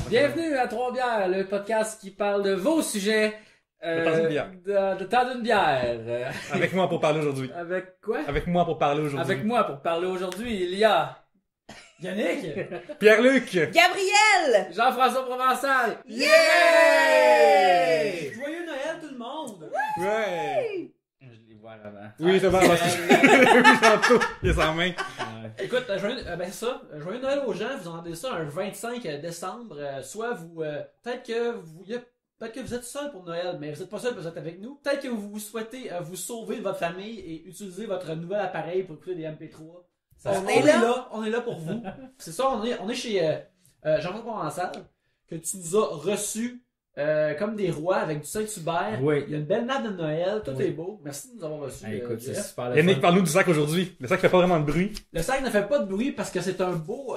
Bienvenue à Trois-Bières, le podcast qui parle de vos sujets de temps d'une bière. Avec moi pour parler aujourd'hui. Avec quoi? Avec moi pour parler aujourd'hui. Avec moi pour parler aujourd'hui, il y a Yannick, Pierre-Luc, Gabriel! Jean-François Provençal. Yeah! Joyeux Noël tout le monde! ouais. Je les vois avant. Oui, c'est bon, parce que oui, tantôt, il est en main. Écoute, joyeux Noël aux gens, vous entendez ça un 25 décembre, soit vous, peut-être que vous êtes seul pour Noël, mais vous n'êtes pas seul, vous êtes avec nous. Peut-être que vous souhaitez vous sauver de votre famille et utiliser votre nouvel appareil pour écouter des MP3. On est là pour vous. C'est ça, on est chez Jean-François Provençal, que tu nous as reçus comme des rois avec du Saint-Hubert. Oui. Il y a une belle nappe de Noël, tout Oui. est beau. Merci de nous avoir reçus. Écoute, c'est Jeff. super le Yannick, fun. parle-nous du sac aujourd'hui. Le sac fait pas vraiment de bruit. Le sac ne fait pas de bruit parce que c'est un beau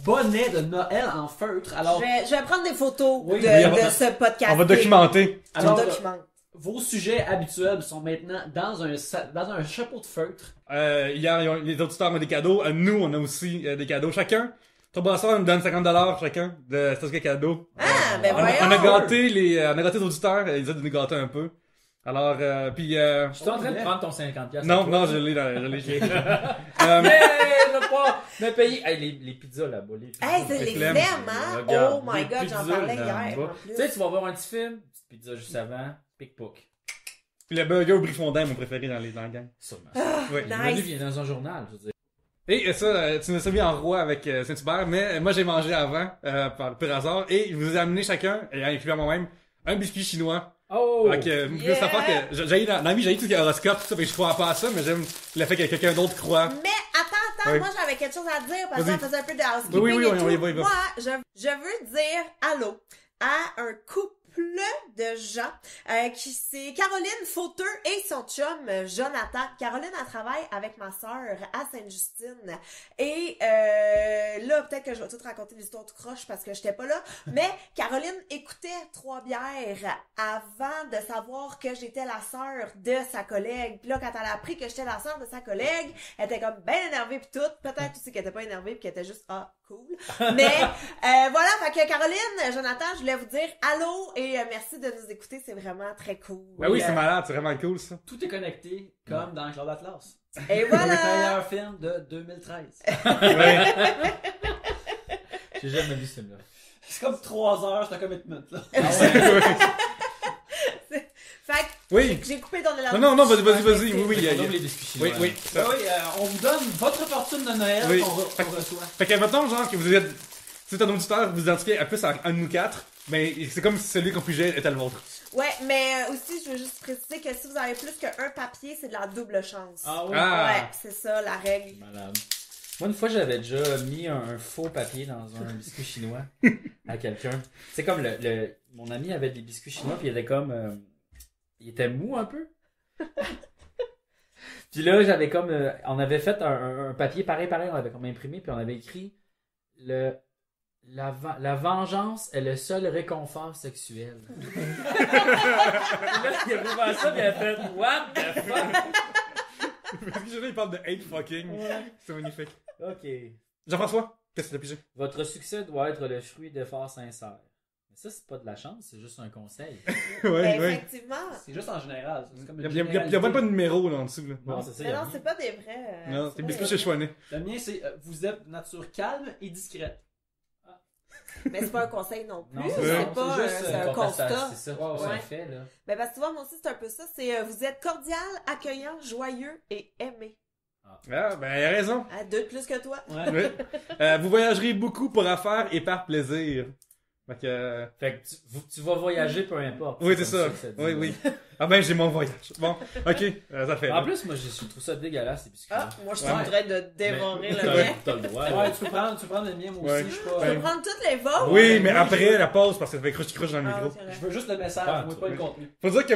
bonnet de Noël en feutre. Alors, Je vais prendre des photos Oui. de, Oui, de ce podcast. On va documenter. alors, documente. vos sujets habituels sont maintenant dans un chapeau de feutre. Hier, les auditeurs ont des cadeaux. Nous, on a aussi des cadeaux. Chacun. Ton brasseur nous donne 50$ chacun de ce cadeau. Ah, ben On voyons! a gâté on a gâté les auditeurs. Ils ont nous gâter un peu. Alors, puis Je suis en train de prendre ton 50$. non, je l'ai. Mais ne pas me payer. Hey, les pizzas là-bas. Les pizzas. Hey, c'est les flemme. flemme, hein? Regarde, Oh my les god, j'en pizzas parlais là-bas. hier. en plus. Tu sais, tu vas voir un petit film, petite pizza juste avant, pick-pock. Puis le burger au brie fondant, mon préféré dans la gang. Sûrement. Oui. Le Nice. menu vient dans un journal, je veux dire. Et ça, tu nous as mis en roi avec Saint-Hubert, mais moi j'ai mangé avant, par pur hasard, et je vous ai amené chacun, et incluant moi-même, un biscuit chinois. Oh! Fait que, vous pouvez savoir que dans la vie, j'ai tout ce qui est horoscope, tout ça, fait que je crois pas à ça, mais j'aime le fait que quelqu'un d'autre croit. Mais attends, Oui. moi j'avais quelque chose à dire parce Vas-y. qu'on faisait un peu de housekeeping Oui, et on tout. y va. Moi, je veux dire allô à un couple de gens qui c'est Caroline Fauteux et son chum Jonathan. Caroline elle travaille avec ma sœur à Sainte-Justine et là peut-être que je vais tout raconter l'histoire du croche parce que j'étais pas là, mais Caroline écoutait Trois-Bières avant de savoir que j'étais la sœur de sa collègue. Puis là quand elle a appris que j'étais la sœur de sa collègue, elle était comme bien énervée puis tout, peut-être aussi qu'elle était pas énervée puis qu'elle était juste cool. Mais voilà, fait que Caroline, Jonathan, je voulais vous dire allô et merci de nous écouter, c'est vraiment très cool. Ben oui, c'est malade, c'est vraiment cool ça. Tout est connecté comme dans Club Atlas. Et Le voilà. meilleur film de 2013. Ouais. J'ai jamais vu ce film-là. C'est comme 3 heures, c'est un commitment, là. Fait que Oui. j'ai coupé ton élan. Non, vas-y. Oui. Donc les biscuits chinois. Oui. Ça. Oui, on vous donne votre fortune de Noël Oui. qu'on reçoit. Fait que mettons, genre, que vous êtes, c'est un auditeur, vous identifiez à plus à un de nous quatre, mais c'est comme si celui qu'on pigeait était le vôtre. Ouais, mais aussi, je veux juste préciser que si vous avez plus qu'un papier, c'est de la double chance. Ah oui? Ah. Ouais, c'est ça, la règle. Malade. Moi, une fois, j'avais déjà mis un faux papier dans un biscuit chinois à quelqu'un. C'est comme mon ami avait des biscuits chinois, puis il était comme... il était mou un peu. Puis là, j'avais comme... on avait fait un papier pareil, on l'avait comme imprimé, puis on avait écrit la vengeance est le seul réconfort sexuel. Et là, il a ouvert ça, puis il a fait « What the fuck? Parce que là, il parle de hate fucking. C'est magnifique. » Ok. Jean-François, qu'est-ce que t'as pigé? Votre succès doit être le fruit d'efforts sincères. Mais ça, c'est pas de la chance, c'est juste un conseil. Ben, effectivement. C'est juste en général. C'est comme Il y a même pas de numéro là en dessous. Là. Non, c'est ça. Mais non, c'est pas des vrais. Non, c'est pas biscuit des chez vrais. Chouanet. Le mien, c'est vous êtes de nature calme et discrète. Mais c'est pas un conseil non plus. Non, c'est ça. pas C'est juste, c'est un constat. C'est ça, Ouais, c'est ouais. un fait, là. Mais parce que tu vois, moi aussi, c'est un peu ça. C'est vous êtes cordial, accueillant, joyeux et aimé. Ah, ben, il a raison. Ah, deux de plus que toi. Ouais. Oui. Vous voyagerez beaucoup pour affaires et par plaisir. Fait que... Fait que tu vas voyager peu importe. Oui, c'est comme ça. que dit, Oui. là. Ah ben, j'ai mon voyage. Bon, ok, ça fait. En plus, moi, je trouve ça dégueulasse, ces biscuits. Ah, moi, je suis Ouais. en train de dévorer le T'as mien. t'as le droit. là. Ouais, tu peux prendre le mien, moi Ouais. aussi. Je suis pas. Tu peux prendre toutes les vôtres? Oui, mais après la pause, parce que ça fait croche dans le Ah, micro. c'est vrai. Je veux juste le message, Ah, moi pas le contenu. Faut dire que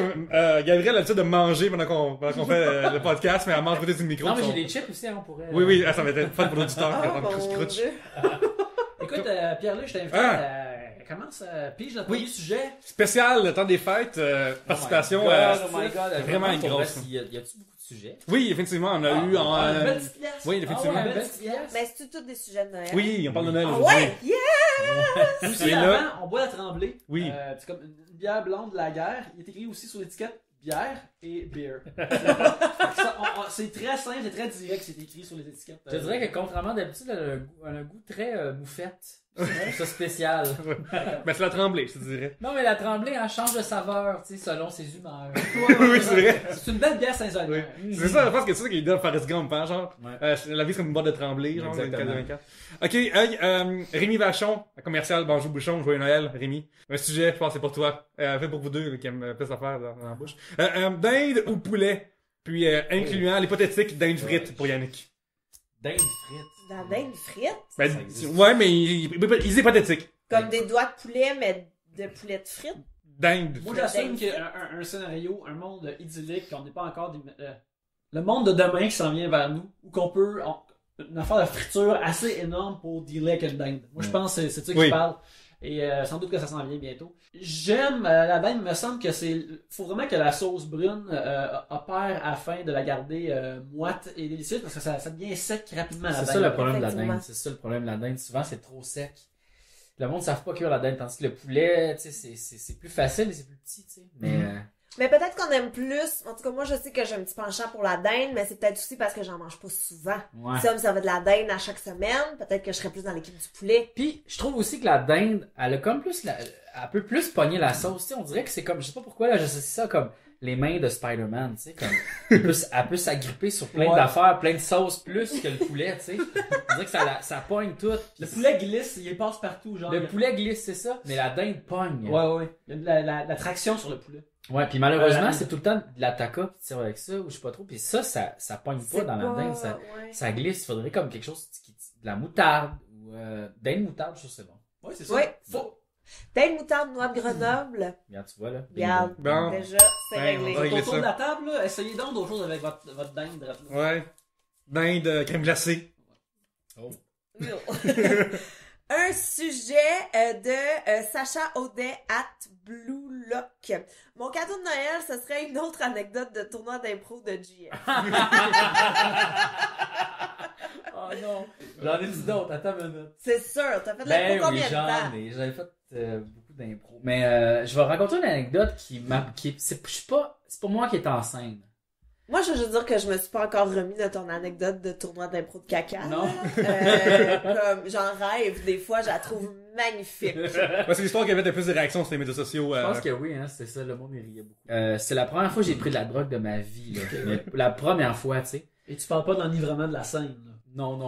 Gabriel a l'habitude de manger pendant qu'on fait le podcast, mais elle mange peut-être du micro. Non, mais son- j'ai des chips aussi, hein, on pourrait. Oui, ça va être fun pour l'auditeur. Ah, quand on mon croche. Dieu. Écoute, Pierre-Luc, je t'ai invité Ah. à comment ça pige notre premier sujet? Spécial, le temps des fêtes, participation. Oh my god, vraiment une pour grosse. vrai, y a-tu beaucoup de sujets? Oui, effectivement, on a eu en... Une belle petite pièce. Oui, effectivement. Ah ouais, Une belle belle petite pièce. Mais c'est tous des sujets de Noël. Oui, on parle de Noël Ah aujourd'hui. ouais! Yeah! Aussi, Et là- avant, on boit la tremblée. Oui. C'est comme une bière blonde de la guerre. Il est écrit aussi sur l'étiquette bière et beer. C'est très simple, c'est très direct, c'est écrit sur les étiquettes. Je dirais que contrairement d'habitude, elle a un goût très moufette. C'est ça spécial. Ben, c'est la tremblée, je te dirais. Non, mais la tremblée, elle change de saveur, tu sais, selon ses humeurs. Oui, c'est vrai. C'est une belle bière saisonnière. C'est ça, je pense que c'est ça qui est dans Forrest Gump, hein, genre. Ouais. La vie, c'est comme une boîte de tremblée, genre, Exactement. 24. Ok, Rémi Vachon, commercial Bonjour Bouchon, joyeux Noël, Rémi. Un sujet, je pense, c'est pour toi. Fait pour vous deux, qui aiment plus à faire dans la bouche. Dinde ou poulet? Puis, incluant l'hypothétique dinde frite pour Yannick. Dinde frite. La dinde frite. Ben, Ça existe. ouais, mais il est hypothétique. Comme des doigts de poulet, mais de poulet de frites. Dinde. Moi, j'assume qu'il y a un scénario, un monde idyllique, qu'on n'est pas encore... le monde de demain qui s'en vient vers nous, où qu'on peut... une affaire de friture assez énorme pour dealer avec une dinde. Moi, je pense que c'est de ça que je parle. Et sans doute que ça s'en vient bientôt. J'aime la dinde, il me semble que faut vraiment que la sauce brune opère afin de la garder moite et délicieuse, parce que ça devient sec rapidement, la C'est dinde. ça le problème de la Effectivement. dinde. C'est ça le problème de la dinde. Souvent, c'est trop sec. Le monde ne savent pas cuire la dinde, tandis que le poulet, tu sais, c'est plus facile et c'est plus petit, tu sais. Mais Mais peut-être qu'on aime plus. En tout cas, moi, je sais que j'ai un petit penchant pour la dinde, mais c'est peut-être aussi parce que j'en mange pas souvent. ouais. Si on me servait de la dinde à chaque semaine, peut-être que je serais plus dans l'équipe du poulet. Puis, je trouve aussi que la dinde, elle a comme plus elle peut plus pogner la sauce, tu sais. On dirait que c'est comme, je sais pas pourquoi, là, j'associe ça comme les mains de Spider-Man, tu sais, comme, elle peut s'agripper sur plein d'affaires, plein de sauces plus que le poulet, tu sais. On dirait que ça pogne tout. Le poulet glisse, il passe partout, genre. Le poulet glisse, c'est ça, mais la dinde pogne. Ouais. Il y a de la traction sur le poulet. Ouais, puis malheureusement, c'est tout le temps de la taka qui tire avec ça, ou je sais pas trop. Puis ça pogne pas dans la dinde, ouais. ça glisse. Il faudrait comme quelque chose de la moutarde, ou dinde moutarde, je trouve que c'est bon. Ouais, c'est ça. Oui. Faut... Dinde, moutarde, noix de Grenoble. Regarde, tu vois, là. Regarde, Bon. déjà, c'est Ben, réglé. on va régler Autour ça. de la table, là, essayez donc d'autres choses avec votre dinde. Là. Ouais. Dinde, crème glacée. Oh. Un sujet de Sacha Audet at Blue Lock. Mon cadeau de Noël, ce serait une autre anecdote de tournoi d'impro de JF. Oh non. J'en ai dit d'autres, attends une minute. C'est sûr, t'as fait de l'impro Ben oui, combien de temps? j'en ai. J'avais fait beaucoup d'impro. Mais je vais raconter une anecdote c'est pas moi qui est en scène. Moi, je veux juste dire que je me suis pas encore remis de ton anecdote de tournoi d'impro de caca. Non. Comme, j'en rêve, des fois, je la trouve magnifique. Ouais, c'est l'histoire qui avait le plus de réactions sur les médias sociaux. Je pense que oui, hein, c'est ça, le monde y riait beaucoup. C'est la première fois que j'ai pris de la drogue de ma vie, là. Mais la première fois, tu sais. Et tu parles pas d'enivrement de la scène. Là. Non,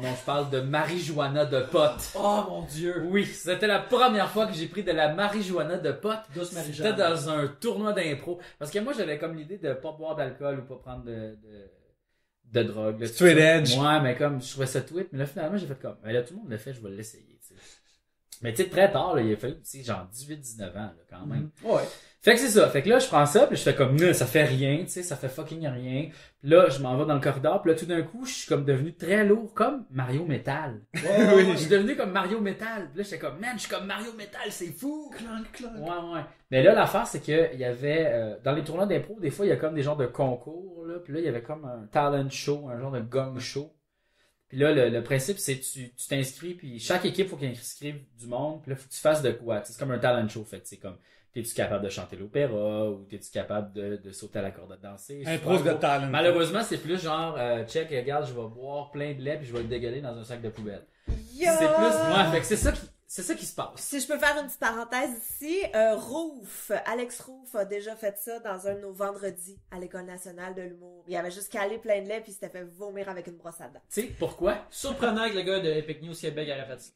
je parle de marijuana de pote. Oh mon dieu! Oui, c'était la première fois que j'ai pris de la marijuana de pote. Douce C'était Marie-Jeanne. dans un tournoi d'impro. Parce que moi, j'avais comme l'idée de pas boire d'alcool ou pas prendre de drogue. Là, Straight tout ça. edge. Ouais, mais comme, je trouvais ça tweet. Mais là, finalement, j'ai fait comme, mais là, tout le monde l'a fait, je vais l'essayer, tu sais. Mais tu sais, très tard, là, il a fallu, tu sais, genre 18-19 ans, là, quand même. Ouais. Fait que c'est ça. Fait que là, je prends ça, puis je fais comme, ça fait rien, tu sais, ça fait fucking rien. Puis là, je m'en vais dans le corridor, puis là, tout d'un coup, je suis comme devenu très lourd, comme Mario Metal. Oui. Je suis devenu comme Mario Metal. Puis là, j'étais comme, man, je suis comme Mario Metal, c'est fou! Clank, clank. Ouais. Mais là, l'affaire, c'est que il y avait, dans les tournois d'impro, des fois, il y a comme des genres de concours, là. Puis là, il y avait comme un talent show, un genre de gong show. Puis là, le principe, c'est tu t'inscris, puis chaque équipe, faut qu'il inscrive du monde, puis là, faut que tu fasses de quoi. C'est comme un talent show, fait que c'est comme, t'es-tu capable de chanter l'opéra, ou t'es-tu capable de sauter à la corde de danser? Impro de talent. Malheureusement, c'est plus genre, check, regarde, je vais boire plein de lait, puis je vais le dégueuler dans un sac de poubelle. Yo! C'est plus, ouais, fait que c'est ça qui se passe. Si je peux faire une petite parenthèse ici, Alex Rouff a déjà fait ça dans un de nos vendredis à l'École nationale de l'humour. Il avait juste calé plein de lait puis il s'était fait vomir avec une brosse à dents. Tu sais, pourquoi? Surprenant que le gars de Epic News Québec aurait fait ça.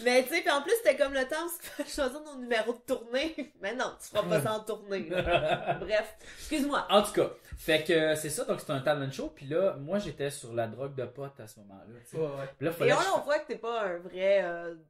Mais Mais tu sais, puis en plus, c'était comme le temps où il fallait choisir nos numéros de tournée. Mais non, tu feras pas ça en tournée. Là. Bref, excuse-moi. En tout cas, fait que c'est ça, donc c'était un talent show, puis là, moi j'étais sur la drogue de pote à ce moment-là. Tu sais. Ouais. Puis là, Et fallait que on voit que t'es pas un vrai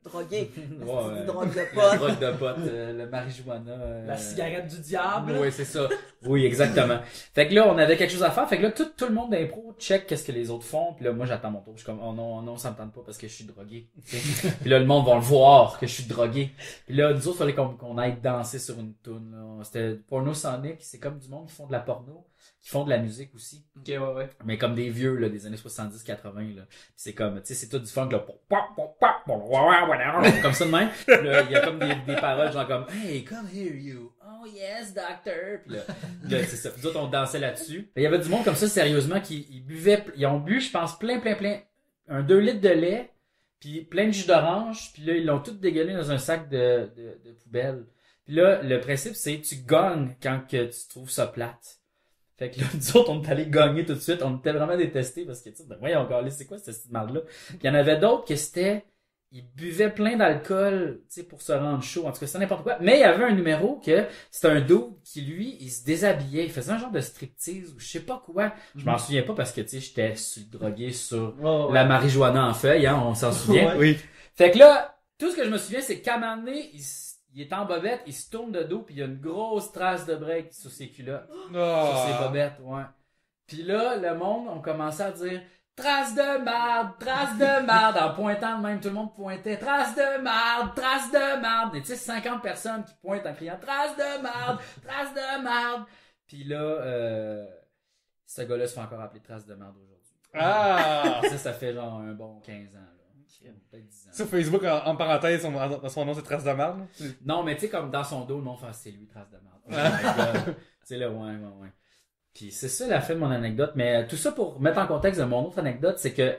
drogué. Ouais, C'est une drogue de la pote. drogue de pote, le marijuana. La cigarette du diable. Oui, c'est ça. Oui, exactement. Fait que là, on avait quelque chose à faire. Fait que là, tout le monde d'impro check qu'est-ce que les autres font. Puis là, moi, j'attends mon tour. Je suis comme, oh non, ça me tente pas parce que je suis drogué. Puis là, le monde va le voir que je suis drogué. Puis là, nous autres, fallait qu'on aille danser sur une toune. Là. C'était Porno Sonic. C'est comme du monde qui font de la porno, qui font de la musique aussi. Ok, ouais. Mais comme des vieux, là, des années 70-80, là. C'est comme, tu sais, c'est tout du funk, là. Comme ça de même. Puis là, il y a comme des paroles, genre comme, hey, come here, you. Oh yes, doctor. Puis là c'est ça. Nous autres, on dansait là-dessus. Il y avait du monde comme ça, sérieusement, qui buvaient, ils ont bu, je pense, plein, un 2 litres de lait, puis plein de jus d'orange, puis là, ils l'ont tout dégueulé dans un sac de poubelle. Puis là, le principe, c'est tu gagnes quand que tu trouves ça plate. Fait que là, nous autres, on est allés gagner tout de suite. On était vraiment détestés parce que, tu sais, ben, voyons, c'est quoi cette marde-là? Puis il y en avait d'autres que c'était, ils buvaient plein d'alcool, tu sais, pour se rendre chaud. En tout cas, c'était n'importe quoi. Mais il y avait un numéro que c'était un dude qui, lui, il se déshabillait. Il faisait un genre de striptease ou je sais pas quoi. Je m'en souviens pas parce que, tu sais, j'étais drogué sur la marijuana en feuille, hein, on s'en souvient. Oui. Fait que là, tout ce que je me souviens, c'est qu'à un moment donné, il est en bobette, il se tourne de dos, puis il y a une grosse trace de break sur ses culottes. Sur ses bobettes, ouais. Puis là, le monde, on commençait à dire « Trace de marde, en pointant de même, tout le monde pointait « Trace de marde. Et tu sais, 50 personnes qui pointent en criant « Trace de marde. Puis là, ce gars-là se fait encore appeler Trace de marde aujourd'hui. Ah! Ça fait genre un bon 15 ans, là. Peut-être 10 ans. Sur Facebook, en parenthèse, dans son nom, c'est Trace de Marde. Non, mais tu sais, comme dans son dos, le monde fait « C'est lui, Trace de marde. » Tu sais, là, ouais. Puis c'est ça la fin de mon anecdote. Mais tout ça pour mettre en contexte de mon autre anecdote, c'est que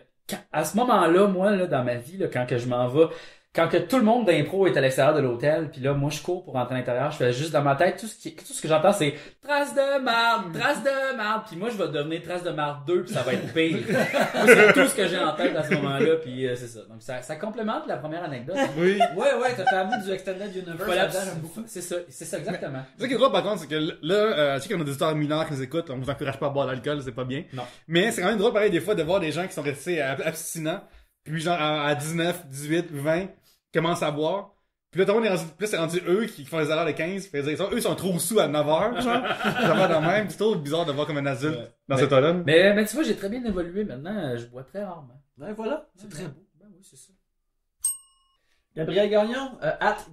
à ce moment-là, moi, là, dans ma vie, là, quand que je m'en vais, quand que tout le monde d'impro est à l'extérieur de l'hôtel, puis là, moi, je cours pour rentrer à l'intérieur, je fais juste dans ma tête, tout ce que j'entends, c'est trace de marde, puis moi, je vais devenir trace de marde 2, puis ça va être pire. Moi, c'est tout ce que j'ai en tête à ce moment-là, puis c'est ça. Donc, ça complémente la première anecdote. Oui. Ouais, t'as amené du Extended Universe. Voilà, là-dedans, j'aime beaucoup. c'est ça exactement. Ce qui est drôle, par contre, c'est que là, tu sais qu'on a des auditeurs mineurs qui nous écoutent, on vous encourage pas à boire de l'alcool, c'est pas bien. Non. Mais c'est quand même drôle, pareil, des fois, de voir des gens qui sont restés abstinents, puis genre, à 19, 18, 20, commencent à boire. Puis là, tout le monde est rendu, puis là, c'est rendu eux qui font les horaires de 15. Puis eux sont trop sous à 9h, genre. Ça va dans même. C'est trop bizarre de voir comme un adulte dans cet état-là. Mais tu vois, j'ai très bien évolué maintenant. Je bois très rarement. Ouais, voilà. C'est très beau. Ben oui, c'est ça. Gabriel Gagnon,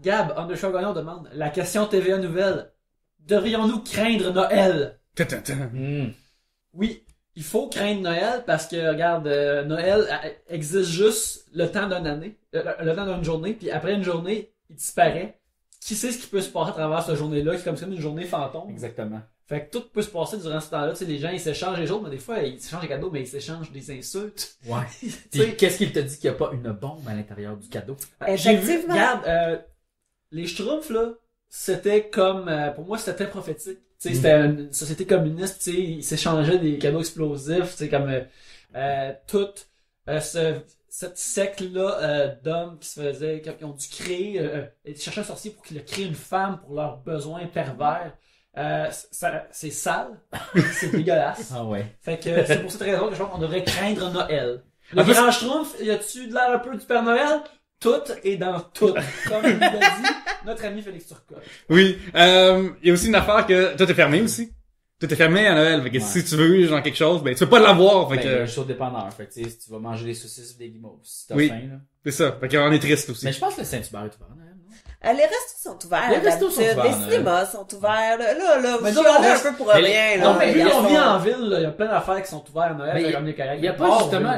Gab, _Gagnon demande la question TVA nouvelle. Devrions-nous craindre Noël? Oui, il faut craindre Noël parce que, regarde, Noël existe juste le temps d'une année, le temps d'une journée, puis après une journée, il disparaît. Qui sait ce qui peut se passer à travers cette journée-là, qui est comme une journée fantôme. Exactement. Fait que tout peut se passer durant ce temps-là. Tu sais, les gens, ils s'échangent les jours, mais des fois, ils s'échangent des cadeaux, mais ils s'échangent des insultes. Ouais. Tu sais, Qu'est-ce qu'il te dit qu'il n'y a pas une bombe à l'intérieur du cadeau? j'ai vu, Effectivement. regarde, les Schtroumpfs, là, c'était comme, pour moi, c'était très prophétique. Tu sais, c'était une société communiste, tu sais, ils s'échangeaient des cadeaux explosifs, tu sais, comme, toute, cette secte-là, d'hommes qui se faisaient, qui ont dû créer, ils cherchaient un sorcier pour qu'il crée une femme pour leurs besoins pervers. C'est sale, c'est dégueulasse. Ah ouais. Fait que c'est pour cette raison que je pense qu'on devrait craindre Noël. Le En plus- grand Schtroumpf, y a-tu de l'air un peu du Père Noël? Tout est dans tout. Comme il l'a dit, notre ami Félix Turcotte. Oui. Il y a aussi une affaire que tout est fermé aussi. Tout est fermé à Noël. Fait que si tu veux, genre quelque chose, ben, tu peux pas l'avoir. Fait Ben, que, je suis au dépanneur. Fait que, tu sais, si tu vas manger des saucisses ou des guimauves, si t'as Oui. faim, là. c'est ça. Fait qu'on est triste aussi. Mais je pense que le Saint-Hubert est ouvert, non? Les restos sont ouverts. Les restos sont d'habitude. ouverts, Les cinémas sont ouverts. Là, Mais vous non, chialez on un reste- peu pour mais rien. les- là. non, mais Vu il y a qu'on pas- vit en ville, il y a plein d'affaires qui sont ouvertes à Noël, Mais fait comme les Caraïbes. Il y a pas justement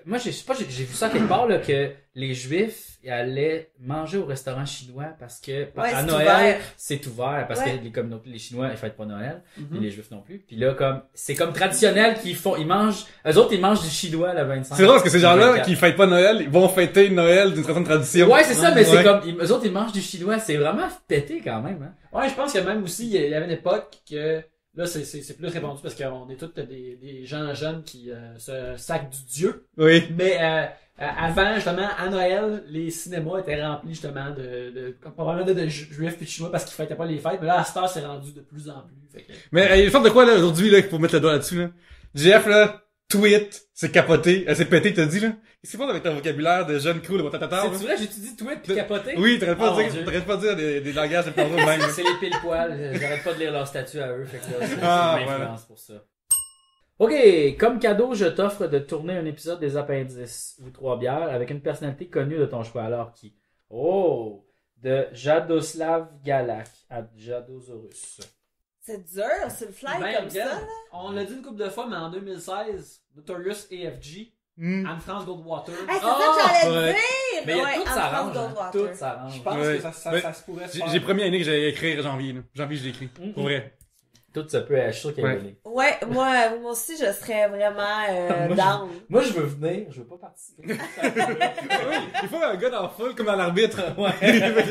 moi je sais pas, j'ai vu ça quelque part là que les Juifs allaient manger au restaurant chinois parce que Ouais, à c'est Noël ouvert. c'est ouvert parce Ouais. que les communautés, les Chinois ils fêtent pas Noël, Mhm. puis les Juifs non plus. Puis là comme c'est comme traditionnel ils mangent, eux autres ils mangent du chinois le 25. C'est drôle parce que ces gens-là 24. qui fêtent pas Noël, ils vont fêter Noël d'une certaine tradition. Ouais, c'est ça, mais Ouais. c'est comme eux autres ils mangent du chinois, c'est vraiment pété quand même hein. Ouais, je pense que même aussi, il y avait une époque que, là, c'est plus répandu parce qu'on est tous des gens jeunes qui se sacent du Dieu. Oui. Mais Avant, justement, à Noël, les cinémas étaient remplis, justement, probablement de juifs et de chinois parce qu'ils fêtaient pas les fêtes. Mais là, à cette heure, c'est rendu de plus en plus. Fait que... Mais il faut de quoi, là, aujourd'hui, là, pour mettre le doigt là-dessus, là. Jeff, là, tweet, c'est capoté, c'est pété, t'as dit, là. Qu'est-ce qu'il faut avec ton vocabulaire de jeune crew de Watatata? C'est vrai, j'ai-tu dit tweet pis capoté? Oui, t'arrêtes pas de dire des langages de pardon même. C'est les pile-poils. J'arrête pas de lire leur statut à eux, fait que là, c'est une influence voilà. pour ça. Ok, comme cadeau, je t'offre de tourner un épisode des Appendices ou 3 bières avec une personnalité connue de ton choix. Alors qui? Oh! De Jadoslav Galak à Jadosaurus. C'est dur, c'est le fly Ben, comme ça, regarde, là. on l'a dit une couple de fois, mais en 2016, Notorious AFG, Anne-France Goldwater. Hey, c'est ça que j'allais ouais. dire! Mais ouais, tout Anne-France s'arrange. Goldwater. Tout s'arrange. Je pense Ouais. que ça Ouais. se pourrait se faire. J'ai promis à Annick que j'allais écrire janvier, là. Janvier, je l'ai écrit. Pour vrai. Tout se peut, je suis sûr qu'il y a Ouais. donné. Ouais, moi aussi, je serais vraiment down. Moi, je veux venir, je veux pas participer. Oui, il faut un gars dans la foule comme dans l'arbitre. Ouais.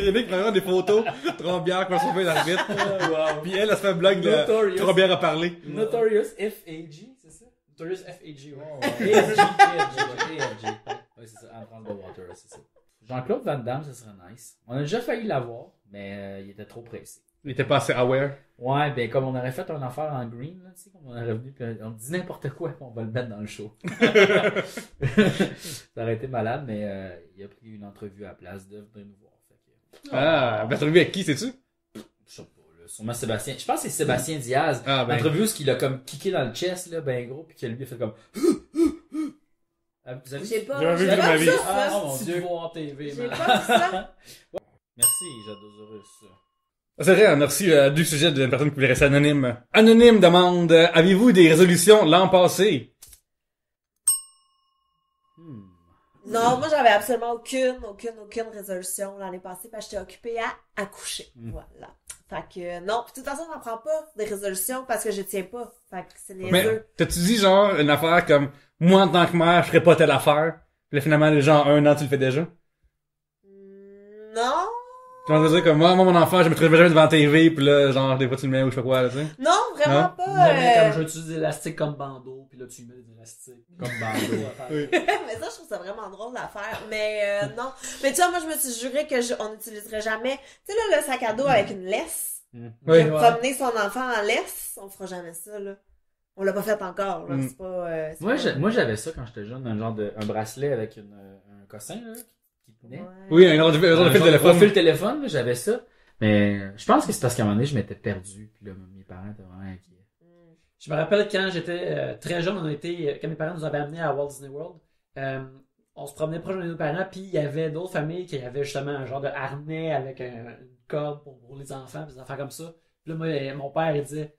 Yannick prend des photos, 3 bières qu'on se fait l'arbitre. Wow. Puis elle se fait un blog de Notorious. 3 bières à parler. Notorious FAG, c'est ça? Notorious FAG, ouais. AFG. Oui, c'est ça, Anne-France Goldwater, c'est ça. Jean-Claude Van Damme, ce serait nice. On a déjà failli l'avoir, mais il était trop pressé. Il était pas assez aware. Ouais, ben comme on aurait fait un affaire en green, là, tu sais, comme on aurait venu, puis on dit n'importe quoi, puis on va le mettre dans le show. Ça aurait été malade, mais il a pris une entrevue à la place de venir nous voir. Fait que, Ah, ben t'as vu avec qui, sais-tu? je sais pas, là, sûrement Sébastien. Je pense que c'est Sébastien Diaz. Ah, ben. L'entrevue où il a comme kické dans le chest, là, ben gros, puis que lui a fait comme... Vous avez J'ai pas, J'ai j'ai jamais vu pas de ma vu vie. ça, Ah, ça. mon Dieu. voir TV, J'ai man. pas vu ça. Merci, Jadosaurus. C'est vrai, on a reçu deux sujets d'une personne qui voulait rester anonyme. Anonyme demande, avez-vous des résolutions l'an passé? Non, moi, j'avais absolument aucune résolution l'année passée parce que j'étais occupée à accoucher. Voilà. Fait que, non. Puis, de toute façon, j'en prends pas des résolutions parce que je tiens pas. Fait que c'est Mais, niaiseux. t'as-tu dit genre une affaire comme, moi en tant que mère, je ferais pas telle affaire? Puis là, finalement, genre, 1 an, tu le fais déjà? Non. Tu vas dire comme, moi, mon enfant, je me trouverais jamais devant la TV, puis là, genre, des fois, tu le mets ou je sais pas quoi, là, tu sais? Non, vraiment Non? pas. Jamais comme j'utilise des élastiques comme bandeau, puis là tu mets des élastiques comme bandeau. Oui. Mais ça, je trouve ça vraiment drôle à faire. Mais non. Mais tu vois, moi, je me suis juré que on n'utiliserait jamais. Tu sais, là, le sac à dos avec une laisse. Oui. Promener son enfant en laisse, on fera jamais ça, là. On l'a pas fait encore, là. C'est pas. c'est Moi, j'avais ça quand j'étais jeune, un bracelet avec un cossin, là, qui tenait. Ouais. Oui, un genre de fil de téléphone. Profil téléphone, là, j'avais ça. Mais je pense que c'est parce qu'à un moment donné, je m'étais perdu. Puis là, mes parents étaient vraiment inquiets. Je me rappelle quand j'étais très jeune, quand mes parents nous avaient amenés à Walt Disney World, on se promenait proche de nos parents, puis il y avait d'autres familles qui avaient justement un genre de harnais avec une corde pour les enfants, des affaires comme ça. Puis là, moi, mon père, il disait,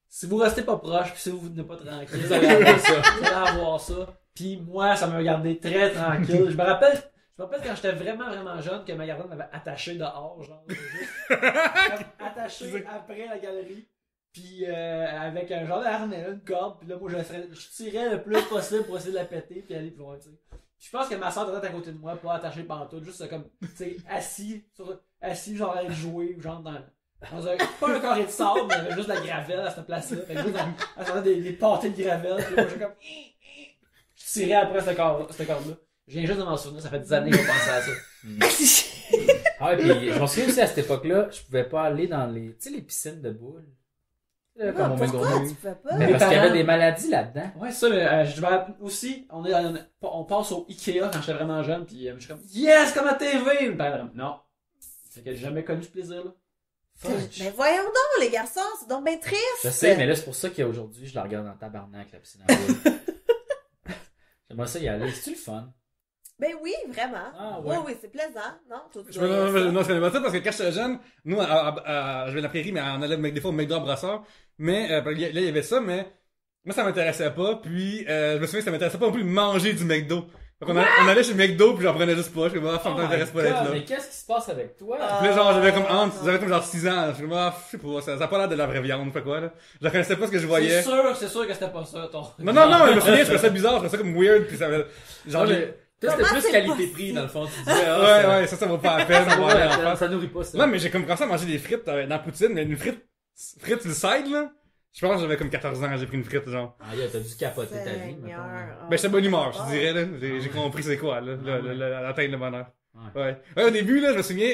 si vous restez pas proche, puis si vous venez pas tranquille, vous allez avoir ça. Vous allez avoir ça. Puis moi, ça m'a gardé très tranquille. Je me rappelle quand j'étais vraiment, vraiment jeune, que ma gardienne m'avait attaché dehors, genre, juste attaché après la galerie. Puis avec un genre de harnais, une corde, puis là moi je tirais le plus possible pour essayer de la péter puis aller plus loin, tu sais. Je pense que ma soeur était à côté de moi, pas attachée pantoute, juste comme, tu sais, assis genre à jouer, genre dans un, pas un carré de sable, mais il y avait juste de la gravelle à cette place-là. Fait que juste elle sortait des pâtés de gravelle, puis moi j'ai comme, je tirais après cette corde-là. Je viens juste de m'en souvenir, ça fait des années que je pensais à ça. Ah, et puis je m'en souviens aussi à cette époque-là, je pouvais pas aller dans les, tu sais, les piscines de boules. Là, comme Non, au pourquoi McDonald's. tu fais pas? Mais Mes parce qu'il y parents- avait des maladies là-dedans. Ouais, ça, mais je me rappelle aussi, on passe au Ikea quand j'étais vraiment jeune, puis je suis comme, yes, comme à TV! Ben, non. Fait que j'ai jamais connu ce plaisir-là. Mais voyons donc, les garçons, c'est donc bien triste. Je sais, mais là, c'est pour ça qu'aujourd'hui, je la regarde en tabarnak, la piscine à boules. J'aimerais ça y aller. C'est-tu le fun? Ben oui, vraiment. Ah, ouais. Oui, c'est plaisant. Non, toi, tu Je dois aimer ça. non, je connais pas ça parce que quand j'étais jeune, nous, je vais à la prairie, mais on allait des fois au McDo à Brassard. Mais, là, il y avait ça, mais moi, ça m'intéressait pas. Puis, je me souviens que ça m'intéressait pas non plus de manger du McDo. Donc, on allait chez le McDo, puis j'en prenais juste pas. Je suis comme, ça m'intéresse pas d'être là. Mais qu'est-ce qui se passe avec toi? Puis là, genre, j'avais comme genre 6 ans. Je suis comme, je sais pas, ça a pas l'air de la vraie viande, fait quoi, là. Je connaissais pas ce que je voyais. C'est sûr que c'était pas ça, ton. Non, je me souviens, je trouvais ça bizarre, je trouvais ça comme weird, puis ça avait, genre, Toi, c'était Comment plus c'est qualité-prix, dans le fond. Tu disais, ouais, ça vaut pas la peine, on va aller en face. ça nourrit pas ça. Non, mais j'ai comme commencé à manger des frites dans la poutine, mais une frite sur le side, là. Je pense que j'avais comme 14 ans, j'ai pris une frite, genre. Ah, yeah, t'as dû capoter ta vie, Seigneur. mettons. Ben, j'étais bonne humeur, je Ah. te dirais, là. J'ai compris c'est quoi, là, l'atteindre le bonheur. Ouais. Ouais, au début, là, je me souviens,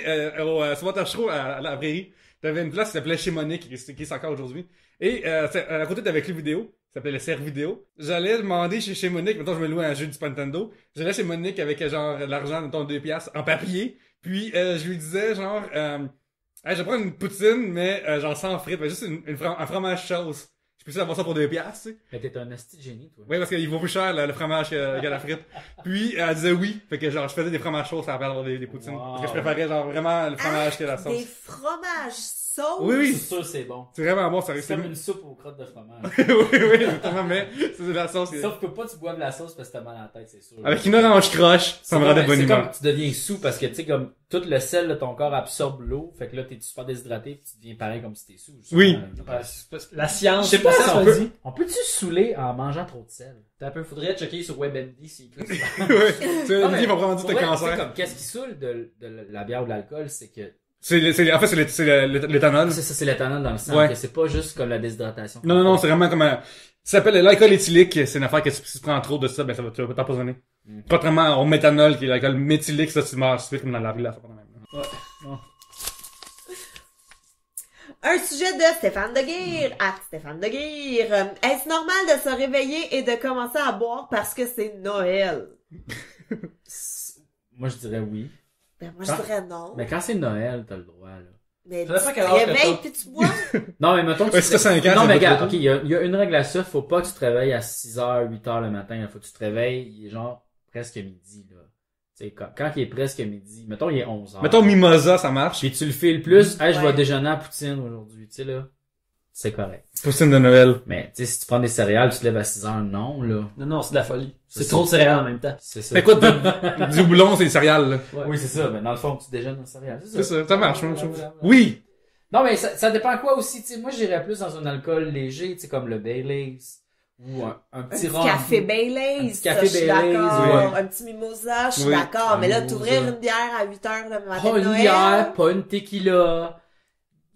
sur Waterstro, à la prairie, t'avais une place qui s'appelait Chez Monique, qui est encore aujourd'hui. Et, à côté, t'avais Club Vidéo, qui s'appelait le Serre Vidéo. J'allais demander chez Monique, mettons, je me louais un jeu du Super Nintendo. J'allais chez Monique avec, genre, l'argent, mettons, 2 piastres, en papier. Puis, je lui disais, genre, hey, je vais prendre une poutine, mais, genre, sans frites, mais juste un fromage sauce. Je peux avoir ça pour 2 piastres, tu sais. Mais t'es un asti de génie, toi. Oui, parce qu'il vaut plus cher, le fromage que la frite. Puis, elle disait oui. Fait que, genre, je faisais des fromages sauces à la place d'avoir des poutines. Wow. Parce que je préférais, genre, vraiment le fromage que la sauce. Des fromages sauces. Oui, oui. C'est sûr, c'est bon. C'est vraiment bon, ça C'est reste. comme une soupe aux crottes de fromage. oui, exactement, mais c'est de la sauce. Sauf que pas tu bois de la sauce parce que t'as mal à la tête, c'est sûr. Avec une orange croche, ça me rendait de bonne C'est comme humeur. tu deviens sous parce que tu sais comme tout le sel de ton corps absorbe l'eau, fait que là t'es super déshydraté puis tu deviens pareil comme si t'es sous. Oui. Ouais, c'est parce que la science, Je sais pas la si science on me peut. dit. On peut-tu saouler en mangeant trop de sel? T'as un peu, faudrait checker sur WebMD s'il ouais. Tu sais, Non, mais Olivier va vraiment dire pour t'as vrai, tu sais, cancer. comme qu'est-ce qui saoule de la bière ou de l'alcool, c'est que En fait, c'est l'éthanol. c'est ça, c'est l'éthanol dans le sang, Ouais. que c'est pas juste comme la déshydratation. Non, c'est vraiment comme un... Ça s'appelle l'alcool éthylique, c'est une affaire que si tu prends trop de ça, ben tu vas t'empoisonner. Mm. Contrairement au méthanol, qui est l'alcool méthylique, ça tu meurs suite comme dans la rue, là, ça fait même. Un sujet de Stéphane Deguire, Stéphane Deguire. Est-ce normal de se réveiller et de commencer à boire parce que c'est Noël? Moi je dirais oui. Ben, moi, je dirais non. Mais quand c'est Noël, t'as le droit là. Mais Ça tu dépend te quel âge que réveilles t'as. pis tu bois? Non, mais mettons que Ouais, tu si t'as 5 ans, non, c'est mais pas regarde, trop ok, il y a une règle à ça, faut pas que tu te réveilles à 6h, 8h le matin, il faut que tu te réveilles, il est genre presque midi, là. Tu sais, quand il est presque midi, mettons il est 11h. Mettons mimosa, ça marche. Puis tu le fais le plus, hey, je vais Ouais. déjeuner à poutine aujourd'hui, tu sais, là. C'est correct. Poutine de Noël. Mais, tu sais, si tu prends des céréales, tu te lèves à 6h, non, là. Non, c'est de la folie. C'est C'est trop de céréales en même temps. C'est ça. Mais écoute, du boulon, c'est des céréales, là. Ouais. Oui, c'est ça, mais dans le fond, tu déjeunes en céréales, C'est ça marche, Ouais, je trouve. ouais, ouais. Oui! Non, mais ça dépend quoi aussi, tu sais. Moi, j'irais plus dans un alcool léger, tu sais, comme le Baileys. Ou un Un petit petit rhum. café Baileys, Un petit ça, café je suis Baileys, d'accord. oui. Un petit mimosa, je suis Oui. d'accord. Mais là, Un t'ouvrir mimosa. une bière à 8h le matin Pas de une Noël. bière, pas une tequila.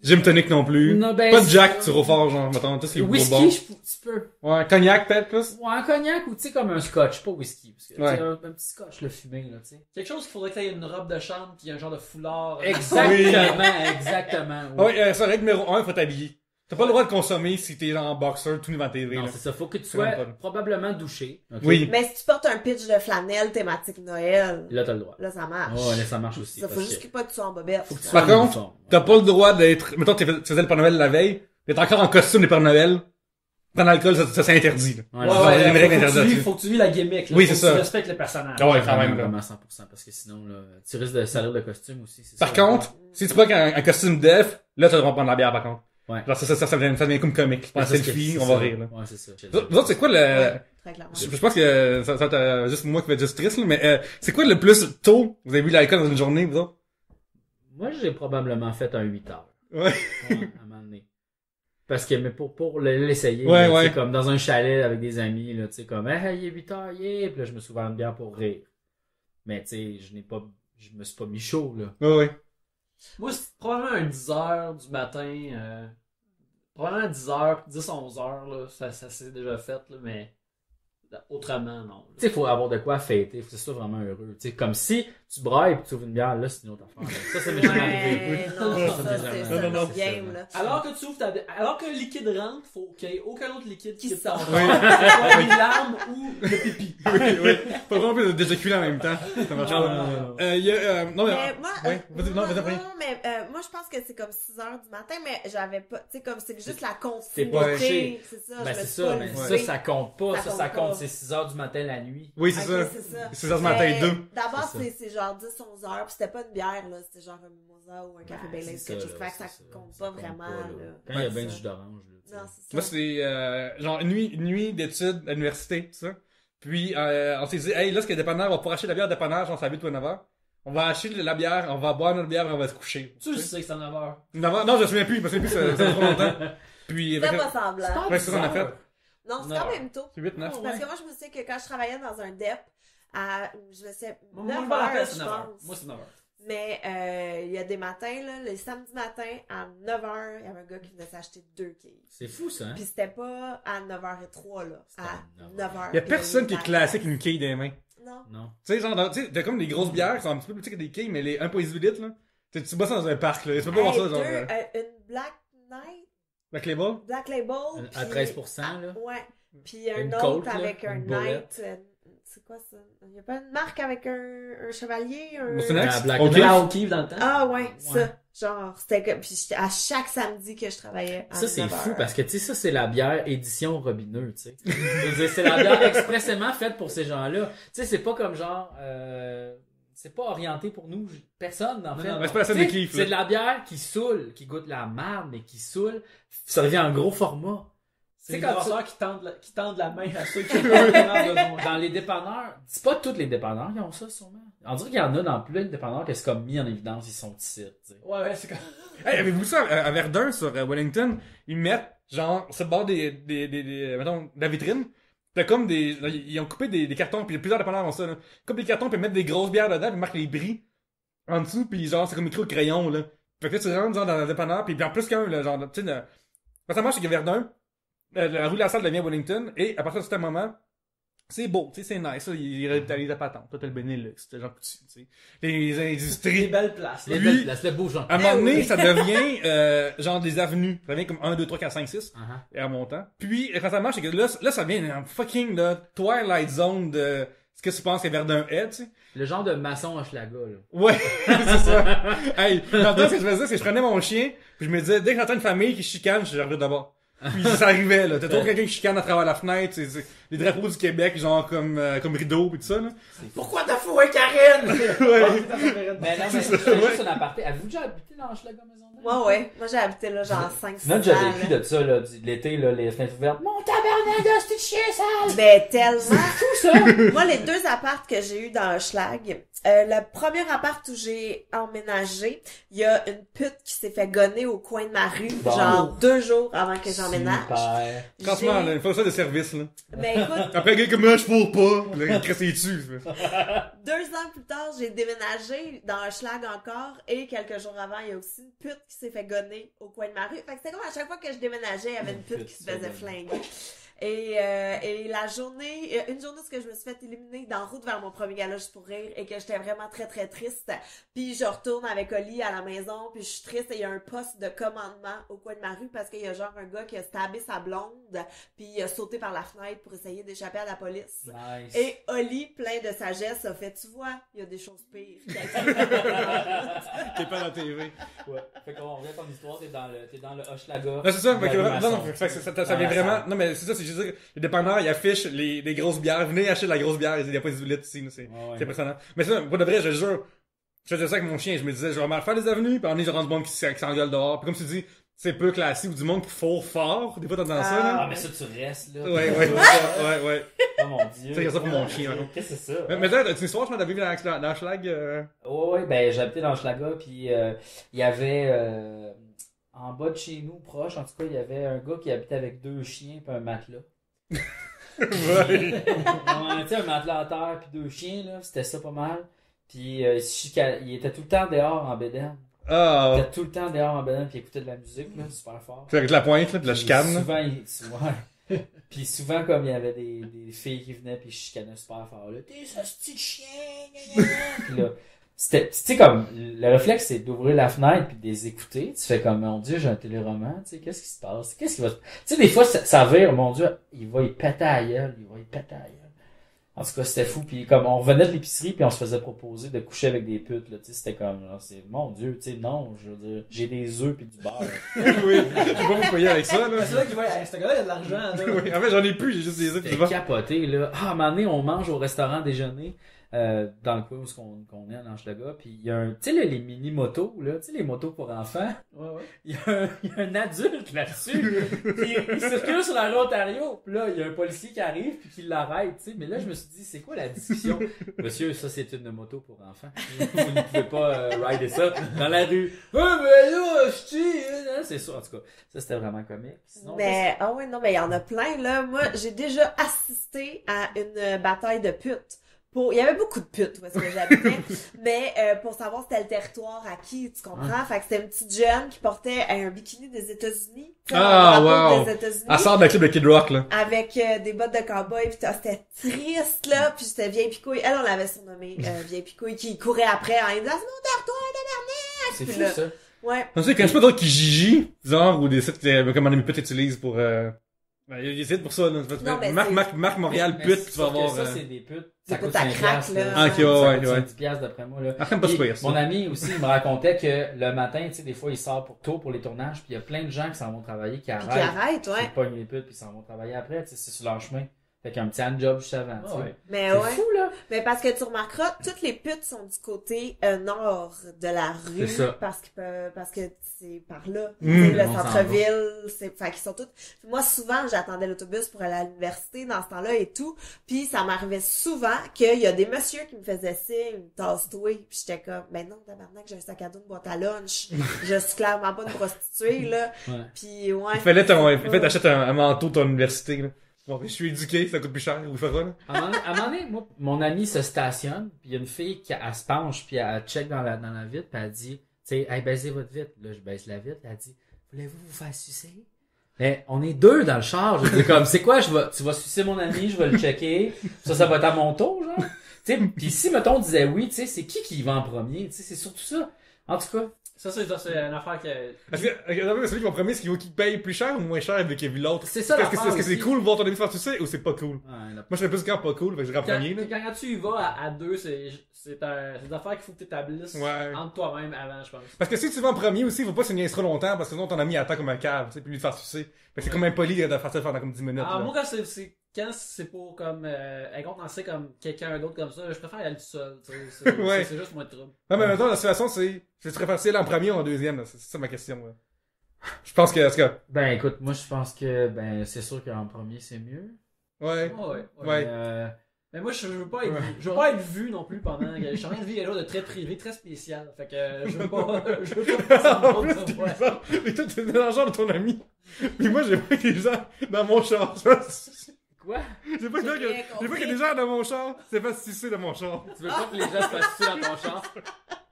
Gin tonic non plus. Non, ben, Pas de Jack, tu refort, genre, mettons, tous les Whisky, bourbons. tu peux. Ouais, cognac, peut-être, plus. Ou un cognac, ou tu sais, comme un scotch, pas whisky. Parce que, tu Ouais. sais, un petit scotch, le fumé, là, tu sais. Quelque chose qu'il faudrait que t'aies une robe de chambre pis un genre de foulard. Exactement. Ah oui, c'est règle numéro 1, faut t'habiller. T'as pas le droit de consommer si t'es en boxer tout devant tes Non, là. c'est ça. Faut que tu C'est même sois pas- probablement douché. ok? Oui. Mais si tu portes un pitch de flanelle thématique Noël, Là, t'as le droit. là, ça marche. Oh, là, ça marche aussi. Ça faut parce juste que pas que tu sois en bobette. faut que tu Par sois en contre, uniforme. T'as pas le droit d'être, mettons, tu faisais le Père Noël la veille, d'être encore en costume de Père Noël. Prendre l'alcool, ça c'est interdit, là. Ouais, Ouais, là, ouais, ouais, une règle faut que tu interdite. vis- faut que tu vis la gimmick, là. Oui, Faut c'est que ça. tu respectes le personnage. Ah ouais, quand vraiment, même, là. vraiment 100%, parce que sinon, là, tu risques de salir le costume aussi. C'est Par ça. contre, si tu prends un costume d'elfe, là, tu devras prendre la bière, par contre. Ouais. Genre, ça devient comme comique. Je prends un C'est ça, selfie, c'est on va ça. rire, là. Ouais, c'est ça. Vous autres, c'est quoi le, Ouais, très clairement. je pense que ça t'a juste moi qui va être juste triste, là, mais c'est quoi le plus tôt vous avez bu de l'alcool dans une journée, vous autres? Moi, j'ai probablement fait un 8 heures. Ouais. Ouais, à un moment donné. Parce que, mais pour l'essayer, Ouais, là, tu sais, ouais. comme dans un chalet avec des amis, là, tu sais, comme, hey, il est 8 heures, yeah! Puis là, je me suis ouvert une bière pour rire. Mais, tu sais, je me suis pas mis chaud, là. Ouais. Moi, c'est probablement un 10h du matin. Probablement 10h, 10-11h, là. Ça s'est déjà fait, là, mais autrement, non. Tu sais, faut avoir de quoi fêter, faut que ce soit vraiment heureux. Tu sais, comme si tu brailles et tu ouvres une bière, là, c'est une autre affaire. là. Ça m'est jamais arrivé. Ouais, non, Ouais, ça, ça m'est c'est jamais ça, arrivé. Non, le game, là. Alors que tu ouvres alors qu'un liquide rentre, faut qu'il y ait aucun autre liquide Qui qui sort. sort. Oui. Soit les larmes ou le pipi. Oui. Pas vraiment de déjaculer en même temps. Ça marche Non, pas. non, non. Il y a, non, mais, Mais moi, ouais, vas-y, non, vas-y, non, mais moi, je pense que c'est comme 6h du matin, mais j'avais pas, tu sais, comme c'est juste la T'es pas continuité. C'est ça, Ben, je me c'est suis ça, pas mais levée. ça compte pas. Ça Ça compte compte, pas. c'est 6 heures du matin la nuit. oui, c'est Ok, ça. c'est ça. 6 heures du matin, Mais 2. D'abord, C'est ça. c'est genre 10-11 heures, puis c'était pas une bière, là, c'était genre un mimosa ou un café Ben, Baileys, c'est quelque chose. là, Fait que ça c'est compte ça pas compte vraiment, pas, là. Quand il y a Ouais, bien ça. du d'orange, là. tu sais. Non, c'est Moi, ça. c'est genre une nuit d'études à l'université, tout ça. Puis, on s'est dit, hey, là, ce qu'il y a dépanneur, on va pouvoir acheter de la bière dépanneur, on s'habite ou 9h. On va acheter de la bière, on va boire notre bière et on va se coucher. Tu le sais que c'est en 9h. 9h? Non, je me souviens plus, ça fait trop longtemps. Puis, C'est pas semblant. ouais, c'est ça qu'on a fait. Non, c'est Non. quand même tôt. C'est 8-9. Parce que moi, je me souviens que quand je travaillais dans un DEP, je me sais, Moi, 9 je me rappelle, heures, c'est je 9h. pense. Moi, c'est 9h. Mais il y a des matins, là, les samedis matins, à 9h, il y avait un gars qui venait s'acheter 2 quilles. C'est fou, ça, hein? Puis c'était pas à 9h03, là. C'était À à 9h. Il y a personne qui est classé avec une quille dans les mains. Non. Non. Tu sais, genre, tu sais, t'as comme des grosses bières qui sont un petit peu plus petites que des quilles, mais les 1,8 litres, là. Tu bosses dans un parc, là. Tu peux pas voir ça, genre. Une Black Knight, Avec les bas. Black Label. À puis- 13%, là. Ouais. Puis un Une autre Colt, là, avec un une Bullet. Knight. C'est quoi ça? Il y a pas une marque avec un chevalier? Mucinex? La Black Ok. Knight. Là, au Kiev dans le temps. Ah ouais, Ouais. ça. Genre, c'était comme... Puis à chaque samedi que je travaillais à Ça, c'est 9h. fou parce que, tu sais, ça, c'est la bière édition Robineux, tu sais. Je veux dire, c'est la bière expressément faite pour ces gens-là. Tu sais, c'est pas comme genre, c'est pas orienté pour nous, personne, en fait. non, Mais c'est pas la scène de Tu sais, kiff, c'est de là. la bière qui saoule, qui goûte la merde, mais qui saoule. Ça revient en gros format. C'est les comme brasseurs qui tendent la main à ceux qui ont vraiment besoin. Dans les dépanneurs, c'est pas tous les dépanneurs qui ont ça, sûrement. On dirait qu'il y en a dans plein de dépanneurs que c'est comme mis en évidence, ils sont ici, tu sais. Ouais, c'est comme... Hey, avez-vous vu ça à Verdun, sur Wellington? Ils mettent, genre, sur le bord mettons, de la vitrine. T'as comme des, là, ils ont coupé des cartons, puis plusieurs dépanneurs ont ça, là. Comme des cartons, puis ils mettent des grosses bières dedans, puis ils marquent les bris en dessous, puis genre, c'est comme écrit au crayon, là. Fait que là, tu rentres, genre, dans un dépanneur, puis en plus qu'un, là, genre, tu sais, quand ça marche, c'est que Verdun, la rue de la Salle devient Wellington, et à partir de ce moment, c'est beau, tu sais, c'est nice, là, ils réalisent la patente. Toi, t'as le Benelux, t'as genre petit, tu sais. Les Des industries. belles places. Les Lui- belles places, le beau genre. À un moment donné, oui. ça devient, genre des avenues. Ça devient comme 1, 2, 3, 4, 5, 6. Uh-huh. Et en montant. Puis, quand ça marche, c'est que là, ça devient un fucking, là, Twilight Zone de ce que tu penses que Verdun est, tu sais. Le genre de maçon Hochelaga, là. Ouais, c'est ça. Hey, dans le temps, ce que je faisais, c'est que je prenais mon chien, puis je me disais, dès que j'entends une famille qui chicane, je reviens d'abord. Puis ça arrivait, là. T'as toujours quelqu'un qui chicane à travers la fenêtre, c'est les drapeaux du Québec, genre comme rideau, pis tout ça, là. Pourquoi t'as foué Karine? Ouais. Mais non, mais ça, c'est ouais. juste un aparté. Avez-vous déjà habité dans Hochelaga Maisonneuve? Moi, ouais. Moi, j'ai habité là, genre 5-6 ans. Sinon, déjà là. vécu de ça, là, l'été, là, les fenêtres ouvertes. Mon tabarnak de ce chien sale! Ben, tellement. Tout ça! Moi, les 2 apparts que j'ai eu dans Hochelag, le premier appart où j'ai emménagé, il y a une pute qui s'est fait gonner au coin de ma rue, Bon. genre 2 jours avant que j'emménage. Super. Franchement, là, il faut ça de service, là. Mais écoute, Après, quelqu'un comme moi, je fourre pas. Là, il crée dessus. 2 ans plus tard, j'ai déménagé dans Hochelag encore, et quelques jours avant, il y a aussi une pute qui s'est fait gonner au coin de ma rue. Fait que c'était comme à chaque fois que je déménageais, il y avait une pute qui se faisait flinguer. Et la journée, une journée où je me suis fait éliminer dans route vers mon premier gala juste pour rire et que j'étais vraiment très très triste. Puis je retourne avec Oli à la maison, puis je suis triste et il y a un poste de commandement au coin de ma rue parce qu'il y a genre un gars qui a stabé sa blonde, puis il a sauté par la fenêtre pour essayer d'échapper à la police. Nice. Et Oli, plein de sagesse, a fait, tu vois, il y a des choses pires. T'es pas dans la TV. Ouais. Fait qu'on revient à ton histoire, t'es dans le Hochelaga. Non, c'est ça, fait que, La rue non, non, Masson. fait que ça Dans vient la vraiment, salle. non, mais c'est ça, c'est juste, les dépanneurs, ils affichent les grosses bières, venez acheter de la grosse bière, il y a pas 18 litres ici, là, c'est Ouais. c'est impressionnant. Mais ça, pour de vrai, je te jure, je faisais ça avec mon chien, je me disais, je vais mal faire les avenues, puis en est, je rentre du monde qui s'engueule dehors, puis comme tu dis, c'est peu classé, ou du monde qui fourre fort, des fois t'entends ça, Ah, là. mais ça, tu restes, là. Ouais, ouais. Oh mon dieu. C'est ça pour mon chien, hein. Qu'est-ce que c'est ça? Mais là, t'as une histoire, je m'en avais vu dans Schlag, Ouais, ben j'habitais dans Hochelaga, puis il y avait en bas de chez nous, proche, en tout cas, il y avait un gars qui habitait avec 2 chiens puis un matelas. ouais. Ouais, tu sais, un matelas à terre puis 2 chiens, là, c'était ça pas mal. Puis il était tout le temps dehors en bédaine. Il Ah, était tout le temps dehors en bédaine puis il écoutait de la musique, là, super fort. c'est avec la pointe, là, de la Puis chicane, là. Souvent, ouais. Puis souvent, comme il y avait des filles qui venaient puis ils chicanaient super fort, là, t'es ce petit chien, gna, gna, gna. Puis là, c'était, tu sais, comme, le réflexe, c'est d'ouvrir la fenêtre puis de les écouter. Tu fais comme, mon Dieu, j'ai un téléroman, tu sais, qu'est-ce qui se passe? Qu'est-ce qui va se... Tu sais, des fois, ça vire, mon Dieu, il va y péter à la gueule, En tout cas, c'était fou. Puis comme, on revenait de l'épicerie puis on se faisait proposer de coucher avec des putes, là, tu sais, c'était comme, genre, c'est, mon Dieu, tu sais, non, je veux dire, j'ai des œufs puis du beurre. Oui, je sais pas vous payer avec ça, là. C'est là qu'il va, hey, ce gars-là, il a de l'argent, là. Oui, en fait, j'en ai plus, j'ai juste des œufs, pis C'était du vent. capoté, là. Ah, à un moment donné, on mange au restaurant déjeuner, dans le coin où qu'on est à Hochelaga, puis il y a un, tu sais, là, les mini-motos, là, tu sais, les motos pour enfants, Ouais. il y a un adulte là-dessus, puis il circule sur la rue Ontario, puis là, il y a un policier qui arrive, puis qui l'arrête, tu sais, mais là, je me suis dit, c'est quoi la discussion? Monsieur, ça, c'est une moto pour enfants. Vous ne pouvez pas rider ça dans la rue. Ouais, mais là, c'est ça, en tout cas. Ça, c'était vraiment comique. Sinon, Mais, ah ouais, non, mais il y en a plein, là. Moi, j'ai déjà assisté à une bataille de putes. il y avait beaucoup de putes où est-ce que j'habitais, mais pour savoir c'était le territoire à qui, tu comprends? Fait que c'était une petite jeune qui portait un bikini des États-Unis. Tu sais, Ah, un drapeau wow. des États-Unis. Elle sort de la clip de Kid Rock, là. Avec des bottes de cowboy, pis c'était triste, là, pis c'était Vieille Picouille. Elle, on l'avait surnommée Vieille Picouille, qui courait après en disant « C'est mon territoire, tabarnak! » C'est Puis fou, là, ça. ouais. Tu sais, quand je pas d'autres qui gigi, genre, ou des sites comme mon ami pute utilise pour, il y a des sites pour ça, là. Non, mais Marc Montréal Mais pute, tu vas sauf que avoir, ça, c'est des putes. Des Ça coûte putes à 5 crack, piastres, là. Ah, ok, Ça ouais, coûte ouais. 10 piastres d'après moi, là. Ah, quand même pas Puis, super, ça. mon ami aussi, il me racontait que le matin, tu sais, des fois, il sort tôt pour les tournages, puis il y a plein de gens qui s'en vont travailler, qui Puis arrêtent. qui arrête, ouais. Qui pognent les putes, puis ils s'en vont travailler après, tu sais, c'est sur leur chemin. Fait qu'un petit hand-job juste avant, tu sais. Ouais. Mais C'est ouais. fou, là. Mais parce que tu remarqueras, toutes les putes sont du côté nord de la rue. C'est ça. Parce que c'est par là. Mmh, le on s'en centre-ville, fait qu'ils sont toutes... Moi, souvent, j'attendais l'autobus pour aller à l'université dans ce temps-là et tout. Puis ça m'arrivait souvent qu'il y a des messieurs qui me faisaient signe, tasse-toi. Puis j'étais comme, ben non, tabarnak, j'ai un sac à dos, une boîte à lunch. Je suis clairement pas une prostituée, là. Ouais. Puis ouais. Il fallait t'achètes un manteau de ton université, là. Bon, je suis éduqué, ça coûte plus cher, ou fera, là. À un moment donné, moi, mon ami se stationne, puis il y a une fille qui elle se penche, puis elle check dans la vitre, puis elle dit, tu sais, hey, baissez votre vitre. Là, je baisse la vitre, elle dit, voulez-vous vous faire sucer? Mais on est deux dans le char. Je dis comme, c'est quoi, tu vas sucer mon ami, je vais le checker. Ça va être à mon tour, genre. Tu sais, pis si, mettons, on disait oui, tu sais, c'est qui y va en premier? Tu sais, c'est surtout ça. En tout cas, Ça, c'est une affaire que... Est-ce que celui qui va premier, c'est qui paye plus cher ou moins cher vu qu'il a vu l'autre? c'est ça Est-ce que l'affaire c'est aussi. cool de voir ton ami se faire sucer ou c'est pas cool? Ouais, Moi, je serais plus quand pas cool, fait que je dirais en premier, là. Quand tu y vas à deux, c'est des affaires qu'il faut que tu établisses Ouais. entre toi-même avant, je pense. Parce que si tu vas en premier aussi, il faut pas se niaiser trop longtemps parce que sinon ton ami attend comme un cave, tu sais, puis lui te faire sucer. Fait que c'est comme impoli de faire ça pendant comme 10 minutes. Ah, là. moi, quand c'est pour comme incontenancer comme quelqu'un d'autre comme ça, je préfère y aller tout seul. Tu sais, c'est Ouais. c'est juste moins de trouble. Non, mais maintenant, la situation, c'est, je serais facile en premier ou en deuxième, là. C'est ça ma question, là. Je pense que, est-ce que, Ben écoute, moi je pense que ben c'est sûr qu'en premier c'est mieux. ouais. Ouais. Ouais. Mais moi, je veux pas être vu non plus pendant. Je suis en train de vivre quelque chose de très privé, très spécial. Fait que je veux pas passer En mon plus, autre, c'est ouais. bizarre. Mais toi, t'es dans le genre de ton ami. Puis moi, j'ai pas que des gens dans mon char. Quoi? J'ai pas J'ai rien qu'il y a des gens dans mon char. C'est pas sucer dans mon char. Tu veux pas que les gens se fassent sucer dans ton char?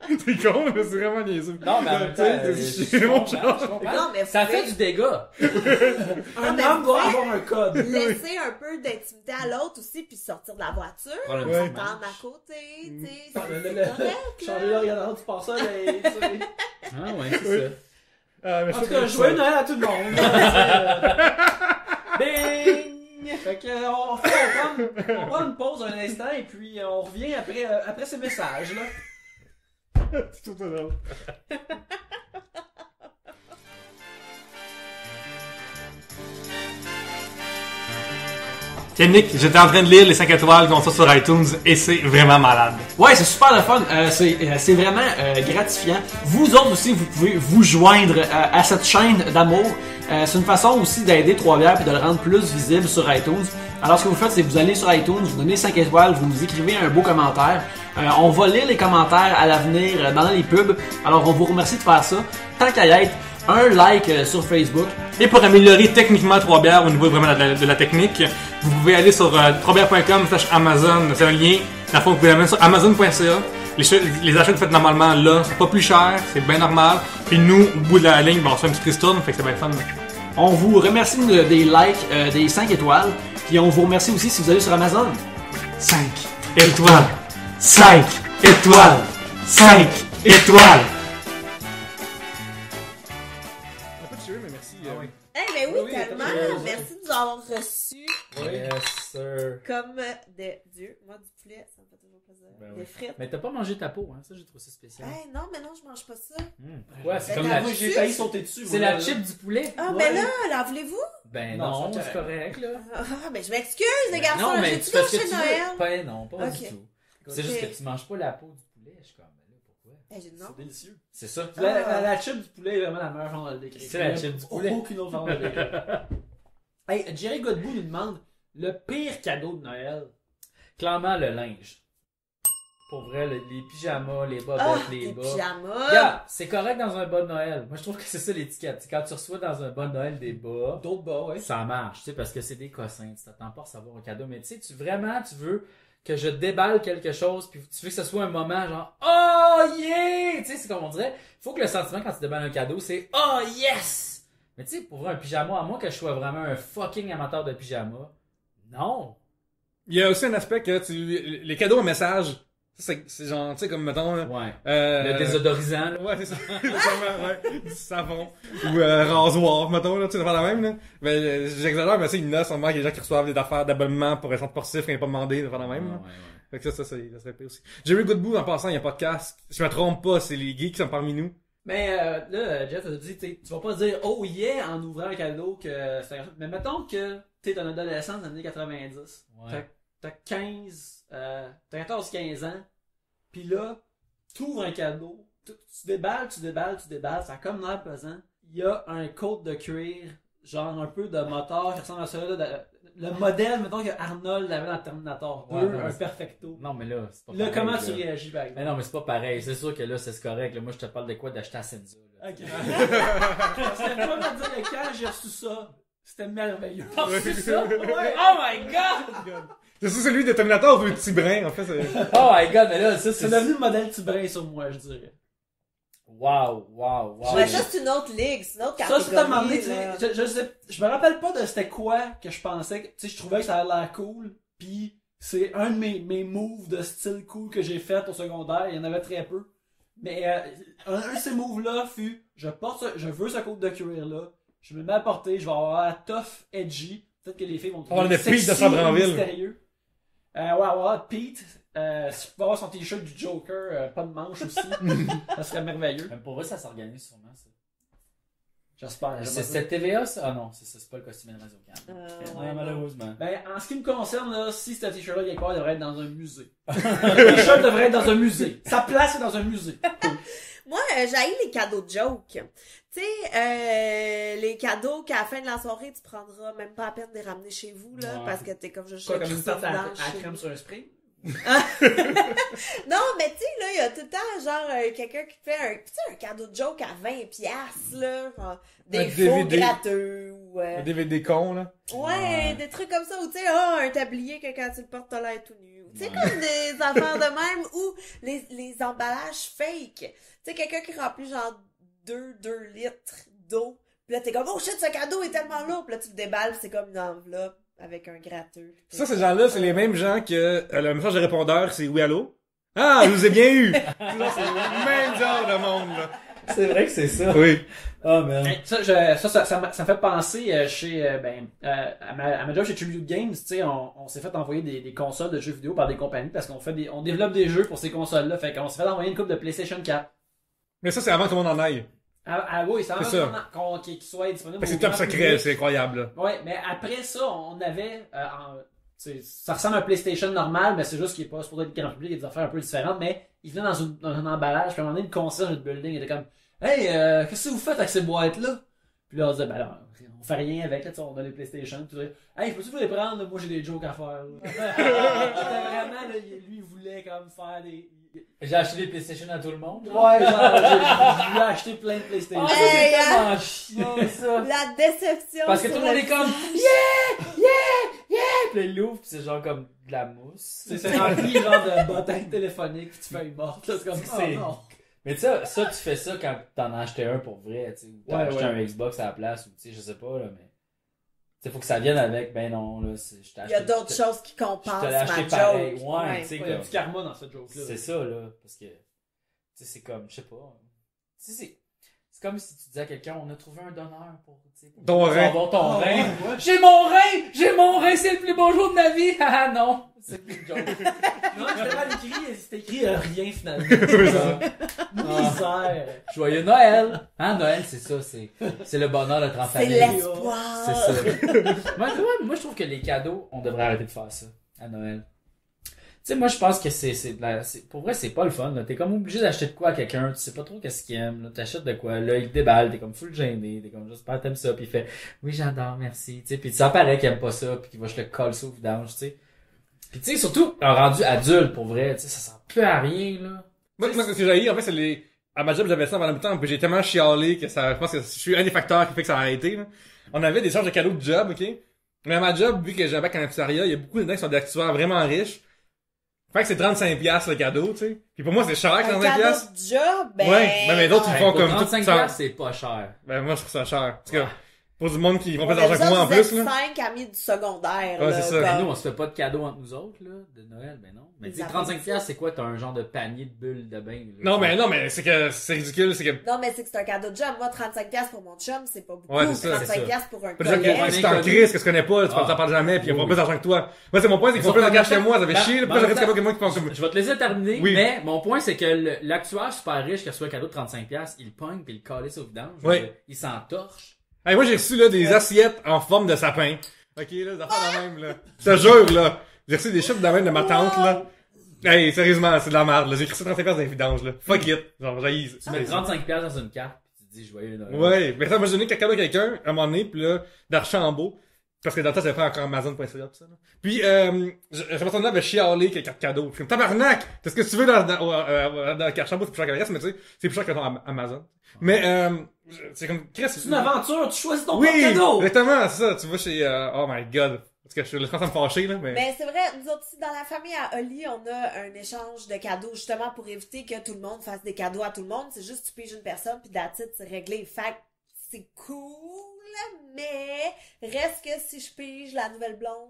C'est con, mais c'est vraiment niaiseux. Non, mais en même temps, C'est mon char. je comprends. Non, mais Ça vous fait pouvez du dégât. Un mais homme vous doit pouvez- avoir un code. laisser un peu d'intimité à l'autre aussi, puis sortir de la voiture, Prendre un Ouais. petit s'attendre match. à côté, tu sais, Ah, c'est le- correct, Changer là. l'orientation du passeur, et tu sais. Ah ouais, c'est ça. Ah, mais je En tout trouve cas, que joyeux ça- Noël à tout le monde. Bing! Fait que, on prend une pause un instant et puis on revient après ces messages, là. C'est tout drôle. Yannick, j'étais en train de lire les 5 étoiles qu'on sort sur iTunes et c'est vraiment malade. Ouais, c'est super le fun. C'est vraiment gratifiant. Vous autres aussi, vous pouvez vous joindre à cette chaîne d'amour. C'est une façon aussi d'aider Trois-Bières et de le rendre plus visible sur iTunes. Alors, ce que vous faites, c'est que vous allez sur iTunes, vous donnez 5 étoiles, vous nous écrivez un beau commentaire. On va lire les commentaires à l'avenir dans les pubs. Alors, on vous remercie de faire ça. Tant qu'à y être, un like sur Facebook. Et pour améliorer techniquement Trois-Bières au niveau vraiment de la technique, vous pouvez aller sur troisbières.com/Amazon. C'est un lien. Dans le fond, vous pouvez aller sur Amazon.ca. Les achats que vous faites normalement là, c'est pas plus cher, c'est bien normal. Puis nous, au bout de la ligne, on se fait un petit ristourne, fait que c'est bien fun. On vous remercie des likes, des 5 étoiles. Puis on vous remercie aussi si vous allez sur Amazon. 5 étoiles. 5 étoiles. 5 étoiles. Un peu de cheveux, mais merci. Eh ben oui, Oui, tellement. oui. Merci de nous avoir reçus Yes, sir. comme des dieux. Moi, du poulet, ça me fait toujours plaisir. Ben Des oui. frites. Mais t'as pas mangé ta peau, hein? Ça, j'ai trouvé ça spécial. Eh non, mais non, je mange pas ça. Pourquoi? C'est Ben, comme t'as la vu- chip. J'ai failli sauter dessus. C'est moi, la là. chip du poulet. Ah, Ouais. ben là, voulez-vous? Ben Non, non, c'est c'est correct, là. Ah, ben je m'excuse, les garçons. Non, mais J'ai-tu c'est parce que gâché tu Noël? veux. Pas, non, pas Ok. du tout. C'est juste que tu manges pas la peau du poulet. Je suis comme, ben là, pourquoi? Eh, j'ai dit non. C'est délicieux. C'est ça. La chip du poulet est vraiment la meilleure façon de le décrire. C'est la chip du poulet. Aucune autre façon de le décrire. Hey, Jerry Godbout nous demande le pire cadeau de Noël. Clairement, le linge. Pour vrai, les pyjamas, les bobettes, Ah, les des bas. pyjamas. Regarde, c'est correct dans un bas de Noël. Moi, je trouve que c'est ça l'étiquette. C'est quand tu reçois dans un bas de Noël des bas, D'autres bas, ouais. ça marche, tu sais, parce que c'est des cossins. Tu t'attends pas à recevoir un cadeau. Mais tu sais, tu veux que je déballe quelque chose, puis tu veux que ce soit un moment genre oh yeah, tu sais, c'est comme on dirait. Faut que le sentiment quand tu déballes un cadeau, c'est oh yes. Mais tu sais, pour un pyjama, à moins que je sois vraiment un fucking amateur de pyjama, non. Il y a aussi un aspect que les cadeaux en message, c'est genre, tu sais, comme mettons. Ouais. Le désodorisant, là. Ouais, c'est ça. Exactement, ouais. Du savon. Ou rasoir, mettons, là, tu sais, de faire la même, là. Mais j'exagère, mais tu sais, il y en a sûrement des gens qui reçoivent des affaires d'abonnement pour un centre porcif quand ils n'ont pas demandé de faire la même, là. Ouais. Fait que ça serait pire aussi. Jerry Goodbout, en passant, il y a un podcast. Si je me trompe pas, c'est les geeks qui sont parmi nous. Mais là, Jeff, t'as dit, tu vas pas dire oh yeah en ouvrant un cadeau que c'est. Mais mettons que t'es un adolescent des années 90. Ouais. T'as 14-15 ans. Pis là, t'ouvres un cadeau. Tu déballes, ça a comme l'air pesant. Il y a un côte de cuir, genre un peu de moteur qui ressemble à celui là. Le modèle, mettons que Arnold avait dans Terminator 2, Ouais, un Perfecto. Non, mais là, c'est pas Là, pareil. comment là. tu réagis, par exemple? Mais non, mais c'est pas pareil. C'est sûr que là, c'est correct. Là, moi, je te parle de quoi? D'acheter à Senza. Là. Ok. Parce que toi, me dire que quand j'ai reçu ça, c'était merveilleux. C'est ça? Ouais. Oh my god! C'est ça, celui de Terminator ou le petit brin, en fait. Oh my god, mais là, ça, C'est c'est... devenu le modèle Tibrin sur moi, je dirais. Wow. Mais ça, c'est une autre ligue, c'est une autre Ça, c'est à un moment donné, catégorie. tu sais, je me rappelle pas de c'était quoi que je pensais, tu sais, je trouvais que ça avait l'air cool, pis c'est un de mes moves de style cool que j'ai fait au secondaire, il y en avait très peu. Mais un de ces moves-là fut, je veux ce côte de cuir-là, je me mets à porter, je vais avoir un tough, edgy, peut-être que les filles vont trouver Oh, le sexy Pete de Sabranville. ou mystérieux. Ouais, avoir Pete, si je pouvais avoir son t-shirt du Joker, pas de manche aussi, ça serait merveilleux. Même pour vrai, ça s'organise sûrement, ça. J'espère. C'est TVA, ça? Ah non, c'est pas le costume de Radio-Can. Ouais, Ouais, malheureusement. Ben, en ce qui me concerne, là, si ce t-shirt-là, quelque part, il devrait être dans un musée. Le t-shirt devrait être dans un musée. Sa place est dans un musée. Moi, j'haïs les cadeaux de joke. Tu sais, les cadeaux qu'à la fin de la soirée, tu prendras même pas la peine de les ramener chez vous, là, Ouais. parce que t'es comme je Quoi, comme une ça tarte à vidange chez crème vous. sur un spray? Non, mais tu sais, là, il y a tout le temps, genre, quelqu'un qui te fait un cadeau de joke à 20$, là, genre, des Un faux DVD. gratteux, ou... Un DVD con, là. Ouais, des trucs comme ça, ou tu sais, un tablier que quand tu le portes, t'as l'air tout nu. Tu sais, comme des affaires de même, ou les emballages fake. Tu sais, quelqu'un qui remplit genre 2 litres d'eau, pis là, t'es comme, oh shit, ce cadeau est tellement lourd, pis là, tu le déballes, pis c'est comme une enveloppe avec un gratteux. Ça, ces gens-là, c'est les mêmes gens que le message de répondeur, c'est oui, allô? Ah, je vous ai bien eu! Ça, c'est le même genre de monde, là. C'est vrai que c'est ça. Oui. Oh, man. Hey, ça me fait penser chez à ma job chez Tribute Games, tu sais, on s'est fait envoyer des consoles de jeux vidéo par des compagnies parce on développe des jeux pour ces consoles-là, fait qu'on s'est fait envoyer une coupe de PlayStation 4. Mais ça, c'est avant que tout le monde en aille. Ah oui, c'est C'est avant qu'il soit disponible. C'est au top grand secret, public. c'est incroyable, là. Ouais, mais après ça, on avait ça ressemble à un PlayStation normal, mais c'est juste qu'il est pas supposé être grand public et des affaires un peu différentes, mais il venait dans un emballage, puis à un moment donné, une console dans notre building, il était comme hey, qu'est-ce que vous faites avec ces boîtes-là? Puis là, on disait, ben là, on fait rien avec, là, on a les PlayStation, puis hey, peux-tu vous les prendre, là? Moi j'ai des jokes à faire, là. C'était vraiment, là, lui, il voulait comme faire des. J'ai acheté des PlayStation à tout le monde. Ouais, genre, je lui ai acheté plein de PlayStation. Ah, Hey, c'est tellement chiant, ça. La déception. Parce que tout sur le monde le est comme visage. Puis là, il l'ouvre, puis c'est genre comme de la mousse. C'est rempli, genre, de bataille téléphonique, puis tu fais une morte, là, c'est comme ça. C'est- Oh, non. Mais tu sais, ça, tu fais ça quand t'en as acheté un pour vrai, tu sais. Ou t'as Ouais, acheté ouais. un Xbox à la place, ou tu sais, je sais pas, là, mais. Tu sais, faut que ça vienne avec, ben non, là, je t'ai Il y a acheté- d'autres choses qui Je compensent te l'ai ma acheté joke. pareil. Ouais, tu sais, Ouais, il y a comme. du karma dans cette joke-là. C'est ça, là. Parce que. Tu sais, c'est comme, je sais pas. Tu sais, c'est comme si tu disais à quelqu'un, on a trouvé un donneur pour, tu sais, pour Ton rein. avoir ton Ah, rein. ouais, ouais. J'ai mon rein, c'est le plus beau jour de ma vie. Ah non, c'est plus une joke. Non, c'était mal écrit, c'était écrit rien finalement. Misère. Joyeux Noël. Hein, Noël, c'est ça, c'est le bonheur d'être en C'est famille. l'espoir. C'est ça. moi, je trouve que les cadeaux, on devrait arrêter de faire ça à Noël. Tu sais, moi, je pense que pour vrai, c'est pas le fun, là. T'es comme obligé d'acheter de quoi à quelqu'un, tu sais pas trop qu'est-ce qu'il aime, là. T'achètes de quoi, là, il te déballe, t'es comme full gêné, t'es comme, j'espère que t'aimes ça, pis il fait, oui, j'adore, merci, tu sais, pis ça paraît qu'il aime pas ça, pis qu'il va je le colle ça au vidange, tu sais. Pis tu sais, surtout, un rendu adulte, pour vrai, tu sais, ça sert plus à rien, là. Moi, ce que j'ai eu, en fait, c'est les... À ma job, j'avais ça pendant le temps, puis j'ai tellement chialé que ça... Je pense que je suis un des facteurs qui fait que ça a arrêté, là. On avait des charges de cadeaux de job, ok? Mais à ma job, vu que j'ai un bac en actuariat, il y a beaucoup de gens qui sont des actuaires vraiment riches. Fait que c'est 35$ le cadeau, tu sais. Puis pour moi, c'est cher, Un 35$. cadeau de job, ben... Ouais, mais les autres, ils font Pour comme 35$, tout ça. c'est pas cher. Ben, moi, je trouve ça cher. Parce que, pour du monde qui font Mais plus d'argent que moi en vous êtes plus, là. 5 amis du secondaire, Ouais, là, c'est ça. Mais comme- nous, on se fait pas de cadeaux entre nous autres, là, de Noël, ben non. Mais tu sais, 35$, c'est quoi? T'as un genre de panier de bulles de bain, là. Non, mais c'est que, c'est ridicule, c'est que, Non, mais c'est que c'est un cadeau de job. Moi, 35$ pour mon chum, c'est pas beaucoup. Ouais, c'est ça, 35$ pour un pas déjà collègue. que si t'es en crise, que tu connais pas, tu t'en parles jamais, puis ils font plus d'argent que toi. Moi, c'est mon point, c'est qu'ils font plus de cash que moi, ça fait chier, là. Pourquoi j'aurais des cadeaux que moi qui font comme, Je vais te laisser terminer, Oui. mais mon point, c'est que l'actuaire super riche qui reçoit un cadeau de 35$, il pogne pis il calisse au vidange. Oui. Il s'entorche. hey, moi, j'ai reçu, là, des assiettes en forme de sapin. Ok, là, des affaires de même, là. Je te jure, là. J'ai reçu des chips de même de ma tante, là. Hey, sérieusement, c'est de la merde, là. J'ai écrit ça 35$ dans les vidanges, là. Fuck it. Genre, j'haïs. Tu mets 35$ dans une carte pis tu te dis joyeux Noël. Ouais, mais ça, moi, j'ai donné cadeau à quelqu'un, à un moment donné, pis là, d'Archambault. Parce que dans le temps, j'avais pas encore Amazon.ca pis ça, là. Puis, j'ai pas avait chialé que carte cadeau. Je suis comme, tabarnak! T'as ce que tu veux dans Archambault, c'est plus cher que le reste, mais tu sais, c'est plus cher que ton Amazon. Mais, c'est comme, Chris, C'est une aventure, tu choisis ton oui, propre cadeau! exactement, c'est ça. Tu vas chez, oh my god. Parce que je commence à me fâcher, là, mais... Mais c'est vrai, nous autres aussi, dans la famille à Oli, on a un échange de cadeaux, justement, pour éviter que tout le monde fasse des cadeaux à tout le monde. C'est juste, tu piges une personne, puis that's it, c'est réglé. Fait que c'est cool, mais reste que si je pige la nouvelle blonde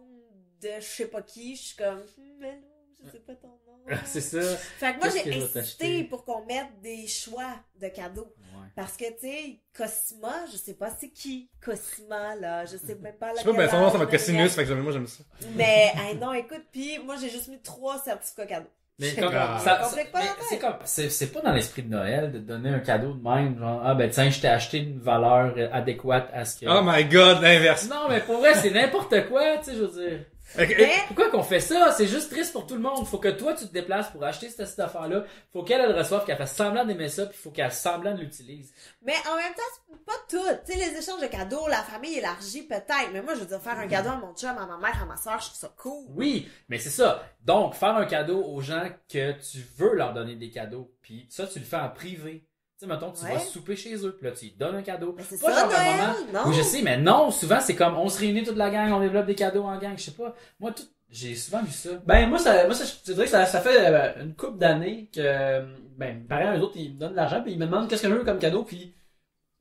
de je sais pas qui, je suis comme, mais non, je sais pas ton nom. C'est ça. Fait que moi, Qu'est-ce j'ai que je vais insisté t'acheter? pour qu'on mette des choix de cadeaux. Ouais. Parce que, tu sais, Cosima, je sais pas c'est qui, Cosima, là. Je sais même pas Je sais pas, ben, son nom, ça m'a Cosinus, fait que moi, j'aime ça. Mais, hey, non, écoute, puis moi, j'ai juste mis 3 certificats cadeaux. Mais Je comme, sais pas, ça, complique pas mais la tête. c'est comme, c'est pas dans l'esprit de Noël de donner un cadeau de même, genre, ah ben tiens, je t'ai acheté une valeur adéquate à ce que... Oh my god, l'inverse. Non, mais pour vrai, c'est n'importe quoi, tu sais, je veux dire. Mais, Pourquoi qu'on fait ça? C'est juste triste pour tout le monde. Faut que toi, tu te déplaces pour acheter cette affaire-là. Faut qu'elle le reçoive, qu'elle fasse semblant d'aimer ça, puis faut qu'elle semblant de l'utilise. mais en même temps, c'est pas tout. Tu sais, les échanges de cadeaux, la famille élargie, peut-être. Mais moi, je veux dire, faire un cadeau à mon chum, à ma mère, à ma soeur, je trouve ça cool. Oui, mais c'est ça. Donc, faire un cadeau aux gens que tu veux leur donner des cadeaux, puis ça, tu le fais en privé. Tu sais, mettons, tu Ouais. vas souper chez eux, puis là, tu lui donnes un cadeau. Mais c'est Pas ça, genre un Noël, moment non? où je sais, mais non, souvent, c'est comme, on se réunit toute la gang, on développe des cadeaux en gang, je sais pas. Moi, j'ai souvent vu ça. Ben, moi, je dirais que ça fait une couple d'années que, ben, mes parents, eux autres, ils me donnent de l'argent, puis ils me demandent qu'est-ce que je veux comme cadeau, puis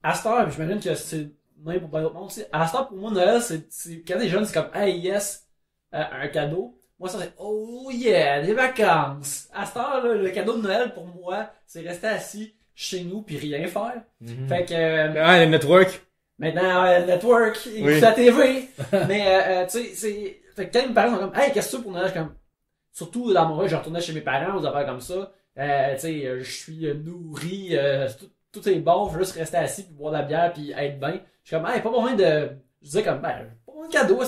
à cette heure, j'imagine que c'est même pour pas d'autres monde aussi. À cette heure, pour moi, Noël, c'est quand t'es jeune, c'est comme, hey, yes, un cadeau. Moi, ça, c'est, oh yeah, des vacances. À cette heure, là, le cadeau de Noël, pour moi, c'est rester assis chez nous, puis rien faire. Fait que, Ah, le network. maintenant, network, écoute Oui. la TV. Mais, tu sais, c'est. Fait que quand mes parents sont comme, hey, qu'est-ce que tu veux pour Noël? Je suis comme, surtout dans mon rêve, je retournais chez mes parents, aux affaires comme ça. Tu sais, je suis nourri, tout est bon, je veux juste rester assis, puis boire de la bière, puis être bien. Je suis comme, hey, pas besoin de. Je disais comme, ben, pas besoin de cadeau,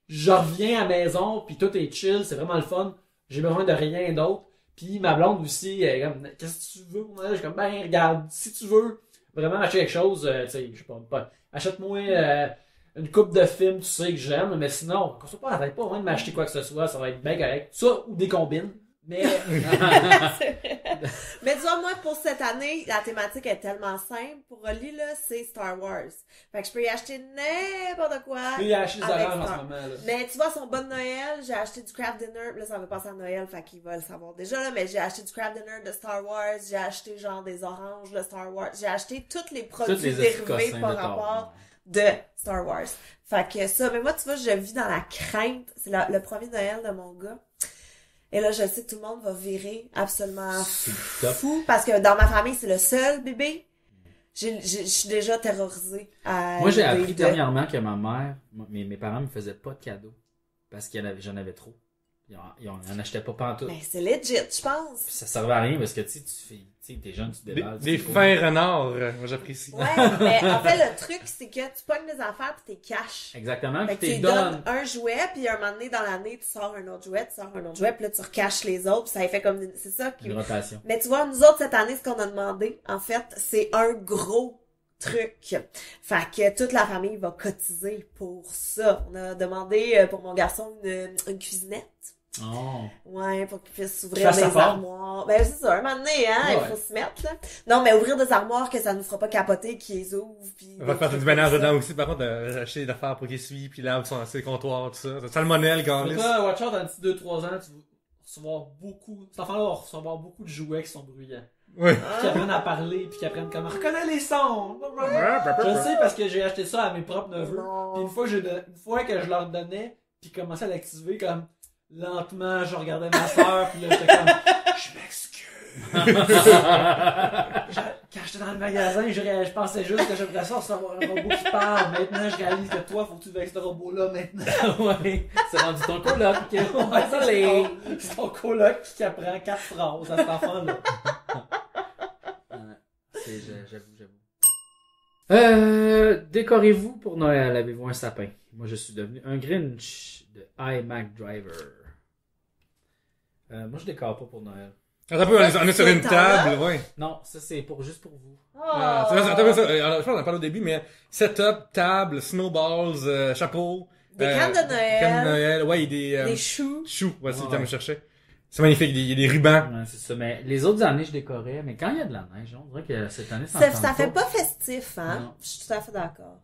je reviens à la maison, puis tout est chill, c'est vraiment le fun. J'ai besoin de rien d'autre. Puis ma blonde aussi, elle est comme, qu'est-ce que tu veux pour Noël? Je suis comme, ben, regarde, si tu veux vraiment acheter quelque chose, tu sais, je sais pas, achète-moi une coupe de films, tu sais que j'aime, mais sinon, qu'on soit pas à la tête, pas besoin de m'acheter quoi que ce soit, ça va être bien correct. Ça, ou des combines. Mais, Mais tu vois, moi, pour cette année, la thématique est tellement simple. Pour Oli, là, c'est Star Wars. Fait que je peux y acheter n'importe quoi. il y a acheté des avec oranges en Star- ce moment, là. Mais tu vois, son bon Noël, j'ai acheté du craft dinner. Là, ça va passer à Noël, fait qu'il va le savoir déjà, là. Mais j'ai acheté du craft dinner de Star Wars. J'ai acheté, genre, des oranges de Star Wars. J'ai acheté tous les produits Toutes les dérivés escossins par de rapport de Star Wars. Fait que ça, mais moi, tu vois, je vis dans la crainte. C'est le premier Noël de mon gars. Et là, je sais que tout le monde va virer absolument C'est top. fou parce que dans ma famille, c'est le seul bébé. Je suis déjà terrorisée. Moi, j'ai l'idée appris de- dernièrement que ma mère, mes parents me faisaient pas de cadeaux. Parce que j'en avais trop. Ils en achetaient pas pantoute. Ben, c'est legit, je pense. Puis ça servait à rien parce que, tu sais, t'es jeune, tu déballes. Des tu sais, fins renards, moi j'apprécie. Ouais, mais en fait, le truc, c'est que tu pognes les affaires pis t'es cash. Exactement, Fait puis que t'es tu donnes. donnes un jouet, puis un moment donné dans l'année, tu sors un autre jouet, puis là, tu recaches les autres, puis ça fait comme... C'est ça qui... Une rotation. Mais tu vois, nous autres, cette année, ce qu'on a demandé, en fait, c'est un gros truc. Fait que toute la famille va cotiser pour ça. On a demandé pour mon garçon une cuisinette. Oh. Ouais, pour qu'il puisse Qu'il ouvrir fasse sa des part. armoires. Ben, c'est ça, un moment donné, hein, Ouais. il faut s'y mettre, là. Non, mais ouvrir des armoires que ça nous fera pas capoter, qu'ils les ouvrent, pis... On va faire du ménage dedans aussi, par contre, acheter des affaires pour qu'il suit, puis là, ses comptoirs, tout ça. C'est le monnaie, le Mais gars. toi, watch out, dans un petit 2-3 ans, tu recevoir beaucoup. Cet enfant-là va recevoir beaucoup de jouets qui sont bruyants. Ouais. Qui apprennent à parler, puis qui apprennent comment reconnaître les sons. Je le sais parce que j'ai acheté ça à mes propres neveux. Puis une fois que je leur donnais, puis commençais à l'activer, comme lentement, je regardais ma soeur, puis là j'étais comme, je m'excuse. Quand j'étais dans le magasin, je pensais juste que j'aimerais ça recevoir un robot qui parle. Maintenant, je réalise que toi, faut que tu vexes ce robot-là maintenant. Ouais, c'est rendu ton coloc. Ouais, c'est ton coloc qui apprend 4 phrases à cet enfant-là. J'avoue. Décorez-vous pour Noël. Avez-vous un sapin? Moi, je suis devenu un Grinch de iMac Driver. Moi, je décore pas pour Noël. Attends un peu, on est sur une table, ouais. Non, ça c'est juste pour vous. Attends un peu, alors, je pense qu'on en parle au début, mais setup, table, snowballs, chapeau. Des cannes de Noël. Cannes de Noël, ouais, des choux. Choux, ouais, c'est le Ouais. terme que je cherchais. C'est magnifique, il y a des rubans. Ouais, c'est ça. Mais les autres années, je décorais. Mais quand il y a de la neige, on dirait que cette année, Ça fait pas festif, hein? Non. Je suis tout à fait d'accord.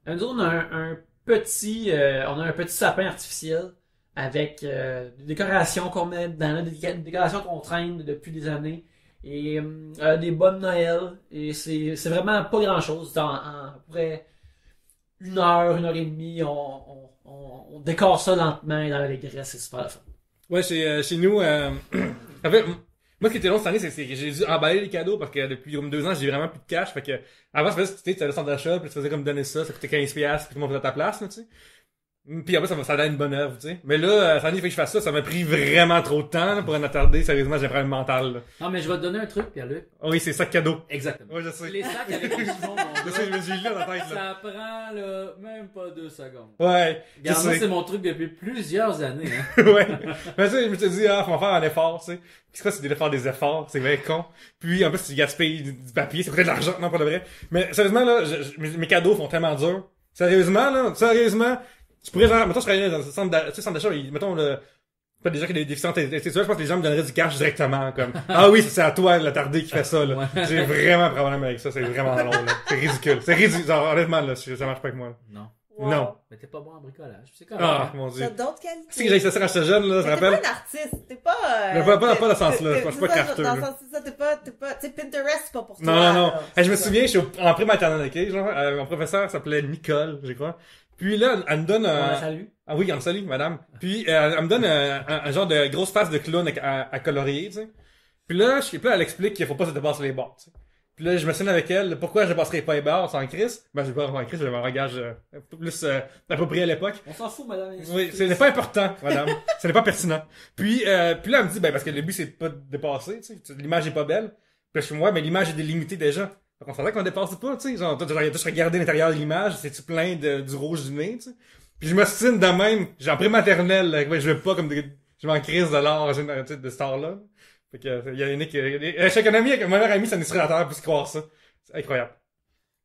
Nous autres, on a un petit sapin artificiel avec des décorations qu'on met dans des décorations qu'on traîne depuis des années et des bonnes Noël et c'est vraiment pas grand chose. En à peu près 1 heure et demie, on décore ça lentement et dans l'allégresse, c'est super fun. Ouais, chez nous, en fait, moi, ce qui était long cette année, c'est que j'ai dû emballer les cadeaux parce que depuis comme 2 ans, j'ai vraiment plus de cash. Fait que, avant, tu allais au centre d'achat, puis tu faisais comme donner ça coûtait $15, puis tout le monde faisait à ta place, là, tu sais. Puis après, ça donne une bonne œuvre, tu sais. Mais là, cette année, il fait que je fasse ça, ça m'a pris vraiment trop de temps, là, pour en attarder. Sérieusement, j'ai un problème mental, là. Non, mais je vais te donner un truc, Pierre-Luc. Oh oui, c'est sac cadeau. Exactement. Ouais, je sais. Les sacs avec les chiffons, Je sais, je me suis lu dans la tête, là. ça prend là, même pas 2 secondes. Ouais. Je Regarde, moi, sais. c'est mon truc depuis plusieurs années. Hein. Ouais. Mais tu sais, je me suis dit, faut faire un effort, tu sais. Puis c'est quoi, c'est de faire des efforts, c'est vrai con. Puis, en plus, tu gaspilles du papier, ça coûtait de l'argent, non, pas de vrai. Mais, sérieusement, là, mes cadeaux font tellement dur. Sérieusement, je pourrais genre, mettons, je serais allé dans ce centre d'achat, mettons, pas des gens qui ont des déficiences intellectuelles, je pense que les gens me donneraient du cash directement, comme, ah oui, c'est à toi, l'attardé, qui fait ça, là. Ouais. J'ai vraiment un problème avec ça, c'est vraiment long, là. C'est ridicule. Genre, honnêtement, là, ça marche pas avec moi, là. Non. Wow. Non. Mais t'es pas bon en bricolage. C'est correct. Ah, mon dieu. T'as d'autres qualités. Tu sais que j'ai essayé ça quand j'étais jeune, là, je me Mais t'es rappelle. pas un artiste, t'es pas... Mais pas dans ce sens-là, je suis pas c'est ça, carteux, dans le là. sens, c'est ça, t'es pas, tu sais, Pinterest, c'est pas pour toi. Non. là. Hey, je me souviens, je suis en pré-maternelle, ok, genre, mon professeur s'appelait Nicole, je crois. Puis là, elle me donne Salut. Ah oui, on le salue, madame. Puis elle me donne un genre de grosse face de clown à colorier, tu sais. Puis là, elle explique qu'il faut pas se dépasser les bords, tu sais. Puis là, je me souviens avec elle, pourquoi je passerais pas les bords sans crise? Ben, j'ai pas vraiment crise, j'avais un langage plus approprié à l'époque. On s'en fout, madame. Oui, ce n'est pas important, madame. Ce n'est pas pertinent. Puis là, elle me dit, ben, parce que le but, c'est pas de dépasser, tu sais. L'image est pas belle. Puis là, je suis moi, mais l'image est délimitée déjà. Donc, on faudrait qu'on dépasse pas, tu sais. Genre, toi, juste regarder l'intérieur de l'image, c'est-tu plein du rouge du nez, tu sais. Puis je me stine de même, j'ai en pré-maternelle, je veux pas comme je m'en crise de l'art, de ce art-là. Fait que, il y a une chaque année, avec ma meilleure amie, c'est un illustrateur, puis se croire ça. C'est incroyable.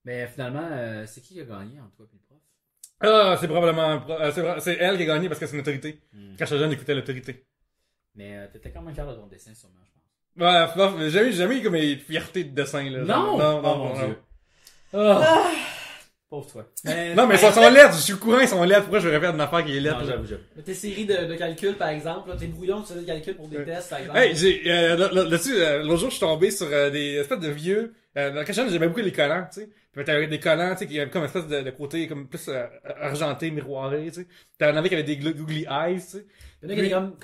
Mais finalement, c'est qui a gagné entre toi et le prof? Ah, c'est probablement, c'est elle qui a gagné parce que c'est une autorité. Quand j'étais jeune, j'écoutais l'autorité. Mais t'étais quand même fier de ton dessin, sûrement, je pense. Ouais, jamais eu comme une fierté de dessin, là. Non! Non, Oh mon Dieu. Ah, Pauvre toi. Non, mais ils sont laides, je suis au courant, ils sont laides. Pourquoi je vais répéter une affaire qui est laide? Non, j'avoue. Mais tes séries de calculs, par exemple, là, tes brouillons, tu fais des calculs pour des tests, par exemple. Hey, là-dessus, l'autre jour, je suis tombé sur des espèces de vieux, quand j'étais jeune, j'aimais beaucoup les collants, tu sais. Puis t'avais des collants, tu sais, qui avaient comme une espèce de côté, comme plus, argenté, miroiré, tu sais. T'en avais qui avaient des googly eyes, tu sais. Il y en a qui étaient comme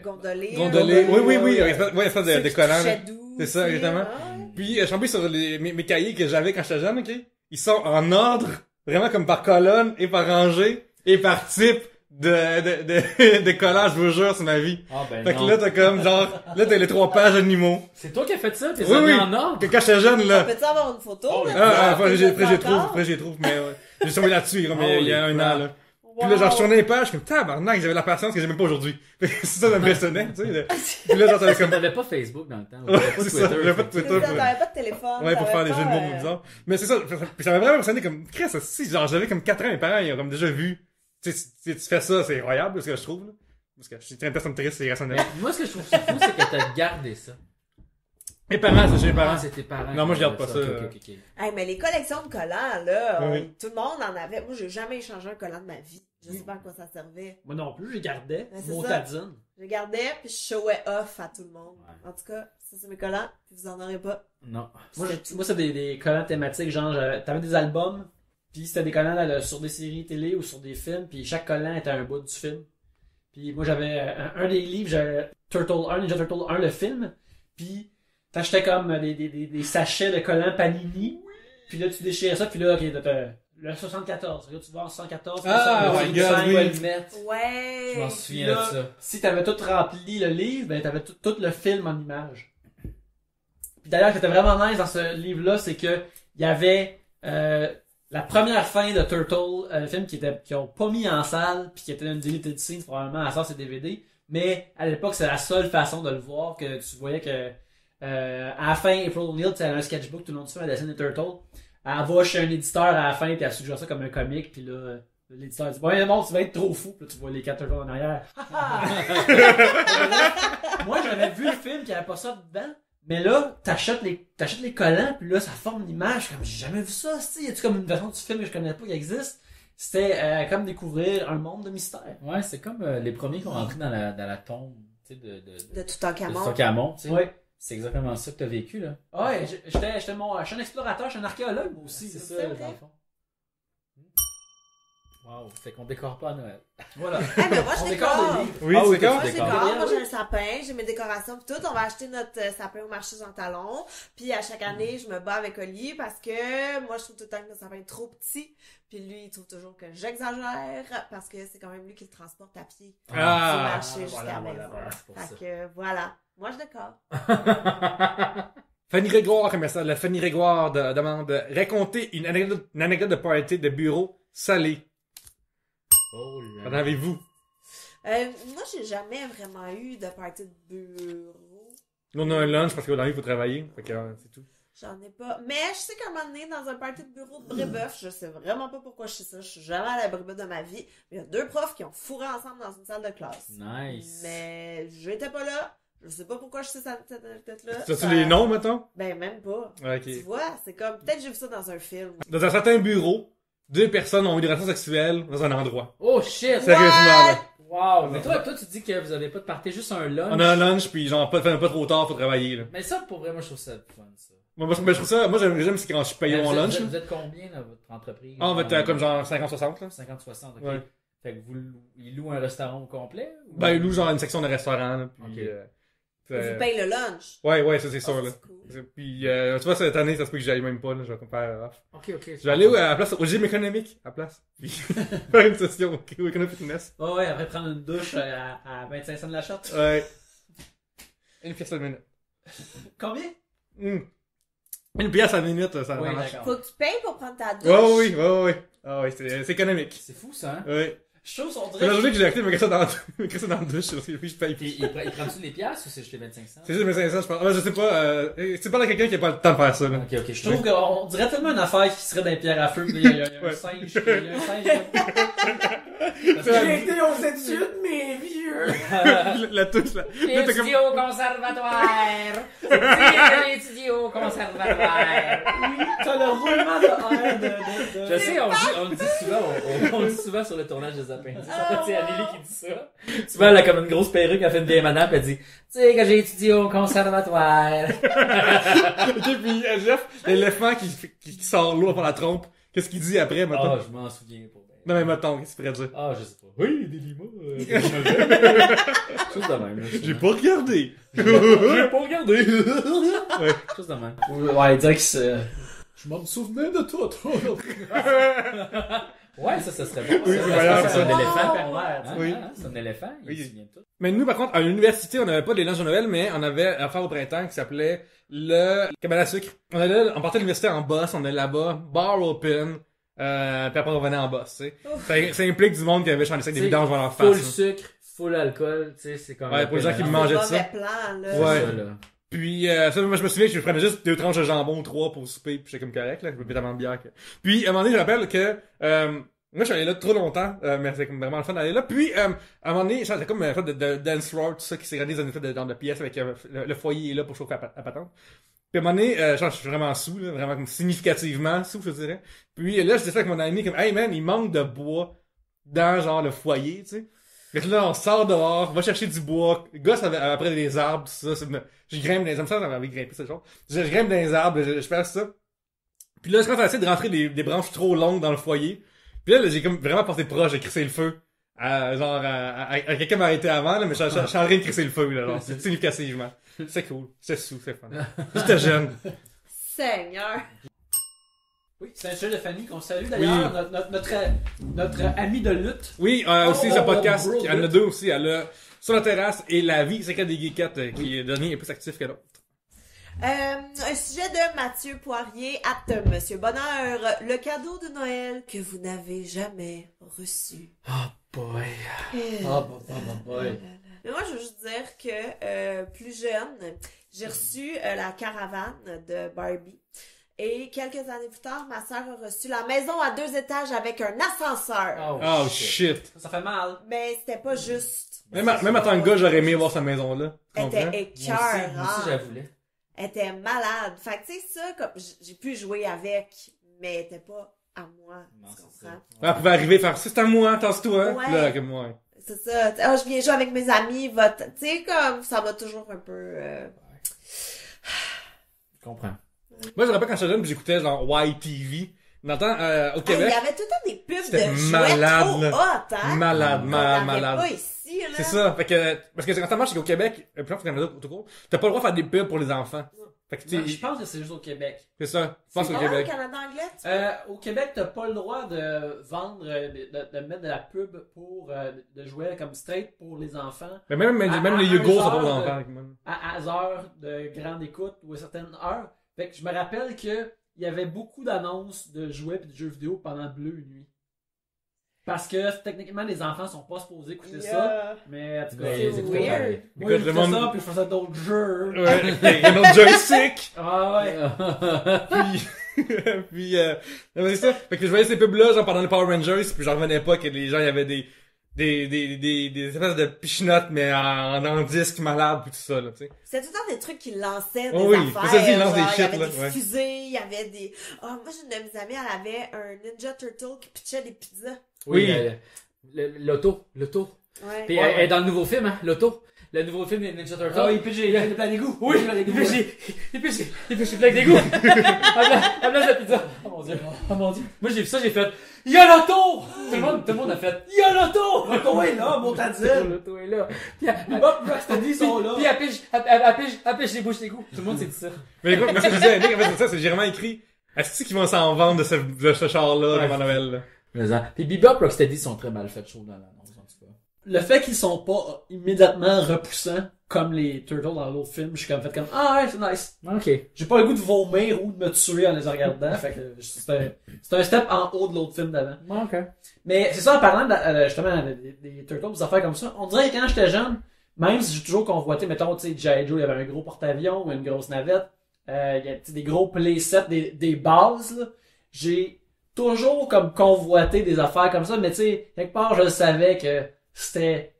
gondolé. Gondolé. Oui, ouais. espèce de collants, là. doux. C'est ça, aussi, exactement. ouais. Puis, je suis tombé sur mes cahiers que j'avais quand j'étais jeune, ok? Ils sont en ordre, vraiment comme par colonne, et par rangée, et par type de collage, je vous jure, c'est ma vie. Ah ben Fait non. que là, t'as comme, genre, là, t'as les 3 pages animaux. C'est toi qui as fait ça? T'es Oui, mis oui. en ordre? Que quand j'étais jeune, là. Peux-tu avoir une photo? Oh, là, Après, tu j'y trouve, mais ouais. J'ai tombé là-dessus, mais il y a un an, là. Puis là, genre, je tournais les pages, comme, tabarnak, j'avais la patience que j'ai même pas aujourd'hui. Fait que c'est ça, ça m'impressionnait, tu sais. Puis là, genre, t'avais comme, T'avais pas Facebook dans le temps. ouais, T'avais pas c'est ça, Twitter. j'avais pas de C'est Twitter. ça, t'avais pas de téléphone. Ouais, pour faire t'avais des jeux de pas, mots bizarres. Mais c'est ça, puis ça m'a vraiment impressionné comme, Chris, si, genre, j'avais comme 4 ans, mes parents, ils ont comme déjà vu. Tu sais, tu fais ça, c'est incroyable, ce que je trouve, là. Parce que je suis une personne triste et irrationnelle. Mais moi, ce que je trouve fou, c'est que t'as gardé ça. Les parents, c'est chez les Ah, parents. c'est tes parents. Non, moi, je qui garde pas faisaient ça. Ok. Hey, mais les collections de collants, là, Oui. tout le monde en avait. Moi, j'ai jamais échangé un collant de ma vie. Je sais pas à quoi ça servait. Moi non plus, je gardais. Ouais, c'est Motadine. Je gardais, puis je showais off à tout le monde. Ouais. En tout cas, ça, c'est mes collants, puis vous en aurez pas. Non. Moi, C'est tout. moi c'est des collants thématiques, genre, t'avais des albums, puis c'était des collants là, sur des séries télé ou sur des films, puis chaque collant était un bout du film. Puis moi, j'avais un des livres, j'avais Ninja Turtle 1, le film, puis t'achetais comme des sachets de collants Panini, puis là, tu déchirais ça, puis là, ok, t'as le 74, là, tu vas en 114, Ah, ça, my tu God, cinq oui. allumettes. Ouais. Je m'en Puis souviens là, de ça. si t'avais tout rempli le livre, ben t'avais tout le film en images. Puis d'ailleurs, ce qui était vraiment nice dans ce livre-là, c'est que il y avait la première fin de Turtle, le film qui ont pas mis en salle, puis qui était une deleted scene, probablement à ça c'est DVD. Mais à l'époque, c'est la seule façon de le voir, que tu voyais que à la fin, April O'Neil, tu sais, elle a un sketchbook, tout le monde se fait à dessiner Turtle. Elle va chez un éditeur à la fin, puis elle suggère ça comme un comique, puis là, l'éditeur dit, ouais, non, tu vas être trop fou, puis là, tu vois les 4 Turtles en arrière. Moi, j'avais vu le film qui avait pas ça dedans, mais là, t'achètes les collants, puis là, ça forme l'image, comme j'ai jamais vu ça, tu sais, y a-tu comme une version du film que je connais pas qui existe? C'était comme découvrir un monde de mystère. Ouais, c'est comme les premiers qui ont rentré dans la tombe, tu sais, De Toutankhamon. Toutankhamon, tu sais. Ouais. C'est exactement ça que t'as vécu, là. Ouais, je suis un explorateur, je suis un archéologue, moi aussi. C'est c'est ça, vrai. dans le fond. Wow, fait qu'on décore pas à Noël. Voilà. Eh ben, moi, On je décore décore. des livres. Oui, Ah oui, c'est toi, quand? Moi, tu je décores. décore. Moi, j'ai un sapin, j'ai mes décorations pis tout. On va acheter notre sapin au marché Jean Talon. Puis à chaque année, je me bats avec Oli parce que moi, je trouve tout le temps que notre sapin est trop petit. Puis lui, il trouve toujours que j'exagère parce que c'est quand même lui qui le transporte à pied du Ah! marché jusqu'à la maison. c'est pour ça. Fait que voilà. Moi, je décore. Fanny Grégoire, comme ça, la Fanny Grégoire demande raconter une anecdote de party de bureau salé. Oh là En là. avez-vous? Moi, j'ai jamais vraiment eu de party de bureau. Nous, on a un lunch parce qu'au dernier, il faut travailler. Fait que c'est tout. J'en ai pas. Mais je sais qu'à un moment donné, dans un party de bureau de Brébeuf, je sais vraiment pas pourquoi je sais ça. Je suis jamais allée à Brébeuf de ma vie. Mais il y a 2 profs qui ont fourré ensemble dans une salle de classe. Nice. Mais j'étais pas là. Je sais pas pourquoi je sais cette anecdote-là. Tu as-tu Ça- les noms, mettons? Ben, même pas. Ouais, Tu ok. vois, c'est comme, peut-être j'ai vu ça dans un film. Dans un certain bureau, 2 personnes ont eu des relations sexuelles dans un endroit. Oh shit! Sérieusement, là. Wow! Mais toi, tu dis que vous avez pas de party, juste un lunch. On a un lunch, puis genre, pas trop tard, faut travailler, là. Mais ça, pour vrai, moi, je trouve ça fun, ça. Moi, je trouve ça, moi, j'aime c'est quand je suis payé Mais mon vous êtes- lunch. Vous êtes combien dans votre entreprise? Ah, on va être comme genre 50-60, là. 50-60, ok. Ouais. Fait que ils louent un restaurant au complet? Ou... Ben, nous, genre, une section de restaurant, là. Puis, Ok. Ils vous payent le lunch. ouais, ça, c'est sûr, Oh, là. c'est cool. Puis, tu vois, cette année, ça se peut que j'y aille même pas, là. Je vais faire off. Ok. Je vais aller à la place, au gym économique, à la place. Puis, faire une session au Econo Fitness. Ouais, ouais, après prendre une douche à 25 cents de la shot. Ouais. Une pièce à la minute. Combien? Une pièce à la minute, ça Oui, marche. d'accord. Faut que tu payes pour prendre ta douche. Ouais. Ah ouais, c'est économique. C'est fou, ça, hein? Ouais. Je trouve on C'est dirait la que journée que j'ai acheté, mais que ça dans la douche, puis je paye. Puis, il prend-tu les piastres ou c'est juste les 25 cents? C'est juste 1500, je pense. Ouais, je sais pas, c'est pas là quelqu'un qui a pas le temps de faire ça, là. Ok, je trouve qu'on dirait tellement une affaire qui serait dans les pierres à feu. Il y a un Ouais. singe. Il y a un singe. J'ai été aux études, mes vieux. La touche, là. J'ai Là, t'as comme... étudié au conservatoire! J'ai étudié au conservatoire! T'as le roulement de air de... Je sais, on le dit souvent, on le dit souvent sur le tournage des appendices. C'est Amélie qui dit ça. Souvent, elle a comme une grosse perruque, elle fait une vieille madame, puis elle dit, tu sais que j'ai étudié au conservatoire. Ok, puis Jeff, l'éléphant qui sort l'eau par la trompe, qu'est-ce qu'il dit après, mettons? Ah, je m'en souviens pas. Non, mais mettons, qu'est-ce qu'il pourrait dire? Ah, je sais pas. Oui, des limas. Chose de même. Là, J'ai pas regardé. J'ai pas regardé. Chose de même. Ouais, il dirait que c'est... Je m'en souvenais de tout. Ouais, ça serait bon. Oui, Ça, c'est parce valable, que c'est un ça. éléphant. Pervers, tu sais. Oui. C'est un éléphant, il Oui. se souvient de tout. Mais nous, par contre, à l'université, on n'avait pas des lunchs de Noël, mais on avait affaire au printemps qui s'appelait le cabane à sucre. On partait de l'université en boss, on allait là-bas, bar open, puis après on revenait en boss, tu sais. Ça implique du monde qui avait changé ça avec des T'sais, vidanges dans leur Full face. là. sucre, full alcool, tu sais, c'est comme... Ouais, pour les gens qui C'est mangeaient de un mauvais ça. plan, là. C'est Ouais. ça, là. Puis, ça, moi, je me souviens que je prenais juste 2 tranches de jambon ou 3 pour souper, puis j'étais comme correct, là, je buvais tellement de bière. Puis, à un moment donné, je rappelle que, Moi, je suis allé là trop longtemps, mais c'est comme vraiment le fun d'aller là. Puis, à un moment donné, c'était comme un fait de dance floor, tout ça, qui s'est réalisé dans de pièces avec le foyer est là pour chauffer à patente. Puis à un moment donné, genre, je suis vraiment sous, là, vraiment comme significativement sous, je dirais. Puis là, je disais avec mon ami, comme, hey man, il manque de bois dans, genre, le foyer, tu sais. Fait que là, on sort dehors, va chercher du bois, gosse après des arbres, tout ça, je grimpe dans les arbres, ça m'avait grimpé, ce genre. Je grimpe dans les arbres, je fais ça. Puis là, je commence à essayer de rentrer des branches trop longues dans le foyer. Puis là, j'ai comme vraiment passé proche de crisser le feu. À quelqu'un m'a arrêté avant, là, mais je suis en train de crisser le feu, là, genre, significativement. C'est cool. C'est sous, c'est fun. J'étais jeune. Seigneur. Oui, c'est un sujet de famille qu'on salue d'ailleurs. Notre ami de lutte. Oui, aussi, ce podcast, bro, il y en a deux aussi. Elle a Sur la terrasse et La vie secrète des geekettes, qui est dernier est plus actif que l'autre. Un sujet de Mathieu Poirier, Monsieur Bonheur. Le cadeau de Noël que vous n'avez jamais reçu. Oh boy. Boy. Mais moi, je veux juste dire que plus jeune, j'ai reçu la caravane de Barbie. Et quelques années plus tard, ma sœur a reçu la maison à 2 étages avec un ascenseur. Oh shit. Ça fait mal. Mais c'était pas juste. Même en tant que gars, j'aurais aimé voir cette maison-là. Tu Elle comprends? était Moi aussi, écœurante. je la voulais. Elle était malade. Fait que tu sais ça, comme j'ai pu jouer avec, mais elle était pas à moi. Non, Tu c'est comprends? Elle pouvait arriver et faire, c'est à moi, tasse-toi. Ouais. Là, comme moi. C'est ça. Oh, je viens jouer avec mes amis. Tu sais, comme ça m'a toujours un peu. Je comprends. Moi, je me rappelle quand j'étais jeune, puis j'écoutais genre YTV. Dans le temps, au Hey, il Québec. y avait tout le temps des pubs C'était de jouets malade, trop là. hot, hein? Malade, On n'avait malade. pas ici, là. C'est ça. Fait que, parce que quand ça marche, c'est qu'au Québec, puis au Canada, tout court, t'as pas le droit de faire des pubs pour les enfants. Fait que, tu Non, je sais, pense que c'est juste au Québec. c'est ça. Je pense Ah au ouais, au Québec. Canada anglais, tu Au Québec, t'as pas le droit de vendre, de mettre de la pub pour de jouets comme straight pour les enfants Mais même les un Yugos sont pas genre pour de- enfants. à heures de grande écoute ou à certaines heures. Fait que je me rappelle que il y avait beaucoup d'annonces de jouets et de jeux vidéo pendant Bleu Nuit. Parce que techniquement, les enfants sont pas supposés écouter ça. Mais en tout cas, Mais c'est ils écoutaient weird. pareil. moi, Écoute, le j'écoutais monde- ça, puis je faisais d'autres jeux. Ouais, il y a notre joystick. Ah ouais. Puis c'est ça. Fait que je voyais ces pubs-là, genre, pendant les Power Rangers, puis j'en revenais pas que les gens, il y avait des espèces de pichinottes, mais en disque malade, puis tout ça, là, tu sais. C'était tout le temps des trucs qui lançaient des Oh oui, affaires. c'est ça, ils lancent des genre, shit, il y avait là, des ouais. fusées, il y avait des... Oh, moi, j'ai une de mes amies, elle avait un Ninja Turtle qui pitchait des pizzas. Oui. L'auto. Ouais. Puis elle est dans le nouveau film, hein, l'auto. Le nouveau film des Ninja Turtles. Ah oui, puis j'ai le plein d'égout. Oui, il pêche les plaques d'égout. À place de la pizza. Oh mon dieu. Oh mon dieu. Moi, j'ai vu ça, j'ai fait, il y a l'auto! Tout le monde a fait, il y a l'auto! L'auto est là, mon tadine. L'auto est là. Puis elle Bob Rocksteady sont là. puis elle pêche les bouches d'égout. Tout le monde s'est dit ça. Mais écoute, moi, ce que je disais, Nick, en fait, c'est ça, c'est j'ai vraiment écrit, est-ce qu'ils vont s'en vendre de ce char-là, Ouais. avant Noël, là? Puis Bebop, Rocksteady sont très mal faits, je trouve, dans l'annonce, en tout cas. Le fait qu'ils sont pas immédiatement repoussants comme les Turtles dans l'autre film, je suis comme fait comme ah ouais, c'est nice. Ok. J'ai pas le goût de vomir ou de me tuer en les regardant, fait que c'est un step en haut de l'autre film d'avant. Ok. Mais c'est ça, en parlant justement des Turtles, des affaires comme ça, on dirait que quand j'étais jeune, même si j'ai toujours convoité, mettons, tu sais, G.I. Joe, il y avait un gros porte-avions ou une grosse navette, il y a des gros playsets, des bases, là, j'ai toujours comme convoité des affaires comme ça, mais tu sais, quelque part, je savais que c'était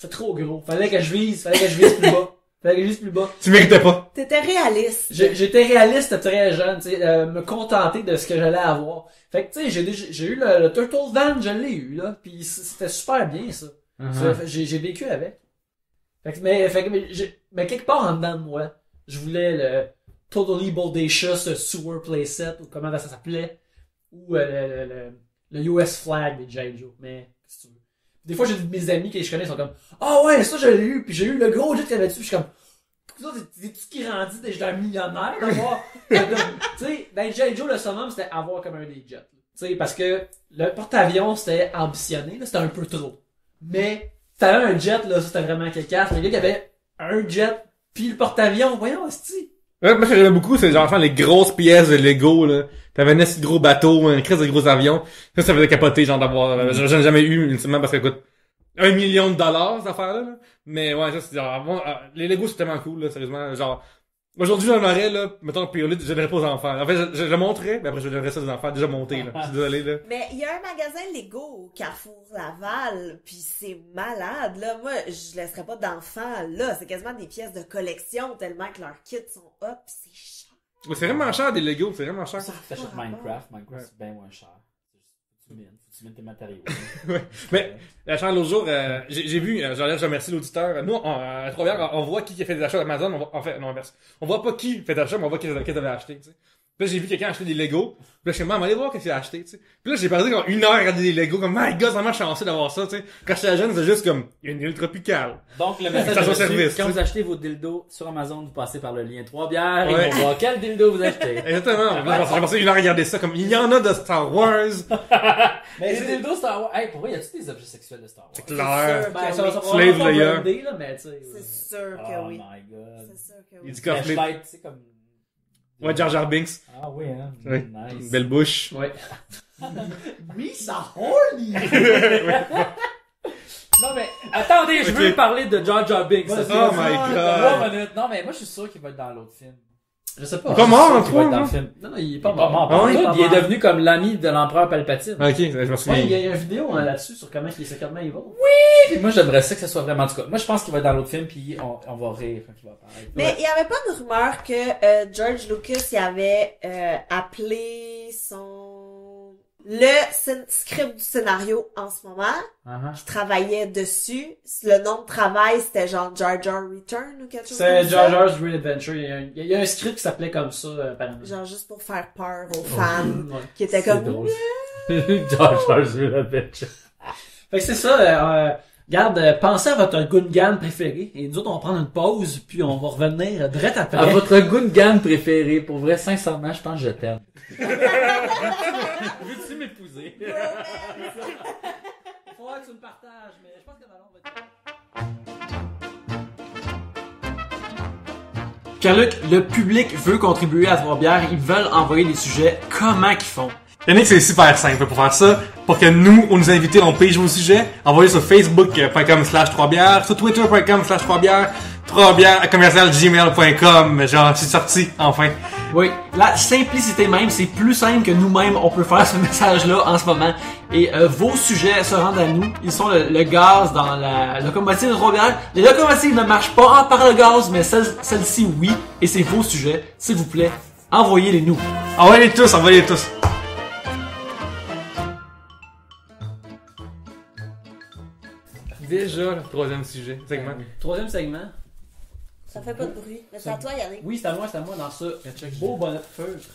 trop gros. Fallait que je vise plus bas. Tu méritais pas. T'étais réaliste. J'étais réaliste très jeune, tu sais, me contenter de ce que j'allais avoir. Fait que tu sais, j'ai eu le Turtle Van, je l'ai eu là, puis c'était super bien ça. J'ai vécu avec. Fait que, mais quelque part en dedans de moi, je voulais le Totally Bodacious Sewer Playset ou comment ça s'appelait, ou le US Flag des G.I. Joe. Mais qu'est-ce que tu veux? Des fois, j'ai de mes amis que je connais, ils sont comme ah ouais, ça je l'ai eu, puis j'ai eu le gros jet qu'il y avait dessus, puis je suis comme c'est-tu qui rendit déjà un millionnaire d'avoir tu sais, dans G.I. Joe, le summum c'était avoir comme un des jets. Tu sais, parce que le porte-avions c'était ambitionné, là, c'était un peu trop. Mais t'avais un jet, là, ça c'était vraiment quelqu'un. Le gars qui avait un jet, puis le porte-avions, voyons, hostie. Ouais, moi, j'aimais beaucoup, c'est genre, les grosses pièces de Lego, là. T'avais un assez gros bateau, un crise de gros avion. Ça faisait capoter, genre, d'avoir, j'en ai jamais eu, ultimement, parce que, écoute, $1 million, cette affaire-là, là. Mais ouais, ça, c'est genre, bon, les Legos, c'est tellement cool, là, sérieusement. Genre, Aujourd'hui, j'en aurais, là, mettons, puis au lieu, je donnerais pas aux enfants. En fait, je le montrais, mais après, je donnerais ça aux enfants déjà montés, là. Je suis désolé, là. Mais il y a un magasin Lego au Carrefour Laval, puis c'est malade, là. Moi, je laisserais pas d'enfants là. C'est quasiment des pièces de collection tellement que leurs kits sont up, pis c'est cher. Mais c'est vraiment cher, des Legos, c'est vraiment cher. Ça, t'achètes Minecraft c'est bien moins cher. Faut que tu mines tes matériaux. Ouais. Mais, la chance, l'autre jour, j'ai vu, je remercie l'auditeur. Nous, à Trois-Rivières, on voit qui a fait des achats d'Amazon, en fait, non, inverse. On voit pas qui fait des achats, mais on voit qui avait acheté, tu sais. Puis là, j'ai vu quelqu'un acheter des Legos. Puis là, je suis allé voir qu'est-ce qu'il a acheté, tu sais. Puis là, j'ai perdu comme 1 heure à regarder des Legos, comme, my god, c'est vraiment chanceux d'avoir ça, tu sais. Quand j'étais jeune, c'est juste comme, il y a une île tropicale. Donc, le message Station est reçu. service, Quand tu vous sais. achetez vos dildos sur Amazon, vous passez par le lien 3 bières et Ouais. on va voir quel dildo vous achetez. Exactement. Là, j'ai passé 1 heure à regarder ça, comme, il y en a de Star Wars. Mais Les c'est dildos Star Wars. Hey, pour vrai, y a-tu des objets sexuels de Star Wars? C'est clair. sûr. Ben, ça va Slave pas Leia. brandé, là, mais tu sais. C'est sûr que Oh oui. my god. C'est sûr que Il oui. dit cosplay. Flashlight, tu sais, comme. Ouais, Jar Jar Binks. Ah oui, hein. Ouais. Nice. Une belle bouche. Ouais. Oui, ça horny! Non mais, attendez, je veux Ok. parler de Jar Jar Binks. Vas-y, Ça, Oh c'est- my Trois god. minutes. Non mais moi je suis sûr qu'il va être dans l'autre film. Je sais pas. Pas mort, Je en suis sûr qu'il va trois, être dans le hein? film. Non, non, il est Il est pas pas mort. mort. Ah oui? Il est devenu comme l'ami de l'empereur Palpatine. Ok, je me Ouais, souviens. il y a une vidéo là-dessus sur comment il est secrètement evil. Puis moi j'aimerais ça que ça soit vraiment en tout cas. Moi je pense qu'il va être dans l'autre film puis on va rire quand il va apparaître. Mais il y avait pas une rumeur que George Lucas il avait appelé le script du scénario en ce moment, Uh-huh. qui travaillait dessus. Le nom de travail c'était genre Jar Jar Return ou quelque chose C'est comme Jar ça. Jar's Real Adventure. Il y a un script qui s'appelait comme ça, apparemment. Genre juste pour faire peur aux fans Ouais. qui étaient C'est comme drôle. Jar Jar's Real Adventure. Fait que c'est ça, regarde, pensez à votre Gungan préféré, et nous autres on va prendre une pause, puis on va revenir direct après. À votre Gungan préféré, pour vrai, sincèrement, je pense que je t'aime. Veux-tu m'épouser? Il faudra que tu me partages, mais je pense que Valon va être... Pierre-Luc, le public veut contribuer à Trois-Bières, ils veulent envoyer des sujets, comment qu'ils font? Yannick, c'est super simple pour faire ça. Pour que nous, on nous invite, on pige vos sujets, envoyez sur facebook.com/3bières, sur twitter.com/3bières, 3bières@gmail.com. Genre, c'est sorti, enfin. Oui, la simplicité même, c'est plus simple que nous-mêmes, on peut faire ce message-là en ce moment. Et vos sujets se rendent à nous. Ils sont le gaz dans la locomotive de Trois-Bières. Les locomotives ne marchent pas par le gaz, mais celle-ci, oui. Et c'est vos sujets. S'il vous plaît, envoyez-les nous. Envoyez-les tous, envoyez-les tous. Déjà, le troisième sujet, segment. Troisième segment. ça fait pas de bruit. Mais c'est à toi Yannick. Oui, c'est à moi dans ce beau bonnet de feutre.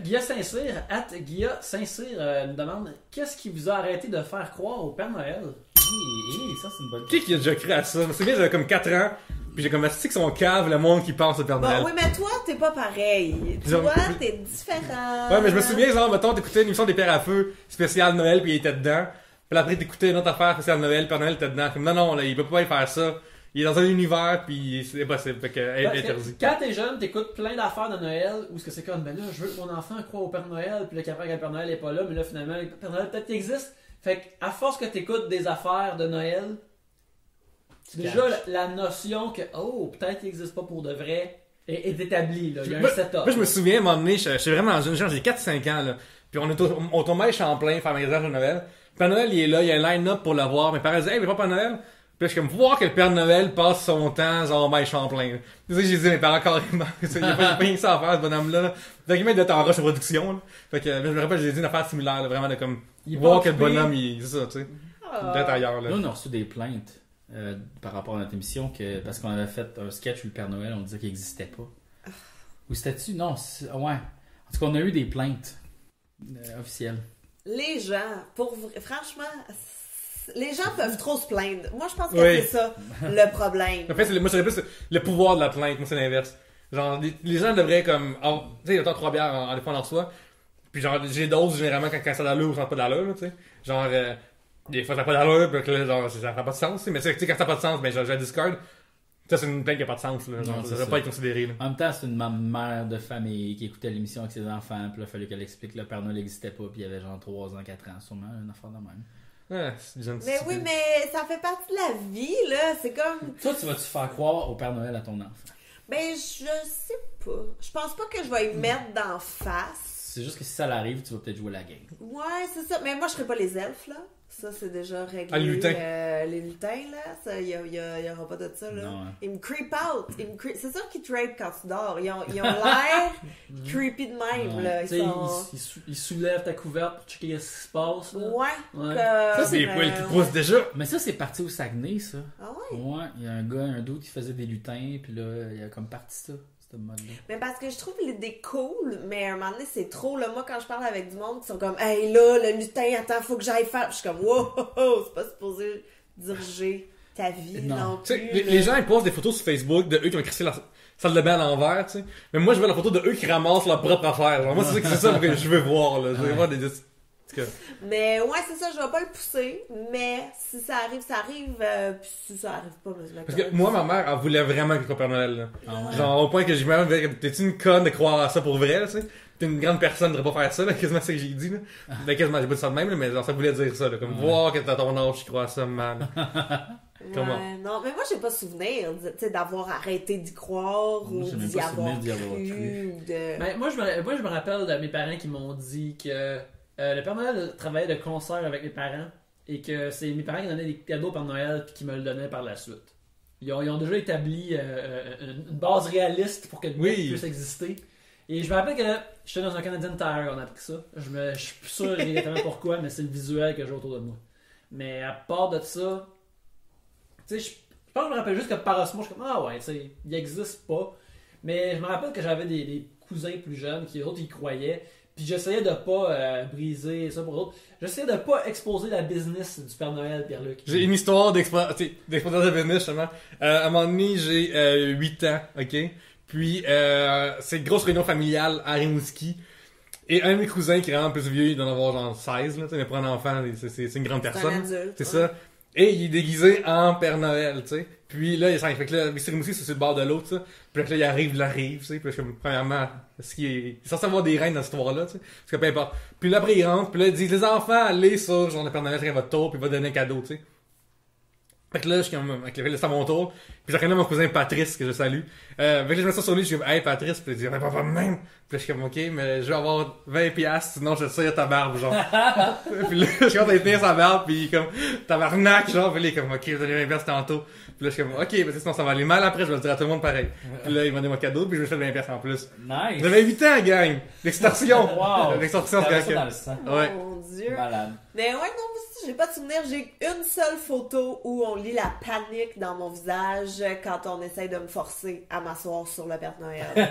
Guilla Saint-Cyr, Guilla Saint-Cyr nous demande qu'est-ce qui vous a arrêté de faire croire au Père Noël? Ça c'est une bonne Qui a déjà cru à ça? Je me souviens, j'avais comme 4 ans, puis j'ai comme assisté que son cave, le monde qui pense au Père Noël. Bon, oui, mais toi, t'es pas pareil. Genre- Toi, t'es différent. Ouais, mais je me souviens, genre, mettons, t'écoutais une émission des Pères à Feu, spéciale Noël, puis il était dedans. Puis après, t'écoutais une autre affaire spéciale Noël, Père Noël était dedans. Comme, non, là, il peut pas y faire ça. Il est dans un univers, puis c'est impossible. Fait que, Parce que interdit. quand t'es jeune, t'écoutes plein d'affaires de Noël où ce que c'est comme, ben là, je veux que mon enfant croie au Père Noël, puis là, qu'après, quand le Père Noël est pas là, mais là, finalement, le Père Noël peut-être qu'il existe. Fait que, à force que t'écoutes des affaires de Noël, déjà, la notion que, oh, peut-être qu'il existe pas pour de vrai, est établie, là. Il y a un setup. Moi, je me souviens, à un moment donné, je suis vraiment jeune, genre, j'ai 4-5 ans, là. Puis on tombait à Champlain faire un magasinage de Noël. Père Noël, il est là, il y a un line-up pour le voir. Mes parents disaient, hey, mais pas Père Noël. Puis là, je suis comme, voir que le Père Noël passe son temps, genre, à Champlain. C'est ça que j'ai dit à mes parents carrément. Il n'y a pas rien que ça à faire, ce bonhomme-là. Donc, il met en rush de production, là. Fait que, je me rappelle, j'ai dit une affaire similaire, là, vraiment, de comme, Il est voir pas que le occupé. bonhomme, il, c'est ça, tu sais. Ah. D'être ailleurs, là. Nous, on a reçu des plaintes par rapport à notre émission que, parce qu'on avait fait un sketch où le Père Noël, on disait qu'il n'existait pas. Ou c'était-tu? Non, ouais. En tout cas, on a eu des plaintes officielles. Les gens, franchement, les gens peuvent trop se plaindre. Moi, je pense que Oui. c'est ça le problème. En fait, moi, c'est plus le pouvoir de la plainte. Moi, c'est l'inverse. Genre, les gens devraient comme, tu sais, il y a 3 bières en des fois on en reçoit. Puis genre, j'ai doses généralement quand ça a d'allure ou ça n'a pas d'allure, là, tu sais. Genre, des fois ça n'a pas d'allure, puis là, genre, ça n'a pas de sens. Mais tu sais, quand ça n'a pas de sens, ben, je la discard. Ça, c'est une plainte qui n'a pas de sens, là. Genre, Non, ça c'est devrait ça. pas être considéré, là. En même temps, c'est une mère de famille qui écoutait l'émission avec ses enfants, puis là, il fallait qu'elle explique que le Père Noël n'existait pas, puis il y avait genre 3 ans, 4 ans, sûrement, une affaire de même. Ouais, c'est jeune Mais oui, mais ça fait partie de la vie, là. C'est comme... Toi, tu vas-tu faire croire au Père Noël à ton enfant? Ben, je sais pas. Je pense pas que je vais y mettre d'en face. C'est juste que si ça l'arrive, tu vas peut-être jouer la game. Ouais, c'est ça. Mais moi, je serais pas les elfes, là. Ça, c'est déjà réglé. Ah, les lutins. Les lutins, là. Il y aura pas de ça, là. Non, hein. Ils me creep out. C'est sûr qu'ils trape quand tu dors. Ils ont l'air creepy de même, Ouais. là. Tu sais, ils soulèvent ta couverte pour checker ce qui se passe. Là. Ouais. Ouais. Ça, c'est les poils qui poussent déjà. Mais ça, c'est parti au Saguenay, ça. Ah ouais? Ouais, il y a un gars, un dude qui faisait des lutins, puis là, il a comme parti ça, ce mode-là. Mais parce que je trouve l'idée cool, mais à un moment donné, c'est trop, là. Moi, quand je parle avec du monde, ils sont comme, hey, là, le lutin, attends, faut que j'aille faire. Puis je suis comme, wow, c'est pas supposé diriger ta vie Non. non Tu sais, plus. les gens ils postent des photos sur Facebook de eux qui ont crissé la salle de bain à l'envers, tu sais. Mais moi, je veux la photo de eux qui ramassent leur propre affaire. Genre, moi, c'est ça que je veux voir, là. Je veux voir des... Mais ouais, c'est ça, je vais pas le pousser, mais si ça arrive, ça arrive. Puis si ça arrive pas, je Parce que moi, ma mère, elle voulait vraiment que je sois Père Noël, là. Ah ouais. Genre, au point que je me disais, t'es-tu une conne de croire à ça pour vrai, tu sais? T'es une grande personne, tu devrais pas faire ça, là, quasiment c'est ce que j'ai dit, là. Ben, quasiment, j'ai pas dit ça de même, là, mais genre, ça voulait dire ça, là. Comme, voir que t'as ton âge, tu crois à ça, man. Comment? Ouais, non, mais moi, j'ai pas souvenir, tu sais, d'avoir arrêté d'y croire Moi, ou j'ai même d'y pas avoir souvenir d'y avoir cru. cru. Ou de... Ben, moi, je me rappelle de mes parents qui m'ont dit que le Père Noël travaillait de concert avec mes parents et que c'est mes parents qui donnaient des cadeaux au Père Noël puis qui me le donnaient par la suite. Ils ont déjà établi une base réaliste pour que le mythe puisse exister. Et je me rappelle que j'étais dans un Canadian Tire quand on a appris ça. Je suis plus sûr exactement pourquoi, mais c'est le visuel que j'ai autour de moi. Mais à part de ça, tu sais, je pense que je me rappelle juste que par osmose, je suis comme, ah ouais, tu sais, il existe pas. Mais je me rappelle que j'avais des cousins plus jeunes qui, eux autres, y croyaient. Puis j'essayais de pas briser ça pour d'autres. J'essayais de pas exposer la business du Père Noël, Pierre-Luc. J'ai une histoire d'exploitation de business, justement. À un moment donné, j'ai 8 ans, ok? Puis, c'est une grosse réunion familiale à Rimouski. Et un de mes cousins qui est vraiment plus vieux, il doit en avoir genre 16, là, tu sais, mais pour un enfant, c'est une grande C'est un personne. adulte. C'est ouais. ça. Et il est déguisé en Père Noël, tu sais. Puis là, il fait que là, Rimouski, c'est sur le bord de l'eau, tu sais. Puis là, il arrive de la rive, tu sais. Puis là, je suis comme, premièrement, est-ce qu'il est censé avoir des reines dans cette histoire-là, tu sais. Parce que peu importe. Puis là, après, il rentre, puis là, il dit, les enfants, allez sur, genre, le Père Noël, c'est votre tour, puis il va donner un cadeau, tu sais. Fait que là, je suis comme, ok, là, c'est à mon tour. Puis j'ai regardé mon cousin Patrice, que je salue. Fait que là, je me sens sur lui, je suis comme, hey, Patrice. Puis il dit, pas de même. Puis là, je suis comme, ok, mais je vais avoir 20$, sinon je te tire ta barbe, genre. Puis là, je commence à tenir sa barbe, puis il est comme, tabarnak, genre. Puis là, il est comme, ok, je vais donner 20$ tantôt. Puis là, je suis comme, ok, mais sinon ça va aller mal après, je vais le dire à tout le monde pareil. Puis là, il m'a donné mon cadeau, puis je me fais 20$ en plus. Nice! J'avais 8 ans, gang! L'extorsion! Wow! L'extorsion, T'avais c'est ça dans quand le sang. Ouais. Mon Dieu. Malade. Mais ouais, non, moi aussi, j'ai pas de souvenir. J'ai une seule photo où on lit la panique dans mon visage quand on essaye de me forcer à m'asseoir sur le Père Noël.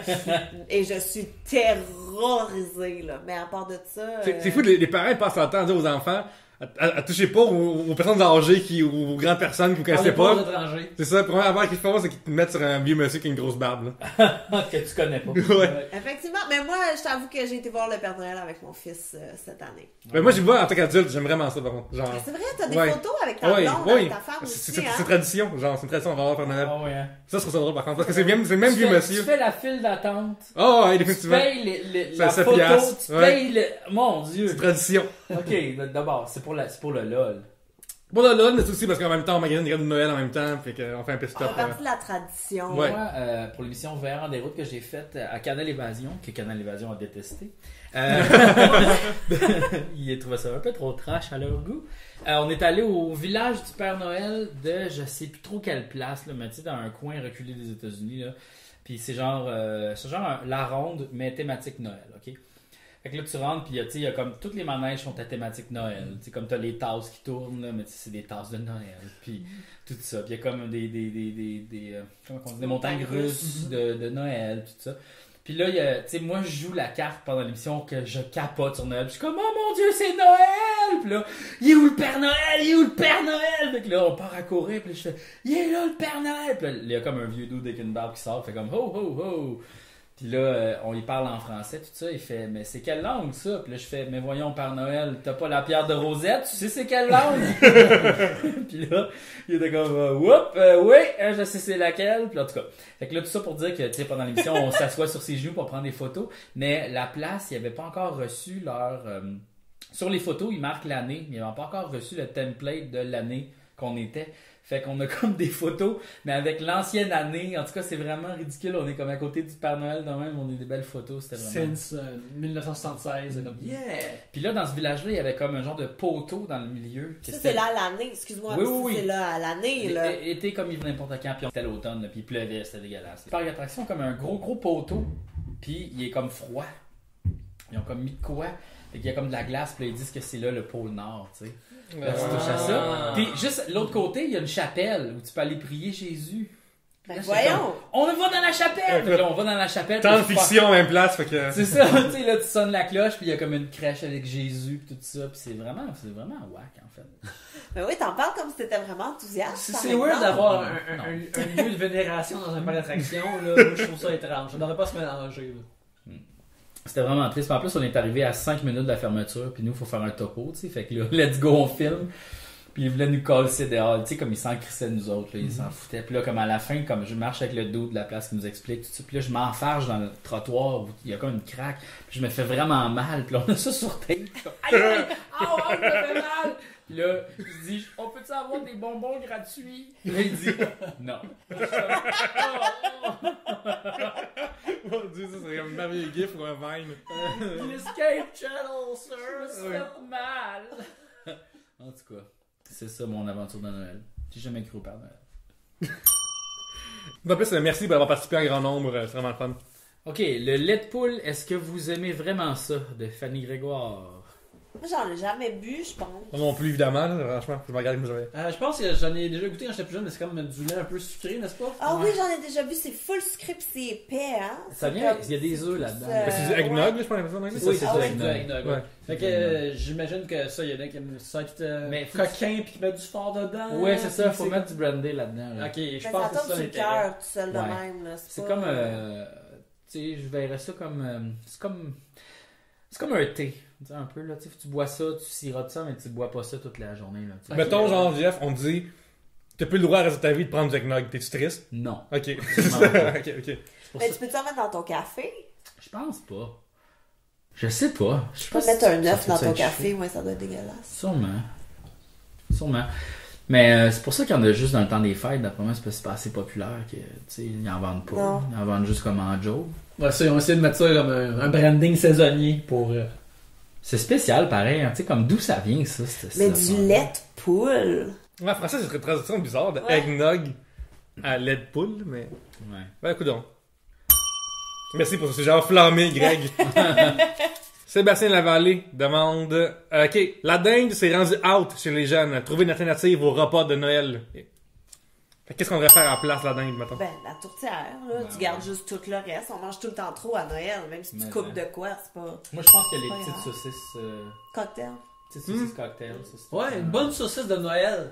Et je suis terrorisée, là. Mais à part de ça... C'est fou, les parents ils passent leur temps à dire aux enfants, à toucher pas aux personnes âgées ou aux grandes personnes que vous connaissez pas. Étrangers. C'est ça, la première affaire qu'ils font, c'est qu'ils te mettent sur un vieux monsieur qui a une grosse barbe, là. Que tu connais pas. Ouais. Effectivement, mais moi, je t'avoue que j'ai été voir le Père Noël avec mon fils cette année. Mais moi, j'y vais en tant qu'adulte, j'aime vraiment ça, par contre. Genre. Mais c'est vrai, t'as des Ouais. photos avec ta blonde, avec ta femme aussi, C'est hein? tradition, genre, c'est une tradition, on va avoir Père Noël. Ah ouais, hein. Ça, je trouve ça drôle, par contre, parce que c'est le même Tu vieux fais- monsieur. Tu fais la file d'attente. Oh, ouais, Tu définitivement. payes C'est la 7 photo. piastres, Tu ouais. payes le... Mon Dieu. C'est tradition. Ok, d'abord, c'est pour le LOL. Bon, là, mais c'est aussi parce qu'en même temps, on magasine des cadeaux de Noël en même temps, fait qu'on fait un petit Ça stop. fait partie de la tradition. Ouais. Moi, pour l'émission VR en déroute que j'ai faite à Canal Évasion, que Canal Évasion a détesté, il trouvait ça un peu trop trash à leur goût. On est allé au village du Père Noël de je sais plus trop quelle place, là, mais tu sais, dans un coin reculé des États-Unis. Là. Puis c'est genre la ronde, mais thématique Noël, ok? Fait que là, tu rentres, puis il y a comme toutes les manèges sont à thématique Noël. Tu sais, comme t'as les tasses qui tournent, là, mais tu sais, c'est des tasses de Noël. Puis tout ça. Puis il y a comme comment on dit, des montagnes russes de Noël, tout ça. Puis là, tu sais, moi, je joue la carte pendant l'émission que je capote sur Noël. Puis je suis comme, oh mon Dieu, c'est Noël! Puis là, il est où le Père Noël? Il est où le Père Noël? Fait que là, on part à courir. Puis là, je fais, il est là le Père Noël! Puis là, il y a comme un vieux dude avec une barbe qui sort. Fait comme, ho, ho, ho! Puis là, on y parle en français, tout ça. Il fait, mais c'est quelle langue ça? Puis là, je fais, mais voyons, Père Noël, t'as pas la pierre de Rosette? Tu sais c'est quelle langue? Puis là, il était comme, oui, je sais c'est laquelle. Puis là, en tout cas, fait que là, tout ça pour dire que, tu sais, pendant l'émission, on s'assoit sur ses genoux pour prendre des photos. Mais la place, il avait pas encore reçu leur... sur les photos, ils marquent l'année, mais ils n'avaient pas encore reçu le template de l'année qu'on était. Fait qu'on a comme des photos, mais avec l'ancienne année. En tout cas, c'est vraiment ridicule. On est comme à côté du Père Noël de même. On a des belles photos. C'était vraiment... Since 1976, comme yeah! Puis là, dans ce village-là, il y avait comme un genre de poteau dans le milieu. Ça, c'est là à l'année, excuse-moi. Oui, mais oui, ça, c'est là à l'année, là. Été comme il venait n'importe quand, puis c'était l'automne, là, puis il pleuvait, c'était dégueulasse. Le parc d'attraction comme un gros poteau, puis il est comme froid. Ils ont comme mis de quoi? Fait qu'il y a comme de la glace, puis là, ils disent que c'est là le pôle Nord, tu sais. Là, tu touches à ça. Puis juste l'autre côté, il y a une chapelle où tu peux aller prier Jésus. Ben Là, voyons! comme, on va dans la chapelle! Puis là, on va dans la chapelle. Tant de puis fiction, même place, fait que... c'est ça, tu sais, là, tu sonnes la cloche, puis il y a comme une crèche avec Jésus, puis tout ça, puis c'est vraiment whack, en fait. Ben oui, t'en parles comme si t'étais vraiment enthousiaste. par C'est weird exemple. d'avoir Non. un lieu de vénération dans un parc d'attraction, là. Moi, je trouve ça étrange. Ça devrait pas se mélanger, là. C'était vraiment triste. En plus, on est arrivé à 5 minutes de la fermeture, puis nous, il faut faire un topo, tu sais. Fait que là, let's go, on filme. Puis ils voulaient nous casser dehors, tu sais, comme ils s'en crissaient de nous autres, là, ils s'en foutaient. Puis là, comme à la fin, comme je marche avec le dos de la place qui nous explique tout ça, puis là, je m'enfarge dans le trottoir où il y a comme une craque, puis je me fais vraiment mal, puis là, on a ça sur tape, puis comme, aïe, aïe, oh, je me fais mal! Puis là, je dis, on peut-tu avoir des bonbons gratuits? Puis là, il dit, non. Je suis comme, Mon Dieu, ça serait un merveilleux gif ou un Vine. Escape Channel, sir, ça fait mal. En tout cas, c'est ça mon aventure de Noël. J'ai jamais cru au Père Noël. En plus, merci d'avoir participé en grand nombre, c'est vraiment le fun. Ok, le lait de poule, est-ce que vous aimez vraiment ça, de Fanny Grégoire? Moi, j'en ai jamais bu, je pense. Moi non plus, évidemment, là, franchement, je me regarde comme j'avais. Je pense que j'en ai déjà goûté quand j'étais plus jeune, mais c'est comme du lait un peu sucré, n'est-ce pas? Ah oui, j'en ai déjà vu, c'est full sucré pis c'est épais, hein? Ça C'est vient, comme il y a des œufs là-dedans. C'est du eggnog, là, je pense, ça, C'est ça, c'est Ah du ouais. eggnog. Eggnog, Ouais. ouais. Fait que j'imagine que ça, il y en a qui aiment ça être Mais coquin pis qui mettent du fort dedans. Ouais, c'est ça, puis faut mettre du brandy là-dedans. Là. Ok, je Mais pense ça que tombe c'est ça sur le l'intérêt. cœur tout seul de Ouais. même, là. C'est pas, comme, tu sais, je verrais ça comme, c'est comme un thé, tu sais, un peu, là, tu sais, tu bois ça, tu sirotes ça, mais tu bois pas ça toute la journée, là. tu sais. Mettons, genre, Jeff, on te dit, t'as plus le droit à rester ta vie de prendre du eggnog, t'es-tu triste? Non. Ok. Non. ok. Mais tu peux t'en mettre dans ton café? Je pense pas. Je sais pas. Je sais Tu pas peux mettre un ça œuf fait dans ça ton être café, ouais, ça doit être dégueulasse. Sûrement. Mais c'est pour ça qu'il y en a juste dans le temps des fêtes, d'après moi, c'est parce que c'est pas assez populaire que, tu sais, ils en vendent pas. Non. Ils en vendent juste comme en joke. Ouais, ça, ils ont essayé de mettre ça comme un branding saisonnier pour. C'est spécial, pareil, hein, tu sais, comme d'où ça vient, ça. Mais du lait de poule. Ouais, en français, c'est une traduction bizarre de Ouais. eggnog à lait de poule, mais. Ouais. Ben, écoute donc. Merci pour ce sujet enflammé, Greg. Sébastien Lavallée demande ok, la dinde s'est rendue out chez les jeunes. Trouver une alternative au repas de Noël. Fait que qu'est-ce qu'on devrait faire à la place de la dinde, mettons? Ben, la tourtière, là, Ouais, tu gardes juste tout le reste. On mange tout le temps trop à Noël, même si tu Mais coupes ouais. de quoi, c'est pas Moi, je pense que les Pas petites grave. saucisses, cocktail. cocktail, ça, c'est- Ouais, une bonne saucisse de Noël.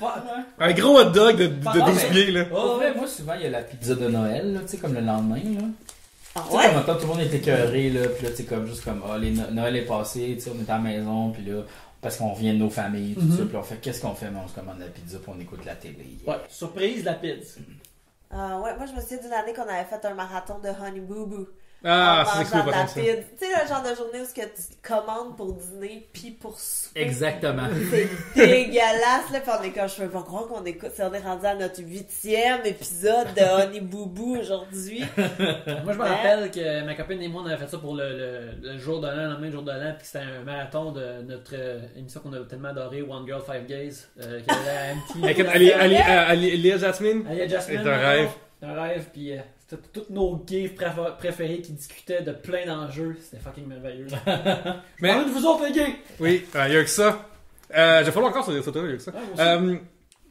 Pas... Un gros hot dog de Ah, 12 mais- pieds, là. Pour Oh, vrai, moi, souvent, il y a la pizza de Noël, là, tu sais, comme le lendemain, là. Ah Tu sais, ouais? comme maintenant, tout le monde est écœuré, là, puis là, tu sais, comme, juste comme, Noël est passé, tu sais, on est à la maison, puis là, parce qu'on vient de nos familles, tout Mhm. ça, puis on fait, qu'est-ce qu'on fait? Ben, on se commande la pizza, puis on écoute la télé. Ouais, surprise, la pizza. Ouais, moi je me souviens d'une année qu'on avait fait un marathon de Honey Boo Boo. Ah, En c'est mangeant cool, de la pas ça. pizza. Tu sais, le genre de journée où ce que tu commandes pour dîner puis pour souper. Exactement. C'est dégueulasse, là. Puis on est comme, je peux pas croire qu'on écoute. On est rendu à notre 8e épisode de Honey Boo Boo aujourd'hui. Moi, je me rappelle que ma copine et moi, on avait fait ça pour le jour de l'an, le lendemain du jour de l'an, puis c'était un marathon de notre émission qu'on a tellement adoré, One Girl, Five Gays, qui avait à MTV. Avec Léa Jasmine? Allez, Jasmine, C'est un rêve. C'est un rêve, puis c'était tous nos gays préférés qui discutaient de plein d'enjeux. C'était fucking merveilleux. Mais- Parlez de vous autres, les gays! Oui, il y a que ça. J'ai fallu encore sur les photos, il y a que ça. Ouais, moi aussi.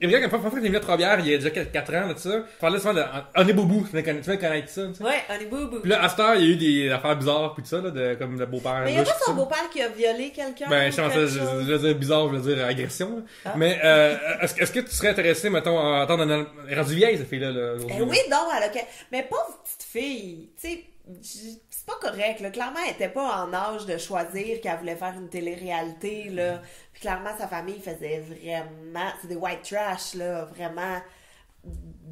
Il y a quelqu'un qui est venu à Trois-Bières, il y a déjà 4 ans, là, de ça. Il parlait souvent de Honey Boo Boo. Tu viens de connaître ça, tu sais. Ouais, Honey Boo Boo. Puis là, à cette heure, il y a eu des affaires bizarres, puis tout ça, là, comme le beau-père. Mais il y a louche, pas tout son ça. beau-père qui a violé quelqu'un. Ben, ou je pense quelque que je chose? veux dire bizarre, je veux dire agression. Là. Ah. Mais est-ce que tu serais intéressé, mettons, à entendre elle est rendue vieille, cette fille-là, là, aujourd'hui, Eh là? oui, donc, elle a... Mais pauvre petite fille, tu sais, c'est pas correct, là. Clairement, elle était pas en âge de choisir qu'elle voulait faire une télé-réalité, là. Puis clairement, sa famille faisait vraiment... C'est des white trash, là, vraiment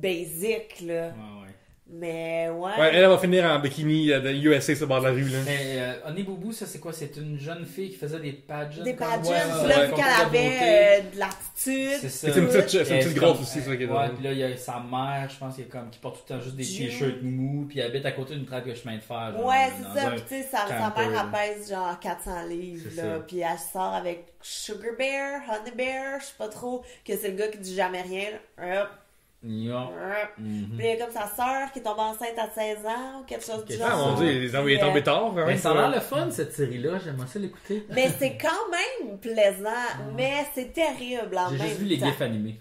basic, là. Ouais, ouais. Mais ouais. Ouais, elle va finir en bikini de USA sur le bord de la rue, là. Mais Honey Boubou, ça c'est quoi? C'est une jeune fille qui faisait des pageants. Des comme- pageants, ouais, là, ouais, vu concours qu'elle de beauté. avait de l'attitude. C'est ça. C'est une petite Elle, grosse comme- aussi, ça, qui est Ouais, drôle. puis là, il y a sa mère, je pense, qui porte tout le temps juste des June. t-shirts mous, puis elle habite à côté d'une traque de chemin de fer. genre, Ouais, dans c'est ça. un- Puis tu sais, sa camper. mère, elle pèse genre 400 livres, C'est là. ça. Puis elle sort avec Sugar Bear, Honey Bear, je sais pas trop, que c'est le gars qui dit jamais rien, là. Hop, Yo. hop. Mhm. Puis il y a comme sa sœur qui tombe enceinte à 16 ans ou quelque chose du Ok. genre. Ah mon dieu, il est tombé tard, quand Mais même. ça a l'air le fun, cette série-là. J'aimerais ça l'écouter. Mais c'est quand même plaisant, mais c'est terrible en J'ai même juste vu les temps. gifs animés.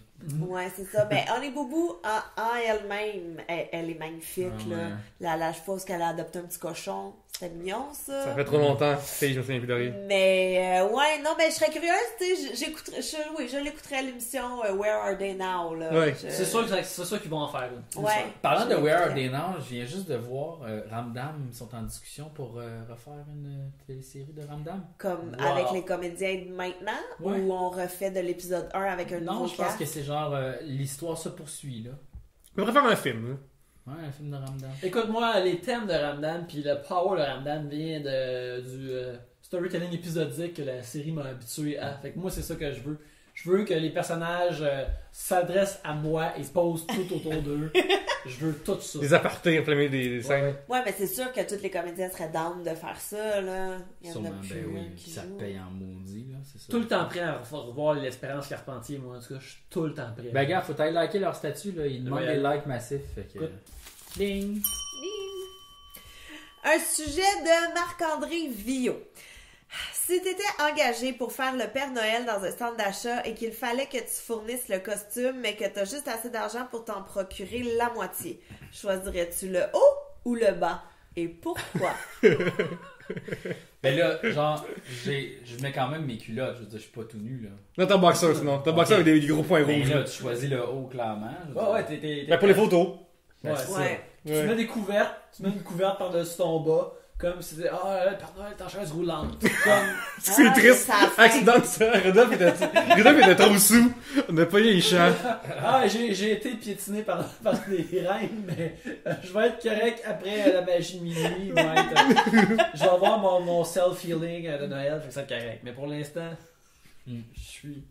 Ouais, c'est ça. Mais Honey Boubou, en elle-même, elle est magnifique, Ah, ouais. là. La chose qu'elle a adopté un petit cochon, c'était mignon, ça. Ça fait trop longtemps. Je me souviens plus de rien. Mais, ouais, non, mais je serais curieuse, tu sais, je l'écouterais à l'émission Where Are They Now, là. Ouais. C'est sûr qu'ils vont en faire. Là. Ouais. Parlant de Je Where Are l'écouterais. They Now, je viens juste de voir Ramdam, ils sont en discussion pour refaire une télésérie de Ramdam. Comme Wow. avec les comédiens de maintenant, Ouais. ou on refait de l'épisode 1 avec un Non, nouveau je pense cast? que c'est genre l'histoire se poursuit là. Je préfère un film, là. Ouais, un film de Ramdam. Écoute-moi, les thèmes de Ramdam puis le power de Ramdam vient du storytelling épisodique que la série m'a habitué à. Fait que moi, c'est ça que je veux. Je veux que les personnages s'adressent à moi et se posent tout autour d'eux. Je veux tout ça. Des apartés en plein milieu des scènes. Ouais. Ouais, mais c'est sûr que tous les comédiens seraient down de faire ça, là. Il y en Sûrement, a plus ben oui, un qui ça joue. paye en maudit là, c'est ça. Tout le temps prêt à revoir l'espérance Carpentier, moi. En tout cas, je suis tout le temps prêt. Ben gars, faut aller liker leur statut là, ils demandent Ouais. des likes massifs. Fait que... Écoute. Ding! Un sujet de Marc-André Villot. Si t'étais engagé pour faire le Père Noël dans un centre d'achat et qu'il fallait que tu fournisses le costume, mais que t'as juste assez d'argent pour t'en procurer la moitié, choisirais-tu le haut ou le bas? Et pourquoi? Ben là, genre, je mets quand même mes culottes, je veux dire, je suis pas tout nu là. Non, t'as un boxeur sinon. T'as un boxeur Ok. avec des gros points Ben rouges. là, là. tu choisis le haut clairement. je veux Ouais, dire. ouais, t'es. Ben, pour les photos. Ben, Ouais, c'est Ouais. ça. Tu Ouais. mets des couvertes, tu mets une couverte par-dessus ton bas, comme si c'était le Père Noël est en chaise roulante. Comme. C'est Ah, triste. ça a fait- Accident de ça. Rudolph était trop sous. On a pas eu les champs. Ah, j'ai été piétiné par des reines, mais je vais être correct après la magie de minuit. Je vais avoir mon self-healing de Noël, fait que ça va être correct. Mais pour l'instant, je suis.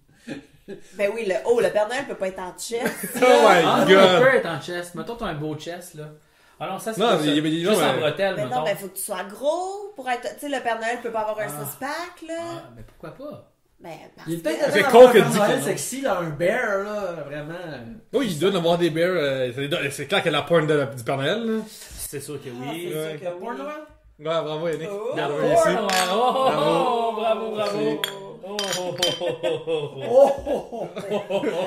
Ben oui, le haut, le Père Noël peut pas être en chest. Oh my Ah non, god. il peut être en chest. Mettons, t'as un beau chest, là. Ah non, ça, c'est Non, pas il ça. y avait des gens, Juste en mais- bretelles, Mais non, mettons. ben faut que tu sois gros pour être... Tu sais, le Père Noël peut pas avoir un Ah. six-pack, là. Ah, mais pourquoi pas? Ben, parce Il est que... peut-être C'est d'avoir con un que Père dit Noël que non. sexy, là, un bear, là, vraiment. Oui, il doit en avoir des bears. C'est clair qu'il y a la porn du Père Noël, là. C'est sûr que Ah, oui. c'est Ouais. sûr que oui. Pour Noël? Ouais, bravo, Yannick. Oh. Regarde, Oh, ici. oh, bravo, bravo. Oh, oh, oh, oh, oh, oh. Oh, oh,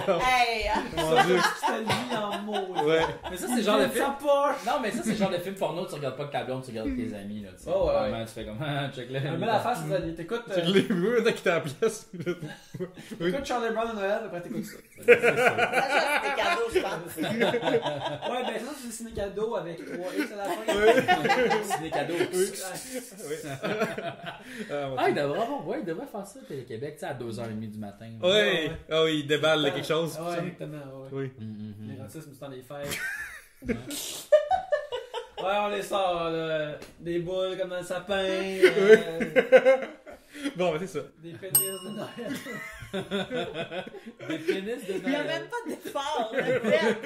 oh. Hey! Mon Dieu. C'était lui en mots. Ouais. Mais ça, c'est le genre de film. Sa poche. Non, mais ça, c'est le genre de film porno, tu regardes pas que ta blonde, tu regardes tes amis, là. Tu sais. Oh, ouais, Vraiment, tu fais comme, ah, check là. Mais la face, t'écoutes C'est que les vieux, là, qui étaient à la pièce. t'écoutes Charlie Brown de Noël, après t'écoutes ça. Ça, c'est des cadeaux, je pense. Ouais, ben ça, c'est des ciné-cadeaux avec 3X à la fin. C'est des cadeaux. Ah, il devrait avoir, ouais, il devrait faire ça, Télé-Québec, tu sais, à 2h30 du matin. là. Ouais. Ah oui, il déballe quelque chose. Ouais, exactement, ouais. Oui. L'érotisme du temps des fêtes. Ouais, on les sort, là. Des boules comme dans le sapin. Bon, ben c'est ça. Des pénis de Noël. Des pénis de Il y a Noël. même pas d'effort, le fait.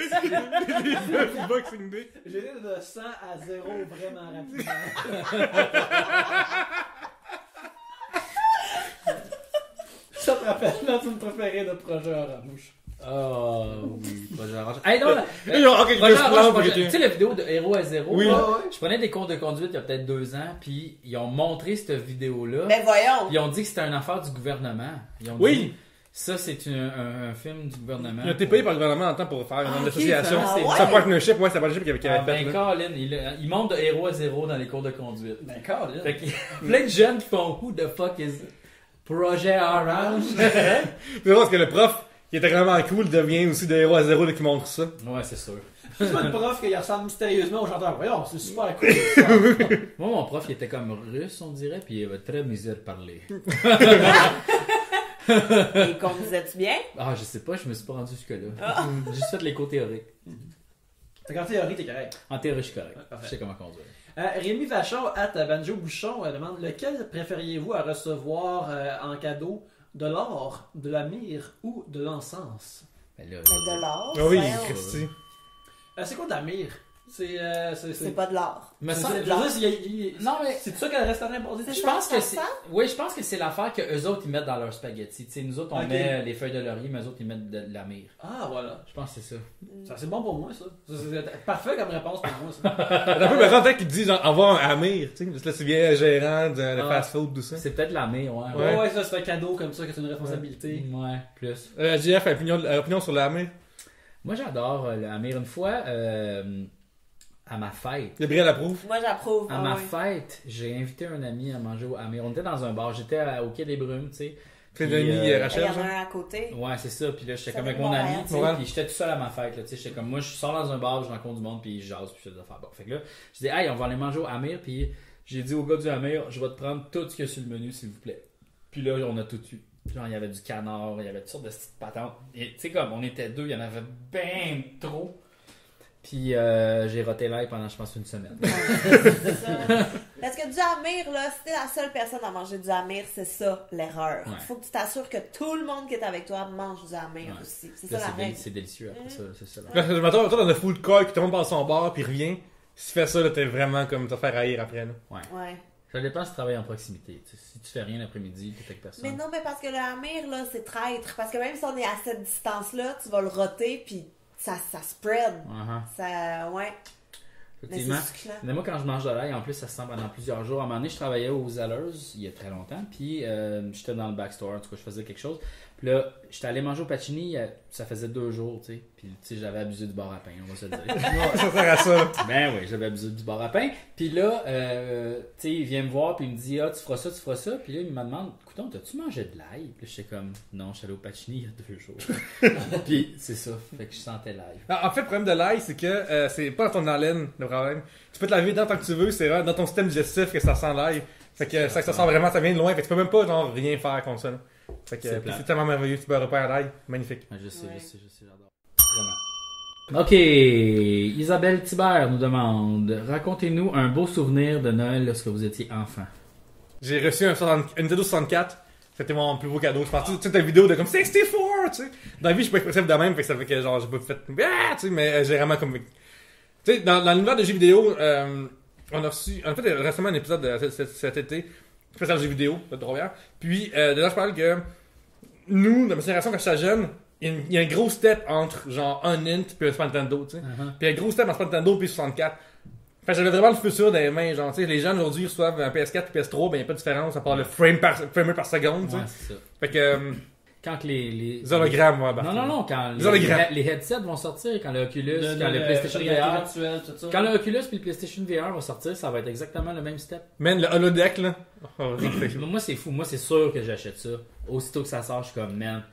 C'est Boxing Day. J'ai été de 100 à 0 vraiment rapidement. Ça te rappelle notre film préféré de Projet Orange. Oh, oui, Projet Orange. Hey, non, là, Ok, je Projet me Orange, plante, Projet- ok. tu sais la vidéo de Héros à zéro? Oui. là? Ouais, ouais. Je prenais des cours de conduite il y a peut-être 2 ans, puis ils ont montré cette vidéo-là. Mais voyons. Ils ont dit que c'était une affaire du gouvernement. Ils ont Oui. dit, ça, c'est un film du gouvernement. Il a été payé par le gouvernement en temps pour faire une ok, association. ça, c'est C'est un vrai. partnership, ouais, c'est un partnership qu'il Ah, avait fait. ben, là. Colin, il montre de Héros à zéro dans les cours de conduite. D'accord, là. Fait qu'il y a plein de jeunes qui font Who the fuck is Projet Orange? C'est drôle parce que le prof, qui était vraiment cool, devient aussi de héros à zéro là, qui montre ça. Ouais, c'est sûr. C'est pas le prof qui ressemble mystérieusement au chanteur. Voyons, c'est super cool. Moi, mon prof, il était comme russe, on dirait, puis il avait très misère de parler. Et conduisais-tu bien? Ah, je sais pas, je me suis pas rendu jusque-là. J'ai juste fait l'écho théorique. Fait qu'en théorie, t'es correct. En théorie, je suis correct. Ouais, parfait. Je sais comment conduire. Rémi Vachon, Banjo Bouchon, demande lequel préfériez-vous à recevoir en cadeau? De l'or, de la myrrhe ou de l'encens? Ben là, Mais de l'or, Ah oui, voyons. Christy. C'est quoi de la myrrhe? C'est pas de l'or. me C'est- semble- je veux dire, Non, mais c'est ça que le restaurant est basé C'est dessus? je pense que ça, c'est. ça? Oui, je pense que c'est l'affaire que eux autres ils mettent dans leur spaghetti. Tu sais, nous autres on Ok. met les feuilles de laurier, mais eux autres ils mettent de la myrrhe. Ah, voilà. Je pense que c'est ça. Ça, c'est bon pour moi, ça. C'est parfait comme réponse pour moi, ça. T'as un peu maintenant peut-être qu'il te dit genre avoir un Amir, tu sais, parce que là c'est bien gérant de Ah. fast-food, tout ça. C'est peut-être la myrrhe, ouais. Ouais, ça, c'est un cadeau comme ça, que c'est une responsabilité. Ouais, plus. JF, opinion sur l'Amir. Moi j'adore la myrrhe. Une fois, à ma fête. Gabriel approuve. Moi, j'approuve. À ah ma ouais. fête, j'ai invité un ami à manger à Myrrhe. On était dans un bar, j'étais au Quai des Brumes, tu sais. C'est Puis, Denis Il y Rachel, en a genre. un à côté. Ouais, c'est ça. Puis là, j'étais Ça comme avec fait mon bon ami, voyage. tu sais. Ouais. Puis j'étais tout seul à ma fête, là, tu sais. J'étais comme, moi, je sors dans un bar, je rencontre du monde, puis je jase, puis je fais des affaires. Bon, fait que là, je dis, hey, on va aller manger au Amir, puis j'ai dit au gars du Amir, je vais te prendre tout ce qu'il y a sur le menu, s'il vous plaît. Puis là, on a tout eu. Genre, il y avait du canard, il y avait toutes sortes de petites patentes. Et tu sais, comme, on était deux, il y en avait ben trop. Puis j'ai roté l'ail pendant, je pense, une semaine. C'est ça. Parce que du Amir, là, si t'es la seule personne à manger du Amir, c'est ça l'erreur. Ouais. Faut que tu t'assures que tout le monde qui est avec toi mange du Amir Ouais. aussi. C'est Là, ça la règle. c'est délicieux après ça, c'est ça. Là, je m'attends dans un full call qui tombe par son bar puis revient. Si tu fais ça, là, t'es vraiment comme te faire haïr après, là. Ouais. Ça dépend si tu travailles en proximité. Tu sais, si tu fais rien l'après-midi, t'es avec personne. Mais non, mais parce que le Amir, là, c'est traître. Parce que même si on est à cette distance-là, tu vas le roter, puis ça spread. Uh-huh. Ça, ouais. Mais Effectivement. c'est succulent. Mais moi, quand je mange de l'ail, en plus, ça se sent pendant plusieurs jours. À un moment donné, je travaillais aux Zellers, il y a très longtemps, puis j'étais dans le backstore, en tout cas, je faisais quelque chose. Puis là, j'étais allé manger au Pacini, ça faisait 2 jours, tu sais. Puis, tu sais, j'avais abusé du bar à pain, on va se le dire. Ça sert à ça. Ben oui, j'avais abusé du bar à pain. Puis là, tu sais, il vient me voir, puis il me dit, ah, tu feras ça. Puis là, il me demande, écoute, t'as-tu mangé de l'ail? Puis là, j'étais comme, non, je suis allé au Pacini il y a 2 jours. Puis c'est ça, fait que je sentais l'ail. En fait, le problème de l'ail, c'est que c'est pas dans ton haleine, le problème. Tu peux te laver dedans tant que tu veux, c'est vraiment dans ton système digestif que ça sent l'ail. Fait que ça sent vraiment, ça vient de loin. Fait que tu peux même pas genre, rien faire contre ça. Là. Fait que C'est puis plate. c'est tellement merveilleux, tu peux repérer à l'ail. Magnifique. Ouais, je sais, Ouais. j'adore. Vraiment. Ok, Isabelle Thibert nous demande, racontez-nous un beau souvenir de Noël lorsque vous étiez enfant. J'ai reçu un Nintendo 64. C'était mon plus beau cadeau. Je pense, tu sais, ta vidéo de comme 64, tu sais. Dans la vie, je suis pas expressif de même, fait que ça fait que genre, j'ai pas fait, ah, tu sais, mais j'ai vraiment comme, tu sais, dans l'univers de jeux vidéo, on a reçu, en fait, récemment un épisode de cet été, spécial jeux vidéo, de trop bien. Puis, déjà, je parle que, nous, dans ma génération, quand j'étais jeune, il y a un gros step entre, genre, un Nint puis un Super Nintendo, tu sais. Uh-huh. Puis il y a un gros step entre Super Nintendo puis 64. Fait que j'avais vraiment le futur dans les mains, genre, tu sais, les gens aujourd'hui reçoivent un PS4 et PS3, ben y a pas de différence à part le frame par seconde, tu sais. Ouais, c'est ça. Fait que, Quand que les hologrammes, ouais, Non, non, non, quand Les hologrammes. les headsets vont sortir, quand le Oculus, De- quand de- le PlayStation réalité VR. virtuelle, tout ça. Quand le Oculus puis le PlayStation VR vont sortir, ça va être exactement le même step. Man, le holodeck, là. Oh, ridiculeux. Moi, c'est fou. Moi, c'est sûr que j'achète ça. Aussitôt que ça sort, je suis comme, man,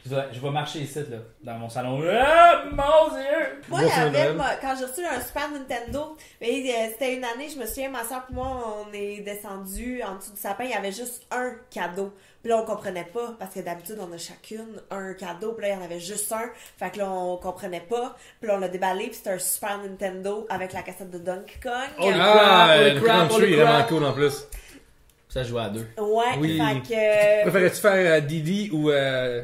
je vais marcher ici, là, dans mon salon. Ah, mon Dieu! Moi, Bon, il y c'est avait, Noël. moi, quand j'ai reçu un Super Nintendo, mais, c'était une année, je me souviens, ma soeur et moi, on est descendus en dessous du sapin, il y avait juste un cadeau. Puis là, on comprenait pas, parce que d'habitude, on a chacune un cadeau, puis là, il y en avait juste un. Fait que là, on comprenait pas. Puis là, on l'a déballé, puis c'était un Super Nintendo avec la cassette de Donkey Kong. Oh, Ah, Holy le crap, Country holy est vraiment crap. cool en plus. Ça joue à 2. Ouais, Oui. fait que... Préférais-tu faire Didi ou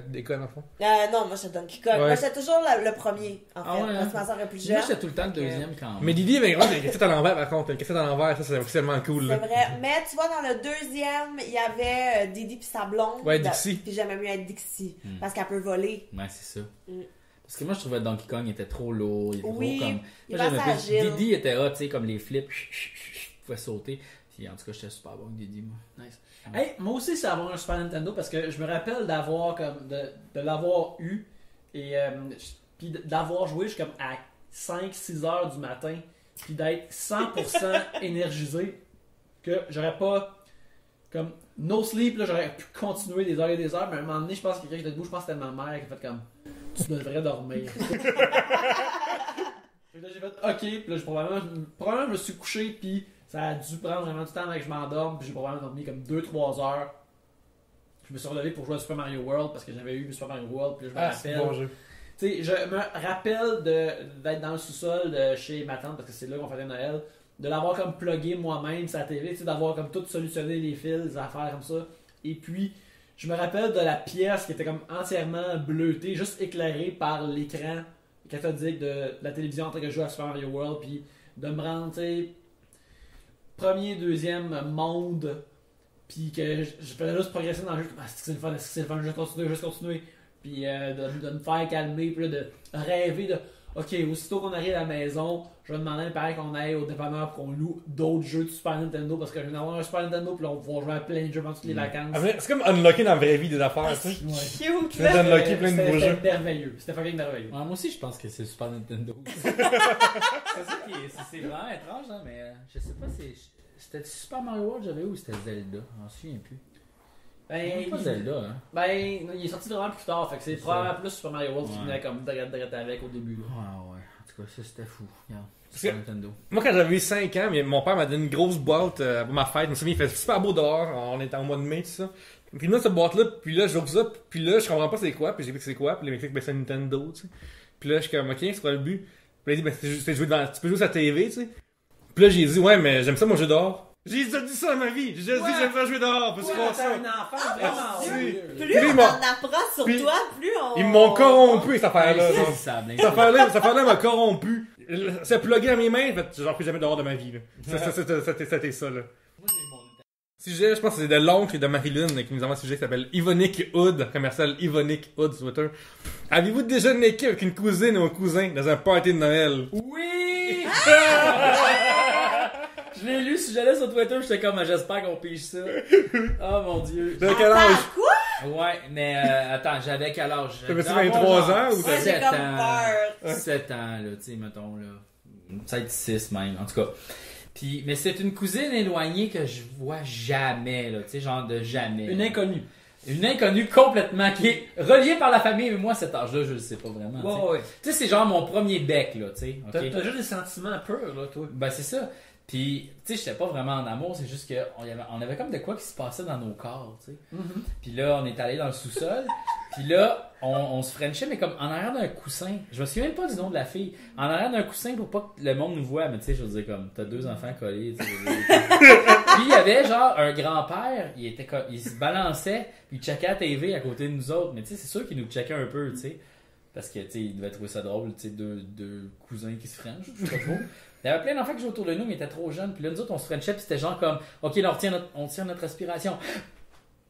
Déconne, en fond? non, moi, j'étais Donkey Kong. Ouais. Moi, j'étais toujours le premier, en fait. Ah ouais, parce hein? que ma soeur est plus Moi, jeune. j'étais tout le temps le deuxième quand même. Mais Didi avait vraiment une cassette à l'envers, par contre. Une cassette à l'envers, ça, c'est officiellement cool, C'est là. vrai. Mais tu vois, dans le deuxième, il y avait Didi puis sa blonde. Ouais, Dixie. Puis j'aimais mieux être Dixie. Mm. Parce qu'elle peut voler. Ouais, c'est ça. Mm. Parce que moi, je trouvais que Donkey Kong était trop lourd. Il était Oui, trop comme. il Moi, est j'aimais assez plus. agile. Didi était hot, tu sais, comme les flips. Il pouvait sauter. Puis en tout cas, j'étais super bon avec Didi, moi. Nice. Hey, moi aussi, c'est avoir un Super Nintendo parce que je me rappelle d'avoir comme de l'avoir eu et puis d'avoir joué jusqu'à comme à 5-6 heures du matin puis d'être 100% énergisé que j'aurais pas comme no sleep là, j'aurais pu continuer des heures et des heures, mais à un moment donné, je pense que quelqu'un qui était debout, je pense que c'était ma mère qui a fait comme tu devrais dormir. Fait que là, j'ai fait ok, puis là, probablement je me suis couché puis ça a dû prendre vraiment du temps avant que je m'endorme, puis j'ai probablement dormi comme 2-3 heures. Je me suis relevé pour jouer à Super Mario World parce que j'avais eu Super Mario World, puis là, je me Ah, c'est rappelle. bon jeu. Tu Tu sais, je me rappelle d'être dans le sous-sol de chez ma tante, parce que c'est là qu'on faisait Noël, de l'avoir comme plugué moi-même sur la TV, tu sais, d'avoir comme tout solutionné les fils, des affaires comme ça. Et puis, je me rappelle de la pièce qui était comme entièrement bleutée, juste éclairée par l'écran cathodique de la télévision en train de jouer à Super Mario World, puis de me rendre, tu sais, premier, deuxième monde, puis que je faisais juste progresser dans le jeu. Ah, c'est le fun, juste continuer. Puis de me faire calmer, puis là, de rêver de ok, aussitôt qu'on arrive à la maison, je vais demander pareil qu'on aille au dépanneur pour qu'on loue d'autres jeux de Super Nintendo, parce que je viens d'avoir un Super Nintendo, puis là on va pouvoir jouer à plein de jeux pendant toutes les vacances. C'est comme unlocker dans la vraie vie des affaires, tu sais. Cute, Tu viens d'unlocker plein de nouveaux jeux. C'était merveilleux, c'était fucking merveilleux. Ouais, moi aussi, je pense que c'est le Super Nintendo. c'est vraiment étrange, hein, mais je sais pas, c'était Super Mario World j'avais ou c'était Zelda? Je m'en souviens plus. Ben, pas Zelda, hein. Ben, il est sorti vraiment plus tard, fait que c'est probablement plus Super Mario World qui Ouais. venait comme direct avec au début. Là. Ouais. En tout cas, ça c'était fou. Regarde, Parce Super que- Nintendo. Moi, quand j'avais eu 5 ans, mon père m'a donné une grosse boîte pour ma fête. Je me souviens, il fait super beau dehors. On était en mois de mai, tout ça. Puis là, cette boîte-là, puis là, j'ouvre ça, puis là, je comprends pas c'est quoi, puis j'ai vu que c'est quoi, puis là, il m'explique que c'est Nintendo, tu sais. Puis là, je suis comme, ok, c'est quoi le but? Puis là, il dit, ben, c'est jouer devant, tu peux jouer sur la TV, tu sais. Puis là, j'ai dit, ouais, mais j'aime ça, moi, jouer dehors. J'ai déjà dit ça dans ma vie. J'ai déjà dit, j'aime ça jouer dehors, parce que Ouais, c'est ça. t'as un enfant vraiment si. weird. Plus Puis on moi- en apprend sur puis- toi, plus on... Ils m'ont corrompu, cette affaire-là. Ouais, genre. c'est ça, bien Cette sûr. affaire-là m'a corrompu. C'est plugué à mes mains, fait, j'en pris jamais dehors de ma vie, là. C'était ça, là. Sujet, je pense que c'est de l'oncle de Marilyn qui nous envoie un sujet qui s'appelle Ivonic Hood, commercial Ivonic Hood sur Twitter. Avez-vous déjà niqué avec une cousine ou un cousin dans un party de Noël? Oui! Je l'ai lu, si j'allais sur Twitter, j'étais comme, j'espère qu'on pige ça. Oh mon dieu. De quel âge? Attends, quoi? Ouais, mais attends, j'avais quel âge? T'avais-tu J'avais 23 genre ans ou Ouais, t'avais- j'ai 7 comme ans. peur. 7 ans, là, tu sais, mettons, là. Peut-être 6 même, en tout cas. Puis, mais c'est une cousine éloignée que je vois jamais, là, tu sais, genre de jamais. Une inconnue. Une inconnue complètement, qui est reliée par la famille, mais moi, à cet âge-là, je le sais pas vraiment. tu sais. Ouais. Tu sais, c'est genre mon premier bec, là, tu sais. ok? T'as juste des sentiments purs, là, toi. Ben, c'est ça. Puis, tu sais, j'étais pas vraiment en amour, c'est juste qu'on avait comme de quoi qui se passait dans nos corps, tu sais. Puis là, on est allé dans le sous-sol. Puis là, on se frenchait, mais comme en arrière d'un coussin. Je me souviens même pas du nom de la fille. En arrière d'un coussin pour pas que le monde nous voit, mais tu sais, je veux dire, comme, t'as 2 enfants collés, tu sais. Puis il y avait genre un grand-père, il se balançait, puis il checkait la TV à côté de nous autres. Mais tu sais, c'est sûr qu'il nous checkait un peu, tu sais. Parce que, tu sais, il devait trouver ça drôle, tu sais, deux cousins qui se frenchent, je sais pas trop. Il y avait plein d'enfants qui jouaient autour de nous, mais ils étaient trop jeunes. Puis là, nous autres, on se frenchait, puis c'était genre comme, ok, là, on tient notre respiration.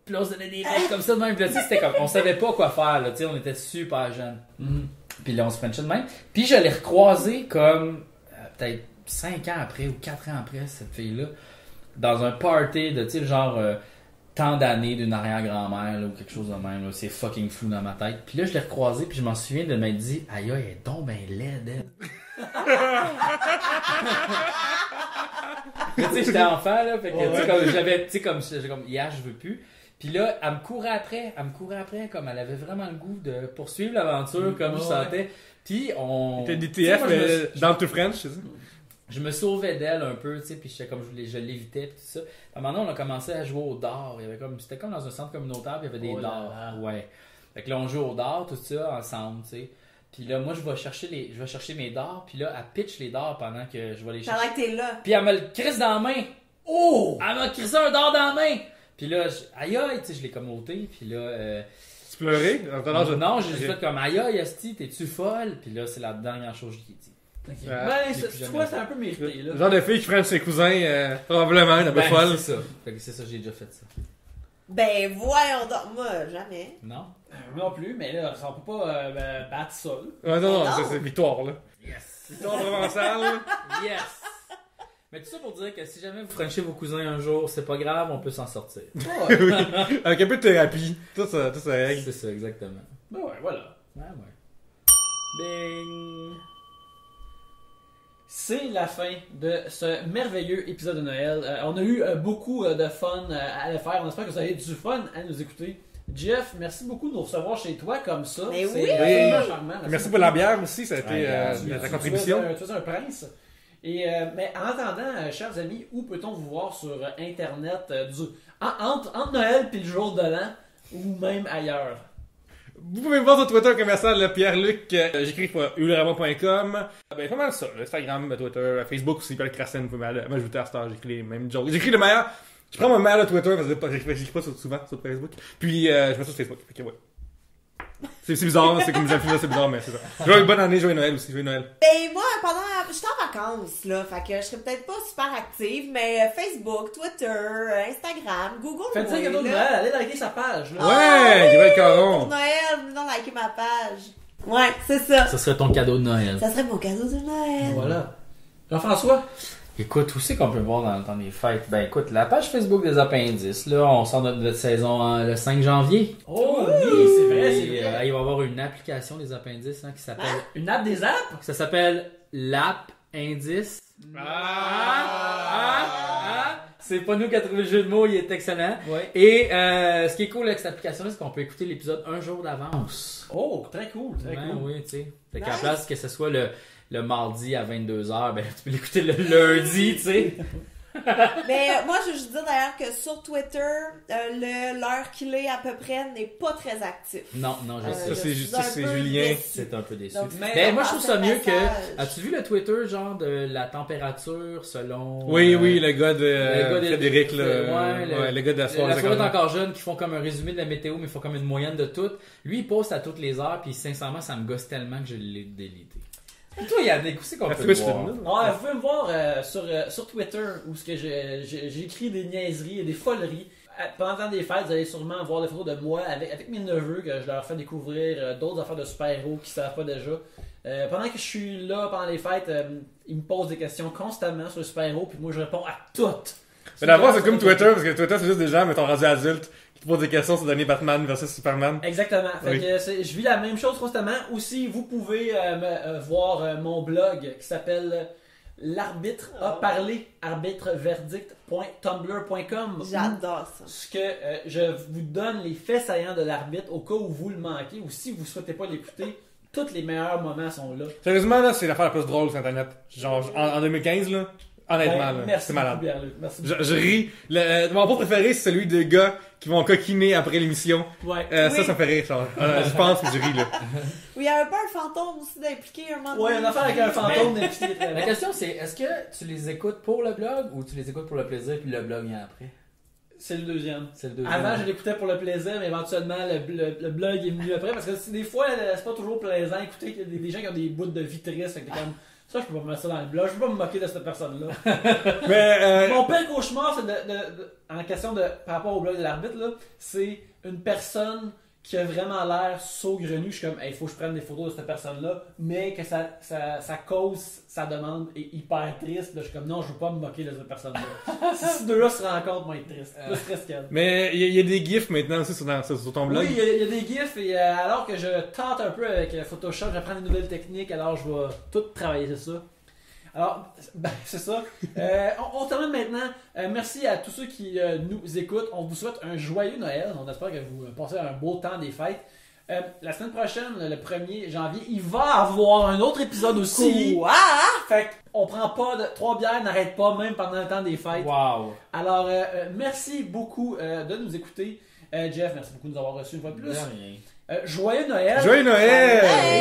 Puis là, on se donnait des becs comme ça de même. Puis là, tu sais, c'était comme, on savait pas quoi faire, là, tu sais, on était super jeunes. Puis là, on se frenchait de même. Puis je l'ai recroisé comme, peut-être 5 ans après ou 4 ans après, cette fille-là, dans un party de, tu sais, genre, tant d'années d'une arrière-grand-mère, là, ou quelque chose de même, là. C'est fucking flou dans ma tête. Puis là, je l'ai recroisé, puis je m'en souviens de m'être dit, aïe, elle est donc ben laide, elle. Mais tu sais, j'étais enfant, là, fait que, tu sais, comme j'avais, tu sais, comme, hier, je veux plus. Puis là, elle me courait après, comme elle avait vraiment le goût de poursuivre l'aventure, comme je sentais. Puis on... T'es tu sais, DTF, moi, mais dans tout French, c'est ça? je me sauvais d'elle un peu, tu sais, puis j'étais comme, je l'évitais, puis tout ça. À un moment donné, on a commencé à jouer au dard. Il y avait comme, c'était comme dans un centre communautaire, puis il y avait des Oh là dards. là. Ouais. Fait que là, on joue au dard, tout ça, ensemble, tu sais. Puis là, moi, je vais chercher mes dards, puis là, elle pitch les dards pendant que je vais les chercher. Pendant que t'es là. Puis elle me le crisse dans la main. Oh! Elle m'a crissé un dard dans la main. Puis là, aïe aïe, tu sais, je l'ai comme ôté. Puis là, Tu pleurais? non, j'ai juste fait comme aïe aïe, Asti, t'es-tu folle? Puis là, c'est la dernière chose que je lui ai dit. Ben, j'ai c'est plus jamais toi, fait. c'est un peu mérité, là. Genre de fille qui prennent ses cousins, probablement, un peu Ben, folle. c'est ça. Fait que c'est ça, j'ai déjà fait ça. Ben, voyons donc. Moi, jamais. Non? Moi non plus, mais là, on peut pas battre ça, là. Ouais, non, Non. c'est victoire, là. Yes! Victoire provençale. Yes! Mais tout ça pour dire que si jamais vous frenchez vos cousins un jour, c'est pas grave, on peut s'en sortir. Avec un peu de thérapie. Tout ça règle. C'est ça, exactement. Ben ouais, voilà. Ouais. Bing! C'est la fin de ce merveilleux épisode de Noël. On a eu beaucoup de fun à le faire. On espère que vous avez du fun à nous écouter. Jeff, merci beaucoup de nous recevoir chez toi comme ça. Mais C'est oui! absolument charmant. Merci pour la bière aussi, ça a été Ouais, ta contribution. Tu es un prince. Et, mais en attendant, chers amis, où peut-on vous voir sur Internet entre Noël et le jour de l'an ou même ailleurs? Vous pouvez me voir sur Twitter commercial le Pierre-Luc. J'écris sur ulrama.com. Ben, pas mal ça. Instagram, Twitter, Facebook aussi, Pierre Crassen. Vous pouvez m'ajouter à Star. J'écris les mêmes jokes. J'écris le meilleur. Je prends mon meilleur de Twitter parce que j'écris pas souvent sur Facebook. Puis, je mets ça sur Facebook. Fait que, ouais. C'est bizarre, c'est comme j'aime c'est bizarre, mais c'est ça. Joyeux bonne année, joyeux Noël aussi, joyeux Noël. Ben moi, j'étais en vacances, là, fait que je serais peut-être pas super active, mais Facebook, Twitter, Instagram, Google. Faites dire cadeau de Noël, allez liker sa page. Là. Ouais, Gabriel Pour Caron. Noël, venez donc liker ma page. Ouais, c'est ça. Ça serait ton cadeau de Noël. Ça serait mon cadeau de Noël. Voilà. Jean-François? Écoute, où c'est qu'on peut voir dans le temps des fêtes? Ben écoute, la page Facebook des Appendices, là, on sort notre saison le 5 janvier. Oh oui, c'est vrai, c'est Et, vrai. il va y avoir une application des Appendices qui s'appelle... Une app des apps? Ça s'appelle l'App Indice. C'est pas nous qui a trouvé le jeu de mots, il est excellent. Ouais. Et ce qui est cool avec cette application-là, c'est qu'on peut écouter l'épisode un jour d'avance. Oh, très cool, très Ouais, cool. oui, tu sais. Fait qu'à la Nice. place que ce soit le mardi à 22h, ben tu peux l'écouter le lundi, tu sais. Mais moi, je veux juste dire d'ailleurs que sur Twitter, l'heure qu'il est à peu près n'est pas très actif. Non, je sais. je c'est suis juste- un c'est peu Julien. déçue. C'est un peu déçu. Donc, Mais moi, je trouve ça mieux que... message. As-tu vu le Twitter, genre, de la température selon... Oui, le gars le de gars de- Frédéric, là. Ouais, Le gars de la soirée. La soirée est encore jeune, qui font comme un résumé de la météo, mais ils font comme une moyenne de tout. Lui, il poste à toutes les heures, puis sincèrement, ça me gosse tellement que je l'ai délité. Et toi, Yannick, où c'est qu'on La peut Twitch, te c'est voir? une- Ouais, vous pouvez me voir sur Twitter où ce que j'écris des niaiseries et des foleries. Pendant le temps des fêtes, vous allez sûrement voir des photos de moi avec mes neveux que je leur fais découvrir d'autres affaires de super-héros qu'ils savent pas déjà. Pendant que je suis là pendant les fêtes, ils me posent des questions constamment sur les super-héros puis moi je réponds à toutes. Mais d'abord, c'est comme Twitter, parce que Twitter, c'est juste des gens, mettons, rendus adultes, qui te posent des questions sur le dernier Batman versus Superman. Exactement. Fait Oui. que je vis la même chose constamment. Aussi, vous pouvez voir mon blog qui s'appelle L'arbitre a parlé, arbitreverdict.tumblr.com. J'adore ça. Ce que je vous donne les faits saillants de l'arbitre au cas où vous le manquez ou si vous souhaitez pas l'écouter, tous les meilleurs moments sont là. Sérieusement, là, c'est l'affaire la plus drôle sur Internet. Genre, en 2015, là, honnêtement, Ben, là, merci c'est malade. beaucoup, Pierre-Luc. Merci Je ris. Mon pot préféré, c'est celui de gars qui vont coquiner après l'émission. beaucoup. Ouais. Ça Oui. me fait rire, genre. Je pense que je ris, là. Oui, il y avait pas un fantôme aussi d'impliquer un moment Ouais, donné. une affaire avec un fantôme d'impliqué très La bon. question, c'est, est-ce que tu les écoutes pour le blog ou tu les écoutes pour le plaisir puis le blog vient après? C'est le deuxième. C'est le deuxième. Avant, je l'écoutais pour le plaisir, mais éventuellement, le blog est venu après. Parce que des fois, c'est pas toujours plaisant d'écouter qu'il y a des gens qui ont des bouts de vitesse. Fait que t'es comme, ça, je peux pas me mettre ça dans le blog. Je peux pas me moquer de cette personne-là. Mais, Mon pire cauchemar, c'est en question de par rapport au blog de l'arbitre, là, c'est une personne qui a vraiment l'air saugrenu. Je suis comme, il faut que je prenne des photos de cette personne-là, mais que sa cause, sa demande est hyper triste. Là, je suis comme, non, je veux pas me moquer de cette personne-là. si ces deux-là se rencontrent, moi, être triste. Plus triste qu'elle. mais il y a des gifs maintenant aussi sur ton blog. Oui, il y a des gifs et alors que je tente un peu avec Photoshop, j'apprends des nouvelles techniques, alors je vais tout travailler sur ça. Alors, c'est ça. On termine maintenant. Merci à tous ceux qui nous écoutent. On vous souhaite un joyeux Noël. On espère que vous passez un beau temps des fêtes. La semaine prochaine, le 1er janvier, il va avoir un autre épisode aussi. Quoi? Fait qu'on prend pas de 3 bières, n'arrête pas même pendant le temps des fêtes. Wow! Alors, merci beaucoup de nous écouter. Jeff, merci beaucoup de nous avoir reçus une fois de plus. De rien. Joyeux Noël! Joyeux Noël! Hey!